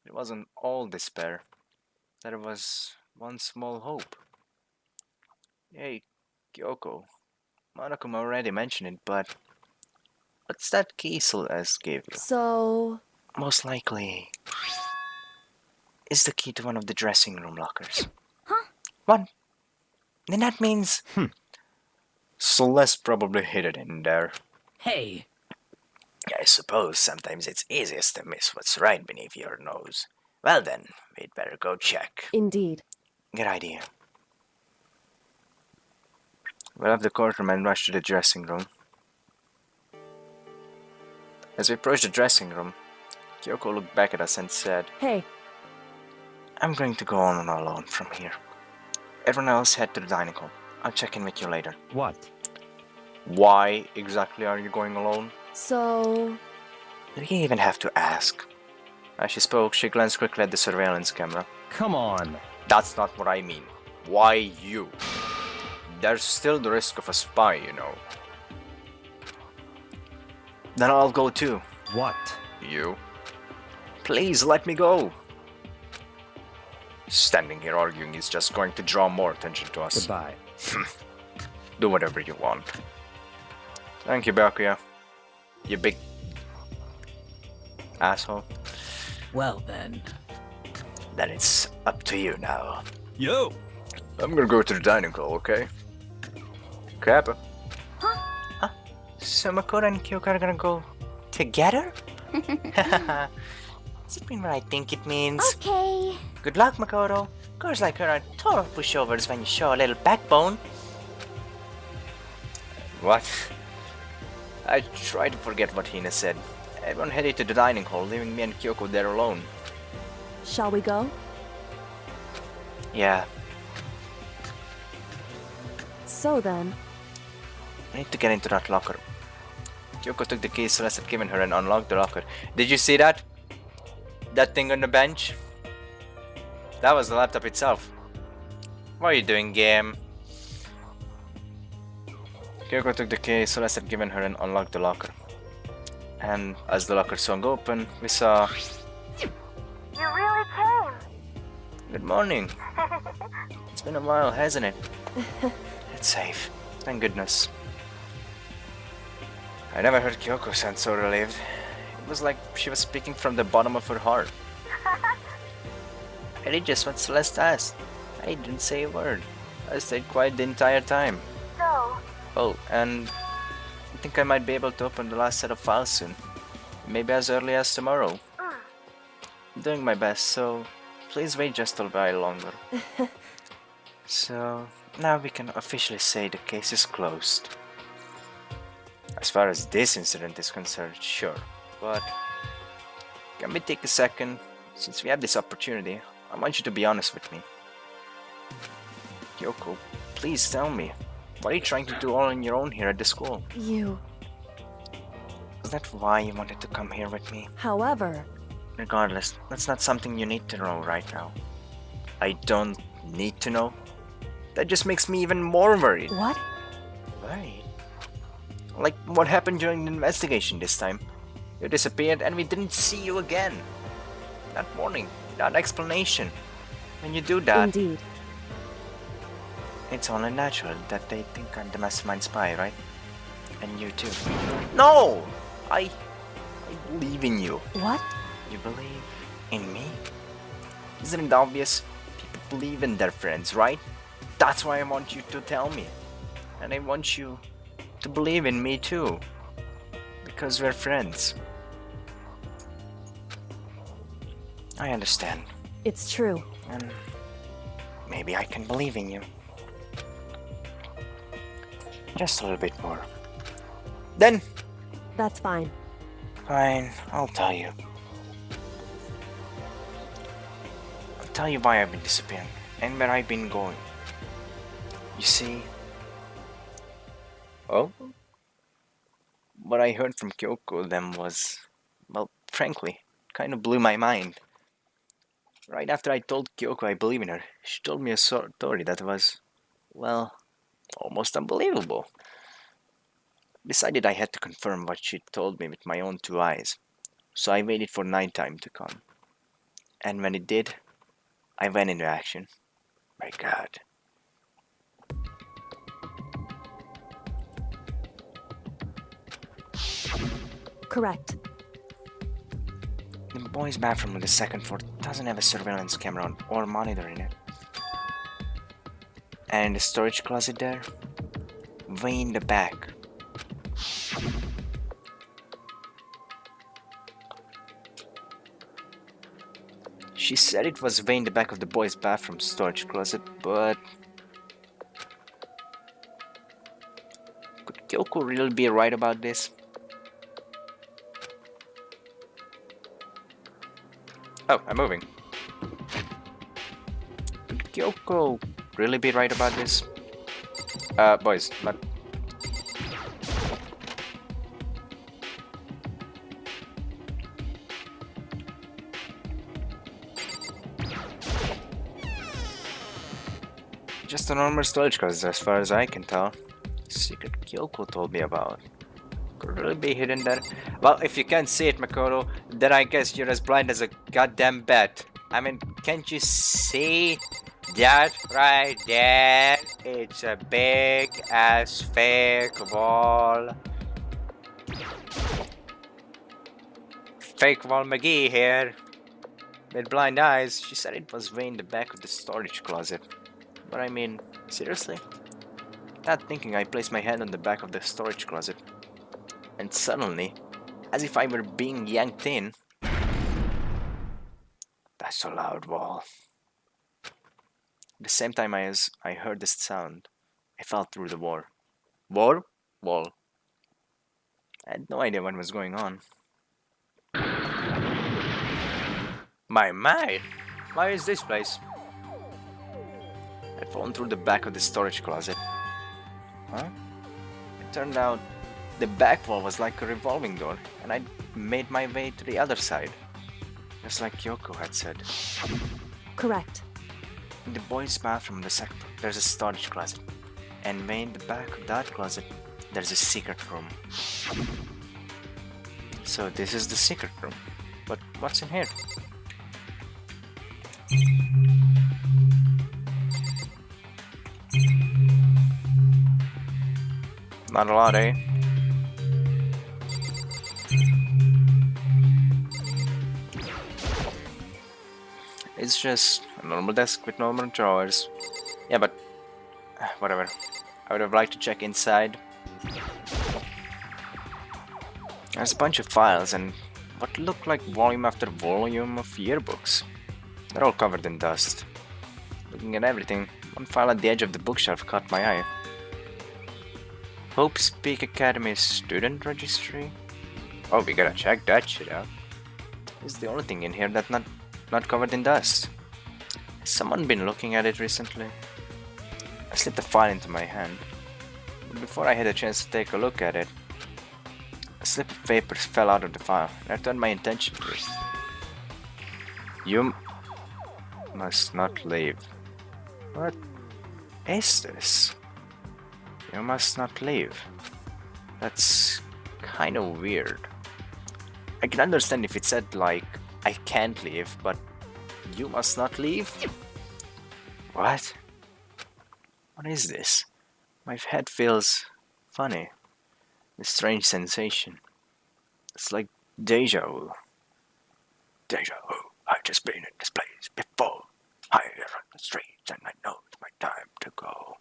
it wasn't all despair. There was one small hope. Hey, Kyoko. Monokuma already mentioned it, but... what's that key Celeste gave you? so... Most likely... is the key to one of the dressing room lockers. Huh? One. Then that means... Celeste probably hid it in there. Hey, I suppose sometimes it's easiest to miss what's right beneath your nose. Well then, we'd better go check. Indeed. Good idea. We'll have the courtroom and rush to the dressing room. As we approached the dressing room, Kyoko looked back at us and said, Hey, I'm going to go on alone from here. Everyone else head to the dining hall. I'll check in with you later. What? Why exactly are you going alone? So, Do you even have to ask? As she spoke, she glanced quickly at the surveillance camera. Come on. That's not what I mean. Why you? There's still the risk of a spy, you know. Then I'll go too. What? You? Please let me go. Standing here arguing is just going to draw more attention to us. Goodbye. Do whatever you want. Thank you, Byakuya. You big asshole. Well then. Then it's up to you now. Yo! I'm gonna go to the dining hall, okay? Kappa. So Makoto and Kyoko are gonna go together? Does it mean what I think it means? Okay. Good luck, Makoto. Girls like her are total pushovers when you show a little backbone. What? I tried to forget what Hina said. Everyone headed to the dining hall, leaving me and Kyoko there alone. shall we go? Yeah, So then, I need to get into that locker. Kyoko took the keys Celeste had given her and unlocked the locker. Did you see that? That thing on the bench? That was the laptop itself. What are you doing, game? Kyoko took the key Celeste had given her and unlocked the locker. And as the locker swung open, we saw... You really came. Good morning. It's been a while, hasn't it? It's safe. Thank goodness. I never heard Kyoko sound so relieved. It was like she was speaking from the bottom of her heart. I did just what Celeste asked. I didn't say a word. I stayed quiet the entire time. So, Oh, and I think I might be able to open the last set of files soon. Maybe as early as tomorrow. I'm doing my best, so please wait just a while longer. So, now we can officially say the case is closed. As far as this incident is concerned, sure. But, can we take a second? Since we have this opportunity, I want you to be honest with me. Kyoko, please tell me. What are you trying to do all on your own here at the school? you. Is that why you wanted to come here with me? However, Regardless, that's not something you need to know right now. I don't need to know. That just makes me even more worried. what? Worried? Like what happened during the investigation this time. You disappeared and we didn't see you again. That morning, without explanation. When you do that, Indeed. it's only natural that they think I'm the mastermind spy, right? And you too. No! I believe in you. What? You believe in me? Isn't it obvious? People believe in their friends, right? That's why I want you to tell me. And I want you to believe in me too. Because we're friends. I understand. It's true. And maybe I can believe in you. Just a little bit more. Then, That's fine. fine, I'll tell you. I'll tell you why I've been disappearing and where I've been going. You see... Oh? What I heard from Kyoko then was... Well, frankly, kind of blew my mind. Right after I told Kyoko I believe in her, she told me a story that was... Well, almost unbelievable. Decided I had to confirm what she told me with my own two eyes. So I waited for nighttime to come. And when it did, I went into action. My God. Correct. The boys' bathroom on the second floor doesn't have a surveillance camera on or monitor in it. And the storage closet there, way in the back. She said it was way in the back of the boys' bathroom storage closet, but... Could Kyoko really be right about this? Oh, I'm moving. Could Kyoko really be right about this? Boys, not... Just a normal storage closet as far as I can tell. Secret Kyoko told me about. Could really be hidden there. Well, if you can't see it, Makoto, then I guess you're as blind as a goddamn bat. I mean, can't you see that right there? It's a big ass fake wall. Fake wall McGee here. With blind eyes, she said it was way in the back of the storage closet. But I mean, seriously? Not thinking, I placed my hand on the back of the storage closet. And suddenly, as if I were being yanked in, that's a loud wall. At the same time as I heard this sound, I fell through the wall. Wall? I had no idea what was going on. My, why is this place? I'd fallen through the back of the storage closet. Huh? It turned out the back wall was like a revolving door, and I made my way to the other side. Just like Kyoko had said. Correct. In the boys' bathroom in the sector, there's a storage closet. And way in the back of that closet, there's a secret room. So this is the secret room. But what's in here? Not a lot, eh? It's just a normal desk with normal drawers. Yeah, but whatever. I would have liked to check inside. There's a bunch of files and what looked like volume after volume of yearbooks. They're all covered in dust. Looking at everything, one file at the edge of the bookshelf caught my eye. Hope's Peak Academy student registry? Oh, we gotta check that shit out. It's the only thing in here that's not covered in dust. Has someone been looking at it recently? I slipped the file into my hand. But before I had a chance to take a look at it, a slip of paper fell out of the file, and I turned my attention to it. You must not leave. What is this? You must not leave. That's kind of weird. I can understand if it said like, I can't leave, but you must not leave? What? What is this? My head feels funny. A strange sensation. It's like deja vu. Deja vu. I've just been in this place before. I run the streets and I know it's my time to go.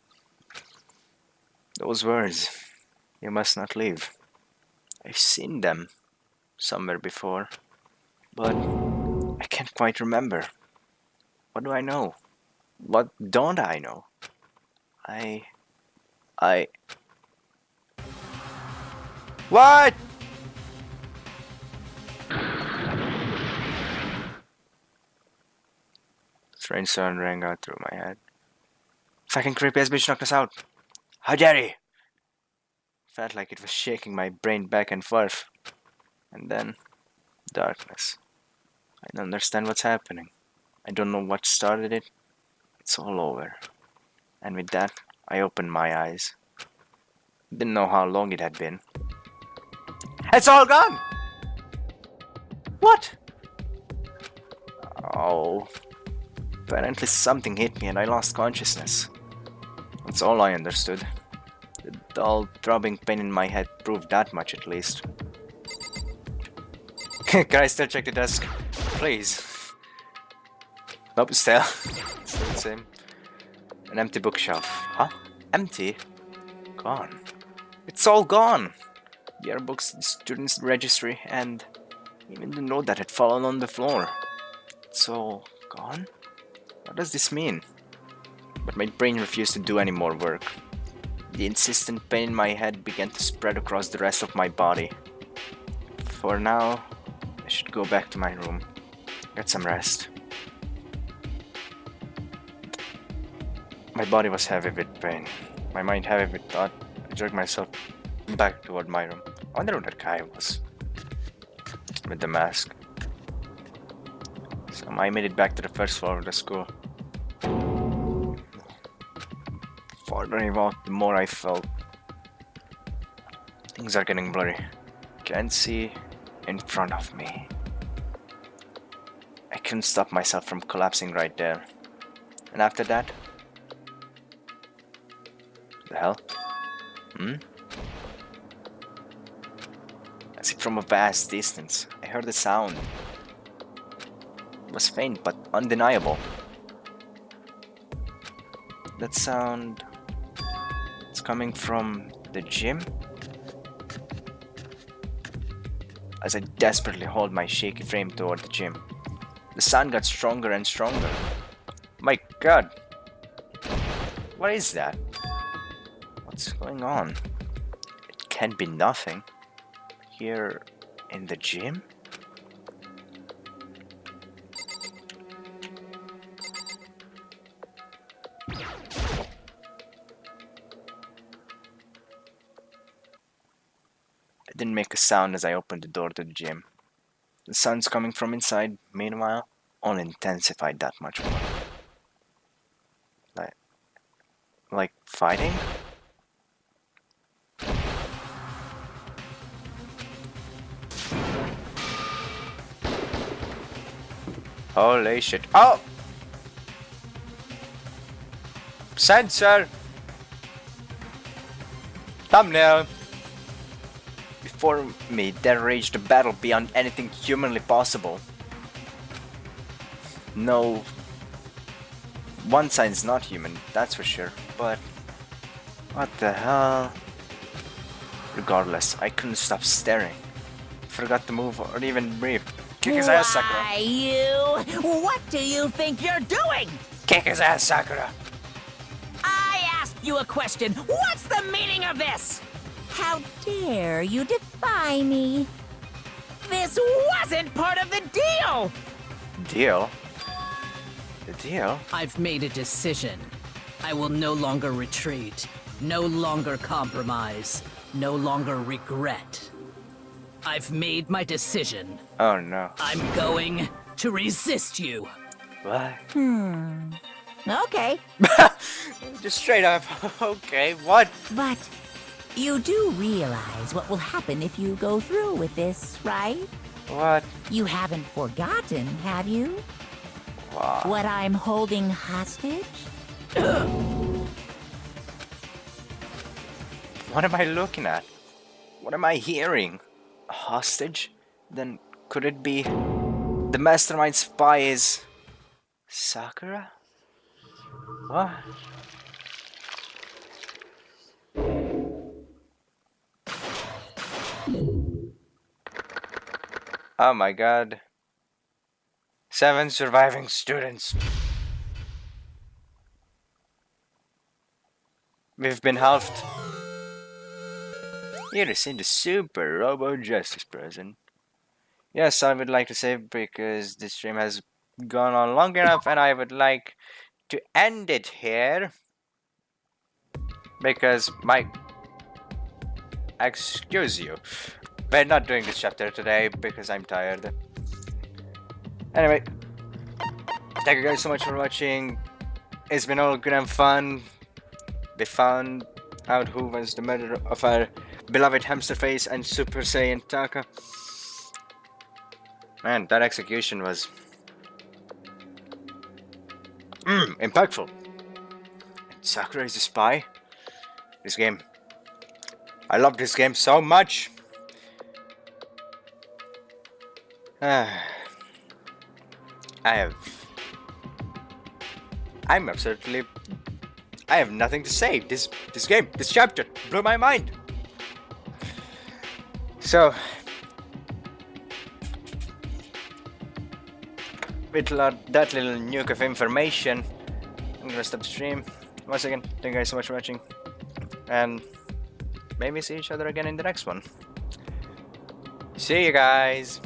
Those words. You must not leave. I've seen them somewhere before, but I can't quite remember. What do I know? What don't I know? What? Strange sound rang out through my head. Fucking creepy ass bitch knocked us out. How dare he? Felt like it was shaking my brain back and forth. And then, darkness. I don't understand what's happening. I don't know what started it. It's all over. And with that, I opened my eyes. Didn't know how long it had been. It's all gone! What? Oh. Apparently something hit me and I lost consciousness. That's all I understood. The dull, throbbing pain in my head proved that much at least. Can I still check the desk? Please. Nope, still the same. An empty bookshelf. Huh? Empty? Gone. It's all gone! Yearbooks, the student's registry, and even the note that had fallen on the floor. It's all gone? What does this mean? But my brain refused to do any more work. The insistent pain in my head began to spread across the rest of my body. For now, I should go back to my room. Get some rest. My body was heavy with pain. My mind heavy with thought. I jerked myself back toward my room. I wonder who that guy was. With the mask. So I made it back to the first floor of the school. farther I walked, the more I felt things are getting blurry. Can't see in front of me. I couldn't stop myself from collapsing right there. And after that, the hell? As if from a vast distance, I heard a sound. It was faint but undeniable. That sound is coming from the gym. As I desperately hold my shaky frame toward the gym, the sound got stronger and stronger. My god! What is that? What's going on? It can't be nothing. Here in the gym? I didn't make a sound as I opened the door to the gym. The sounds coming from inside, meanwhile, only intensified that much more. Like fighting? Holy shit. Oh! Censor! Thumbnail! Before me, there raged a battle beyond anything humanly possible. No. One side's not human, that's for sure, but what the hell? Regardless, I couldn't stop staring. Forgot to move or even breathe. Kick his ass, Sakura. Why, you? What do you think you're doing? Kick his ass, Sakura. I asked you a question. What's the meaning of this? How dare you defy me? This wasn't part of the deal! Deal? The deal? I've made a decision. I will no longer retreat, no longer compromise, no longer regret. I've made my decision. Oh no. I'm going to resist you. What? Okay, Just straight up. Okay, what? but you do realize what will happen if you go through with this, right? What? You haven't forgotten, have you? Wow. What I'm holding hostage? What am I looking at? What am I hearing? A hostage? Then could it be the mastermind spy is Sakura? What? Oh my god. 7 surviving students. We've been halved. Here is in the Super Robo Justice present. Yes, I would like to say because this stream has gone on long enough and I would like to end it here. Because excuse you. We're not doing this chapter today because I'm tired. Anyway, thank you guys so much for watching. It's been all good and fun. We found out who was the murderer of our beloved hamster face and Super Saiyan Taka. Man, that execution was impactful. Sakura is a spy. This game, I love this game so much. I have nothing to say. This game, this chapter blew my mind. So, with that little nuke of information, I'm gonna stop the stream. Once again, thank you guys so much for watching, and maybe see each other again in the next one. See you guys.